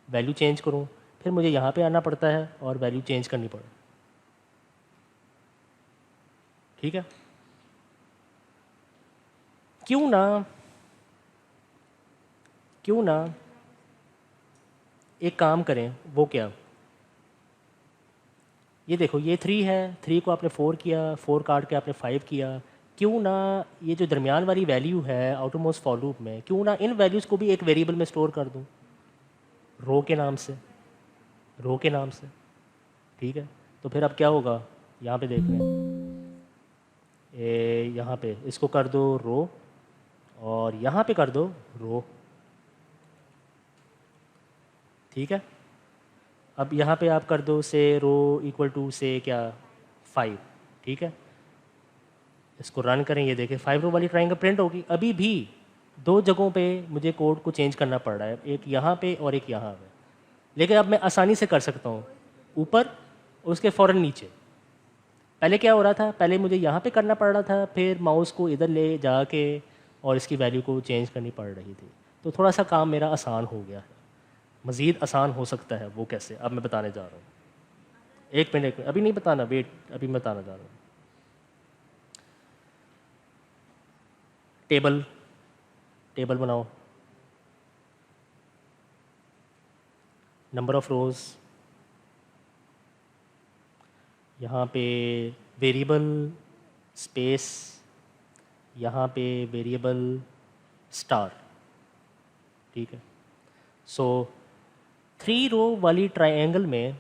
A: वैल्यू चेंज करूँ, फिर मुझे यहाँ पे आना पड़ता है और वैल्यू चेंज करनी पड़े, ठीक है। क्यों ना एक काम करें, वो क्या, ये देखो ये 3 है, 3 को आपने 4 किया, 4 काट के आपने 5 किया। क्यों ना ये जो दरमियान वाली वैल्यू है आउटर मोस्ट फॉर लूप में, क्यों ना इन वैल्यूज़ को भी एक वेरिएबल में स्टोर कर दूँ, रो के नाम से, ठीक है। तो फिर अब क्या होगा, यहाँ पे देख लें, यहाँ पे इसको कर दो रो और यहाँ पे कर दो रो, ठीक है। अब यहाँ पे आप कर दो से रो इक्वल टू से क्या 5, ठीक है। इसको रन करें, ये देखें 5 रो वाली ट्रायंगल प्रिंट होगी। अभी भी 2 जगहों पे मुझे कोड को चेंज करना पड़ रहा है, एक यहाँ पे और एक यहाँ पे, लेकिन अब मैं आसानी से कर सकता हूँ ऊपर और उसके फ़ौरन नीचे। पहले क्या हो रहा था, पहले मुझे यहाँ पे करना पड़ रहा था, फिर माउस को इधर ले जाके और इसकी वैल्यू को चेंज करनी पड़ रही थी। तो थोड़ा सा काम मेरा आसान हो गया है। मज़ीद आसान हो सकता है, वो कैसे, अब मैं बताने जा रहा हूँ। एक मिनट, अभी नहीं बताना, वेट, अभी मैं बताना जा रहा हूँ। टेबल, टेबल बनाओ, नंबर ऑफ़ रोज़, यहाँ पे वेरिएबल स्पेस, यहाँ पे वेरिएबल स्टार, ठीक है। सो 3 रो वाली ट्रायंगल में,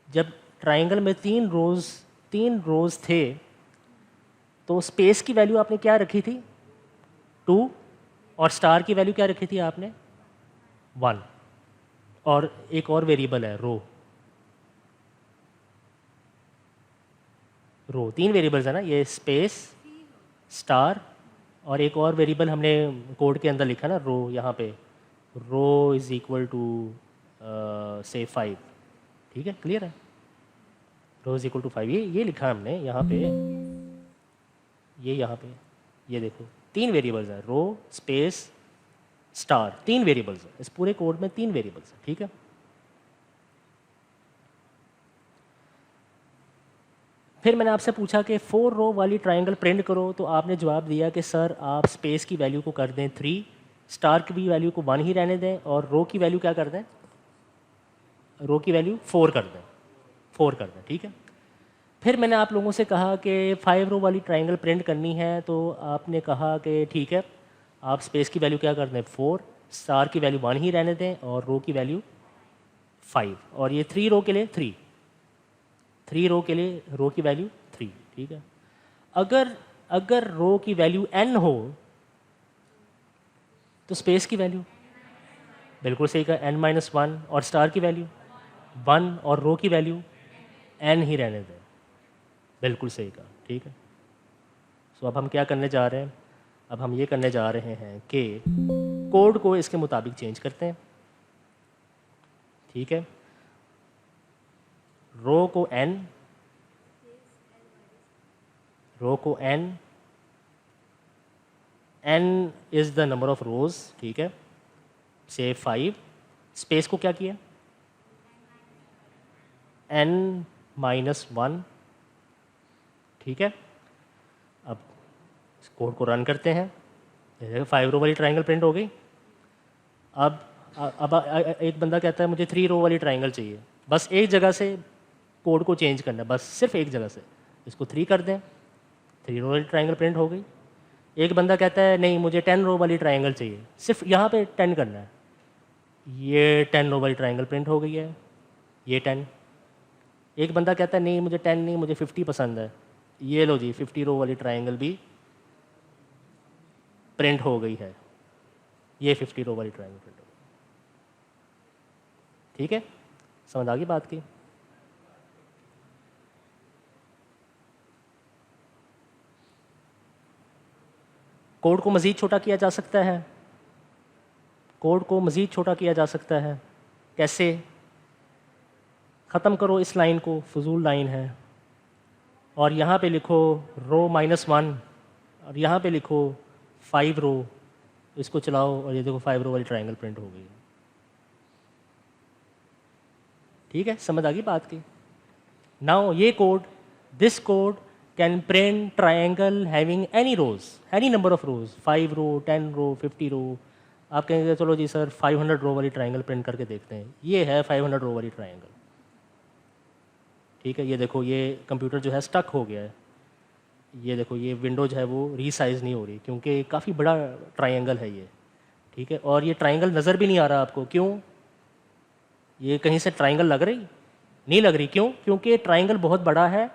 A: जब ट्रायंगल में 3 रोज़ थे, तो स्पेस की वैल्यू आपने क्या रखी थी, 2, और स्टार की वैल्यू क्या रखी थी आपने, 1, और एक और वेरिएबल है रो। 3 वेरिएबल्स है ना, ये स्पेस, स्टार, और एक और वेरिएबल हमने कोड के अंदर लिखा ना रो, यहाँ पे रो इज़ इक्वल टू से 5, ठीक है, क्लियर है। रो इज़ इक्वल टू 5, ये लिखा है हमने यहाँ पे, ये यहाँ पे, ये देखो 3 वेरिएबल्स हैं, रो, स्पेस, स्टार, 3 वेरिएबल्स हैं इस पूरे कोड में, 3 वेरिएबल्स हैं, ठीक है। फिर मैंने आपसे पूछा कि 4 रो वाली ट्रायंगल प्रिंट करो, तो आपने जवाब दिया कि सर आप स्पेस की वैल्यू को कर दें 3, स्टार की वैल्यू को 1 ही रहने दें, और रो की वैल्यू क्या कर दें, रो की वैल्यू 4 कर दें, 4 कर दें, ठीक है। फिर मैंने आप लोगों से कहा कि 5 रो वाली ट्रायंगल प्रिंट करनी है, तो आपने कहा कि ठीक है, आप स्पेस की वैल्यू क्या कर दें 4, स्टार की वैल्यू 1 ही रहने दें, और रो की वैल्यू 5, और ये 3 रो के लिए 3 रो के लिए रो की वैल्यू 3, ठीक है। अगर रो की वैल्यू n हो, तो स्पेस की वैल्यू, बिल्कुल सही कहा, n-1, और स्टार की वैल्यू 1, और रो की वैल्यू n ही रहने दें, बिल्कुल सही कहा, ठीक है। सो अब हम क्या करने जा रहे हैं, अब हम ये करने जा रहे हैं कि कोड को इसके मुताबिक चेंज करते हैं, ठीक है। रो को n, n is the number of rows, ठीक है, से 5, स्पेस को क्या किया, n-1, ठीक है। अब इस कोड को रन करते हैं, 5 रो वाली ट्रायंगल प्रिंट हो गई। अब एक बंदा कहता है मुझे 3 रो वाली ट्रायंगल चाहिए, बस एक जगह से कोड को चेंज करना है, बस सिर्फ एक जगह से, इसको 3 कर दें, 3 रो वाली ट्रायंगल प्रिंट हो गई। एक बंदा कहता है नहीं मुझे 10 रो वाली ट्रायंगल चाहिए, सिर्फ यहाँ पे 10 करना है, ये 10 रो वाली ट्रायंगल प्रिंट हो गई है, ये 10। एक बंदा कहता है नहीं मुझे 10 नहीं, मुझे 50 पसंद है, ये लो जी 50 रो वाली ट्रायंगल भी प्रिंट हो गई है, ये 50 रो वाली ट्रायंगल प्रिंट हो गई, ठीक है। समझ आ गई बात की। कोड को मज़ीद छोटा किया जा सकता है, कोड को मज़ीद छोटा किया जा सकता है, कैसे, ख़त्म करो इस लाइन को, फजूल लाइन है, और यहाँ पे लिखो रो -1, और यहाँ पे लिखो 5 रो, इसको चलाओ और ये देखो 5 रो वाली ट्रायंगल प्रिंट हो गई, ठीक है। समझ आ गई बात की। नाउ ये code, this code can print triangle having any rows, any number of rows, 5 row, 10 row, 50 row. आप कहेंगे चलो जी सर 500 रो वाली ट्रायंगल प्रिंट करके देखते हैं, ये है 500 रो वाली ट्रायंगल, ठीक है। ये देखो ये कंप्यूटर जो है स्टक हो गया है, ये देखो ये विंडो जो है वो रीसाइज नहीं हो रही, क्योंकि काफ़ी बड़ा ट्रायंगल है ये, ठीक है। और ये ट्रायंगल नज़र भी नहीं आ रहा आपको, क्यों, ये कहीं से ट्रायंगल लग रही नहीं लग रही, क्यों, क्योंकि ट्रायंगल बहुत बड़ा है,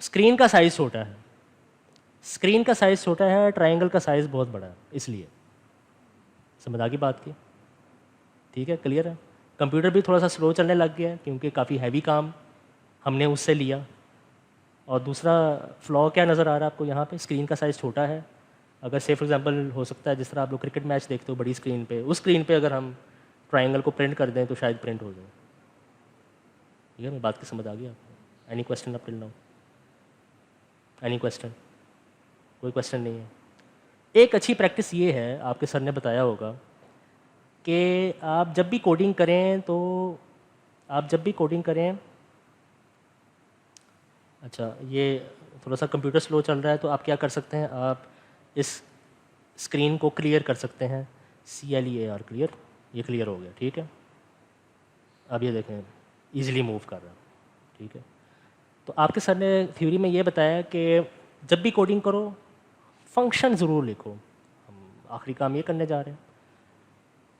A: स्क्रीन का साइज़ छोटा है, स्क्रीन का साइज़ छोटा है, ट्रायंगल का साइज़ बहुत बड़ा है, इसलिए। समझ आ गई बात की, ठीक है, क्लियर है। कंप्यूटर भी थोड़ा सा स्लो चलने लग गया है, क्योंकि काफ़ी हैवी काम हमने उससे लिया। और दूसरा फ्लॉ क्या नज़र आ रहा है आपको, यहाँ पे स्क्रीन का साइज़ छोटा है। अगर से फॉर एग्जांपल हो सकता है जिस तरह आप लोग क्रिकेट मैच देखते हो बड़ी स्क्रीन पे, उस स्क्रीन पे अगर हम ट्रायंगल को प्रिंट कर दें तो शायद प्रिंट हो जाए, ठीक है। मैं बात की समझ आ गई आपको, any question up till now. Any question? कोई क्वेश्चन नहीं है। एक अच्छी प्रैक्टिस ये है, आपके सर ने बताया होगा, कि आप जब भी कोडिंग करें तो आप जब भी कोडिंग करें, अच्छा ये थोड़ा सा कंप्यूटर स्लो चल रहा है तो आप क्या कर सकते हैं, आप इस स्क्रीन को क्लियर कर सकते हैं, CLEAR, क्लियर। ये क्लियर हो गया, ठीक है। अब ये देखें इजीली मूव कर रहा है, ठीक है। तो आपके सर ने थ्योरी में ये बताया कि जब भी कोडिंग करो फंक्शन ज़रूर लिखो। हम आखिरी काम ये करने जा रहे हैं,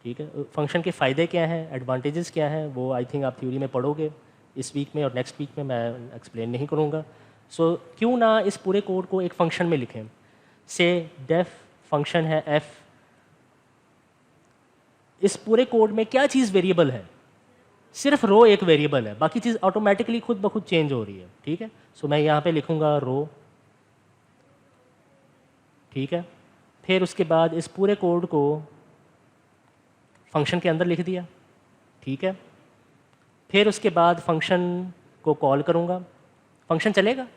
A: ठीक है। फंक्शन के फ़ायदे क्या हैं, एडवांटेजेस क्या हैं, वो आई थिंक आप थ्योरी में पढ़ोगे इस वीक में, और नेक्स्ट वीक में मैं एक्सप्लेन नहीं करूँगा। सो क्यों ना इस पूरे कोड को एक फंक्शन में लिखें। से डेफ फंक्शन है f, इस पूरे कोड में क्या चीज़ वेरिएबल है, सिर्फ रो एक वेरिएबल है, बाकी चीज़ ऑटोमेटिकली खुद ब खुद चेंज हो रही है, ठीक है। सो मैं यहाँ पे लिखूँगा रो, ठीक है। फिर उसके बाद इस पूरे कोड को फंक्शन के अंदर लिख दिया, ठीक है। फिर उसके बाद फंक्शन को कॉल करूँगा। फंक्शन चलेगा?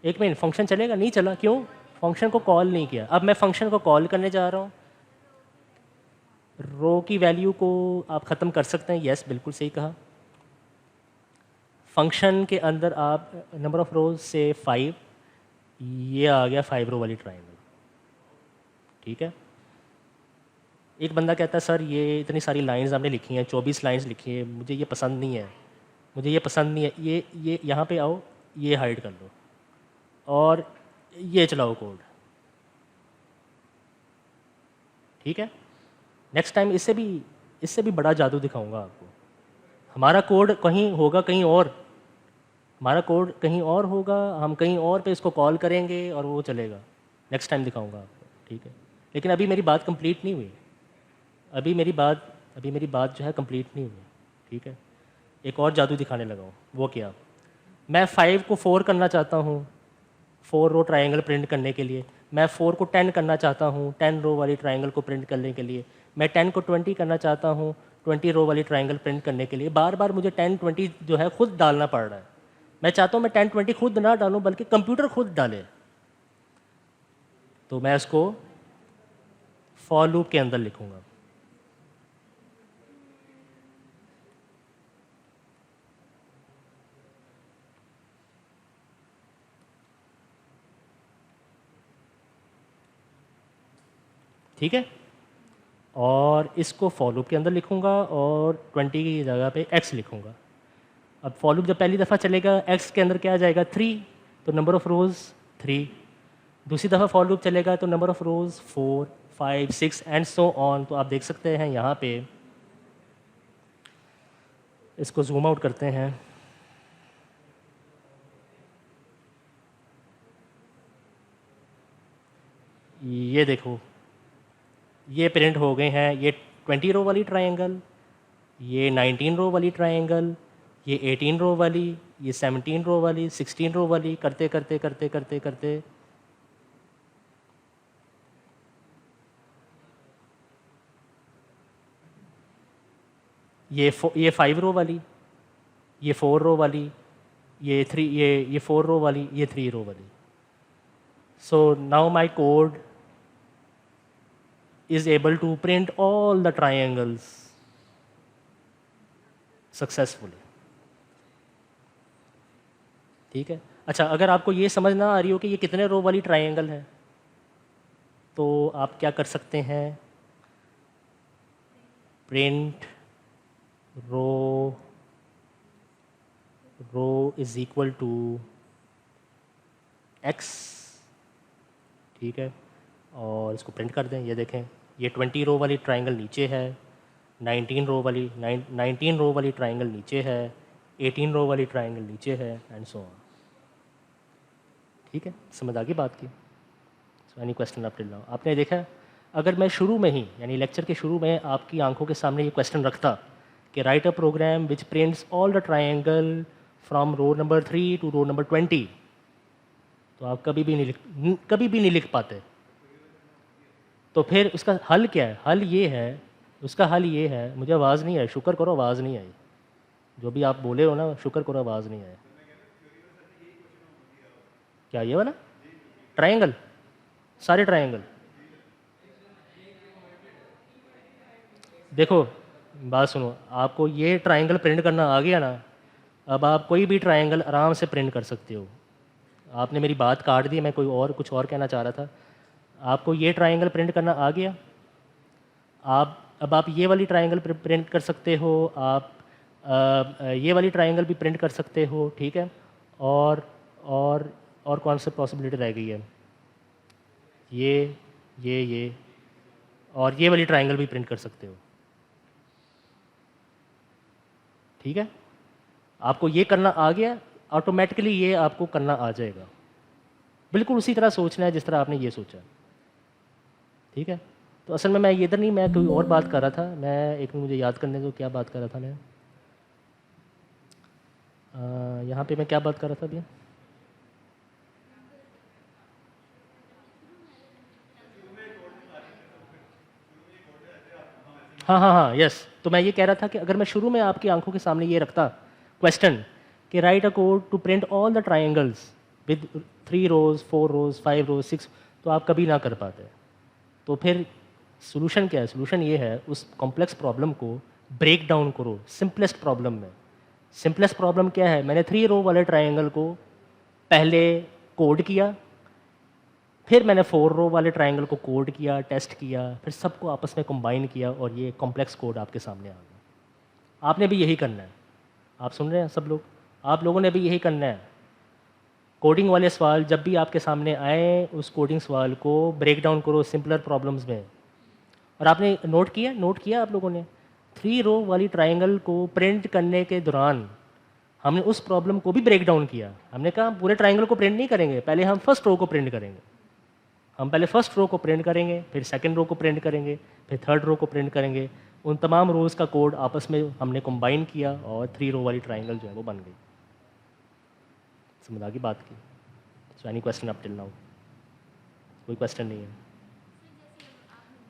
A: एक मिनट, फंक्शन चलेगा? नहीं चला, क्यों? फंक्शन को कॉल नहीं किया। अब मैं फंक्शन को कॉल करने जा रहा हूँ। रो की वैल्यू को आप ख़त्म कर सकते हैं, यस बिल्कुल सही कहा। फंक्शन के अंदर आप नंबर ऑफ़ रोज से 5, ये आ गया 5 रो वाली ट्राइंगल, ठीक है। एक बंदा कहता है सर ये इतनी सारी लाइंस आपने लिखी हैं, 24 लाइंस लिखी हैं, मुझे ये पसंद नहीं है, मुझे ये पसंद नहीं है, ये यहाँ पे आओ, ये हाइड कर लो और ये चलाओ कोड, ठीक है। नेक्स्ट टाइम इससे भी बड़ा जादू दिखाऊंगा आपको। हमारा कोड कहीं होगा, कहीं और, हमारा कोड कहीं और होगा, हम कहीं और पे इसको कॉल करेंगे और वो चलेगा। नेक्स्ट टाइम दिखाऊंगा आपको, ठीक है। लेकिन अभी मेरी बात कंप्लीट नहीं हुई, अभी मेरी बात जो है कंप्लीट नहीं हुई, ठीक है। एक और जादू दिखाने लगा हूँ। वो क्या, मैं 5 को 4 करना चाहता हूँ 4 रो ट्रायंगल प्रिंट करने के लिए, मैं 4 को 10 करना चाहता हूँ 10 रो वाली ट्रायंगल को प्रिंट करने के लिए, मैं 10 को 20 करना चाहता हूँ 20 रो वाली ट्रायंगल प्रिंट करने के लिए। बार बार मुझे 10 20 जो है खुद डालना पड़ रहा है। मैं चाहता हूँ मैं 10 20 खुद ना डालूँ, बल्कि कंप्यूटर खुद डाले। तो मैं इसको फॉर लूप के अंदर लिखूँगा, ठीक है। और इसको फॉर लूप के अंदर लिखूँगा और 20 की जगह पे x लिखूँगा। अब फॉर लूप जब पहली दफ़ा चलेगा x के अंदर क्या आ जाएगा 3, तो नंबर ऑफ़ रोज़ 3। दूसरी दफ़ा फॉर लूप चलेगा तो number of rows 4 5 6 and so on. तो आप देख सकते हैं यहाँ पे, इसको जूम आउट करते हैं, ये देखो ये प्रिंट हो गए हैं, ये 20 रो वाली ट्रायंगल, ये 19 रो वाली ट्रायंगल, ये 18 रो वाली, ये 17 रो वाली, 16 रो वाली, करते करते करते करते करते ये 5 रो वाली, ये 4 रो वाली, ये 4 रो वाली, ये 3 रो वाली। So now my code is able to print all the triangles successfully, ठीक है। अच्छा, अगर आपको ये समझ ना आ रही हो कि ये कितने रो वाली ट्रायंगल है, तो आप क्या कर सकते हैं, print row is equal to x, ठीक है, और इसको प्रिंट कर दें। ये देखें ये 20 रो वाली ट्रायंगल नीचे है, 19 रो वाली ट्रायंगल नीचे है, 18 रो वाली ट्रायंगल नीचे है, एंड सो ऑन, ठीक है। समझ आ गई बात की? सो एनी क्वेश्चन आप नाउ? आपने देखा, अगर मैं शुरू में ही यानी लेक्चर के शुरू में आपकी आंखों के सामने ये क्वेश्चन रखता कि write a program which prints all the triangle from row number 3 to row number 20, तो आप कभी भी नहीं लिख पाते। तो फिर उसका हल क्या है? हल ये है, उसका हल ये है, मुझे आवाज़ नहीं आई, शुक्र करो आवाज़ नहीं आई, जो भी आप बोले हो ना, शुक्र करो आवाज़ नहीं आई। क्या ये वाला ट्रायंगल, सारे ट्रायंगल? देखो बात सुनो, आपको ये ट्रायंगल प्रिंट करना आ गया ना, अब आप कोई भी ट्रायंगल आराम से प्रिंट कर सकते हो। आपने मेरी बात काट दी, मैं कोई और कुछ और कहना चाह रहा था। आपको ये ट्रायंगल प्रिंट करना आ गया, आप अब आप ये वाली ट्रायंगल प्रिंट कर सकते हो, आप ये वाली ट्रायंगल भी प्रिंट कर सकते हो, ठीक है। और और और कौन सा पॉसिबिलिटी रह गई है? ये और ये वाली ट्रायंगल भी प्रिंट कर सकते हो, ठीक है। आपको ये करना आ गया, ऑटोमेटिकली ये आपको करना आ जाएगा। बिल्कुल उसी तरह सोचना है जिस तरह आपने ये सोचा, ठीक है। तो असल में मैं ये इधर नहीं, मैं कोई और बात कर रहा था। मैं एक मुझे याद करने दो क्या बात कर रहा था मैं। यहाँ पे मैं क्या बात कर रहा था भैया? हाँ, यस। तो मैं ये कह रहा था कि अगर मैं शुरू में आपकी आंखों के सामने ये रखता क्वेश्चन कि write a code to print all the triangles with 3 rows 4 rows 5 rows 6, तो आप कभी ना कर पाते। तो फिर सोल्यूशन क्या है? सोल्यूशन ये है, उस कॉम्प्लेक्स प्रॉब्लम को ब्रेक डाउन करो सिंपलेस्ट प्रॉब्लम में। सिंपलेस्ट प्रॉब्लम क्या है? मैंने 3 रो वाले ट्रायंगल को पहले कोड किया, फिर मैंने 4 रो वाले ट्रायंगल को कोड किया, टेस्ट किया, फिर सबको आपस में कंबाइन किया और ये कॉम्प्लेक्स कोड आपके सामने आ गया। आपने भी यही करना है। आप सुन रहे हैं सब लोग? आप लोगों ने भी यही करना है। कोडिंग वाले सवाल जब भी आपके सामने आए, उस कोडिंग सवाल को ब्रेक डाउन करो सिंपलर प्रॉब्लम्स में। और आपने नोट किया आप लोगों ने 3 रो वाली ट्रायंगल को प्रिंट करने के दौरान हमने उस प्रॉब्लम को भी ब्रेक डाउन किया। हमने कहा पूरे ट्रायंगल को प्रिंट नहीं करेंगे, पहले हम फर्स्ट रो को प्रिंट करेंगे। हम पहले फर्स्ट रो को प्रिंट करेंगे, फिर सेकंड रो को प्रिंट करेंगे, फिर थर्ड रो को प्रिंट करेंगे। उन तमाम रोज़ का कोड आपस में हमने कंबाइन किया और 3 रो वाली ट्रायंगल जो है वो बन गई। समझ आ गई बात की? सो any question up till now? कोई क्वेश्चन नहीं है।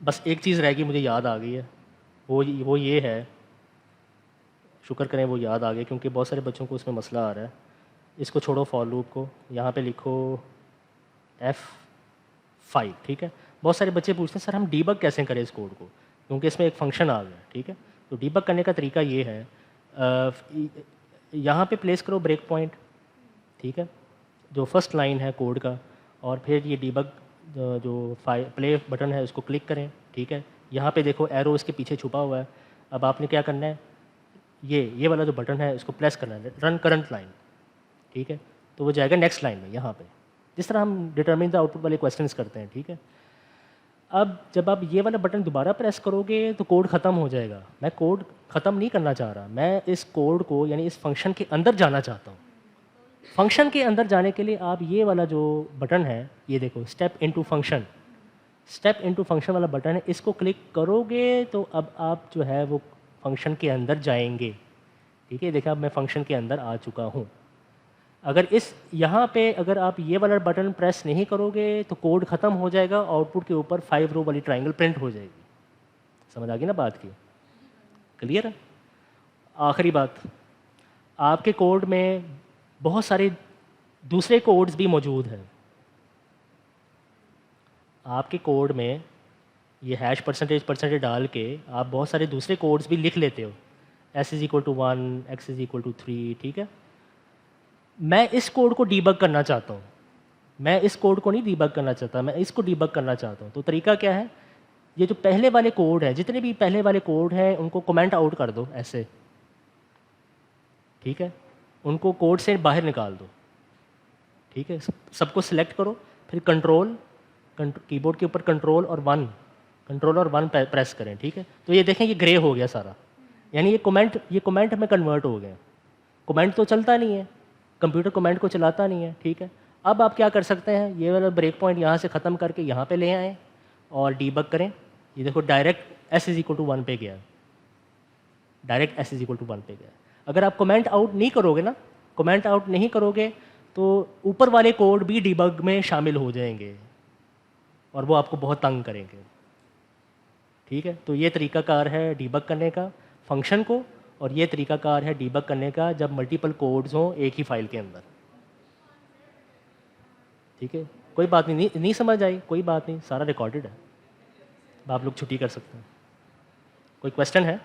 A: बस एक चीज़ रह गई, मुझे याद आ गई है, वो ये है, शुक्र करें वो याद आ गया, क्योंकि बहुत सारे बच्चों को उसमें मसला आ रहा है। इसको छोड़ो फॉर लूप को, यहाँ पे लिखो F5, ठीक है। बहुत सारे बच्चे पूछते हैं सर हम डीबग कैसे करें इस कोड को, क्योंकि इसमें एक फंक्शन आ गया, ठीक है। तो डीबग करने का तरीका ये है, यहाँ पे प्लेस करो ब्रेक पॉइंट, ठीक है, जो फर्स्ट लाइन है कोड का, और फिर ये डीबग जो प्ले बटन है उसको क्लिक करें, ठीक है। यहाँ पे देखो एरो इसके पीछे छुपा हुआ है। अब आपने क्या करना है, ये वाला जो बटन है इसको प्रेस करना है, रन करंट लाइन, ठीक है। तो वो जाएगा नेक्स्ट लाइन में, यहाँ पे जिस तरह हम डिटरमिन द आउटपुट वाले क्वेश्चंस करते हैं, ठीक है। अब जब आप ये वाला बटन दोबारा प्रेस करोगे तो कोड ख़त्म हो जाएगा। मैं कोड ख़त्म नहीं करना चाह रहा, मैं इस कोड को यानी इस फंक्शन के अंदर जाना चाहता हूँ। फंक्शन के अंदर जाने के लिए आप ये वाला जो बटन है, ये देखो step into function, step into function वाला बटन है, इसको क्लिक करोगे तो अब आप जो है वो फंक्शन के अंदर जाएंगे, ठीक है। देखिए अब मैं फंक्शन के अंदर आ चुका हूँ। अगर इस यहाँ पे अगर आप ये वाला बटन प्रेस नहीं करोगे तो कोड ख़त्म हो जाएगा, आउटपुट के ऊपर 5 रो वाली ट्रायंगल प्रिंट हो जाएगी। समझ आ गई ना बात की? क्लियर है? आखिरी बात, आपके कोड में बहुत सारे दूसरे कोड्स भी मौजूद हैं। आपके कोड में ये हैश परसेंटेज डाल के आप बहुत सारे दूसरे कोड्स भी लिख लेते हो, S=1, X=3, ठीक है। मैं इस कोड को डीबग करना चाहता हूँ, मैं इस कोड को नहीं डीबग करना चाहता, मैं इसको डीबग करना चाहता हूँ। तो तरीका क्या है, ये जो पहले वाले कोड है, जितने भी पहले वाले कोड हैं उनको कमेंट आउट कर दो ऐसे, ठीक है। उनको कोड से बाहर निकाल दो, ठीक है। सबको सिलेक्ट करो, फिर कीबोर्ड के ऊपर कंट्रोल और वन प्रेस करें, ठीक है। तो ये देखें ये ग्रे हो गया सारा, यानी ये कमेंट में कन्वर्ट हो गया। कमेंट तो चलता नहीं है, कंप्यूटर कमेंट को चलाता नहीं है, ठीक है। अब आप क्या कर सकते हैं, ये वाला ब्रेक पॉइंट यहाँ से ख़त्म करके यहाँ पे ले आएँ और डीबग करें। ये देखो डायरेक्ट S=1 पे गया, डायरेक्ट S=1 पे गया। अगर आप कमेंट आउट नहीं करोगे ना, कमेंट आउट नहीं करोगे तो ऊपर वाले कोड भी डीबग में शामिल हो जाएंगे और वो आपको बहुत तंग करेंगे, ठीक है। तो ये तरीकाकार है डीबग करने का फंक्शन को, और ये तरीकाकार है डीबग करने का जब मल्टीपल कोड्स हों एक ही फाइल के अंदर। ठीक है, कोई बात नहीं, नहीं समझ आई कोई बात नहीं, सारा रिकॉर्डेड है, अब आप लोग छुट्टी कर सकते हैं। कोई क्वेश्चन है?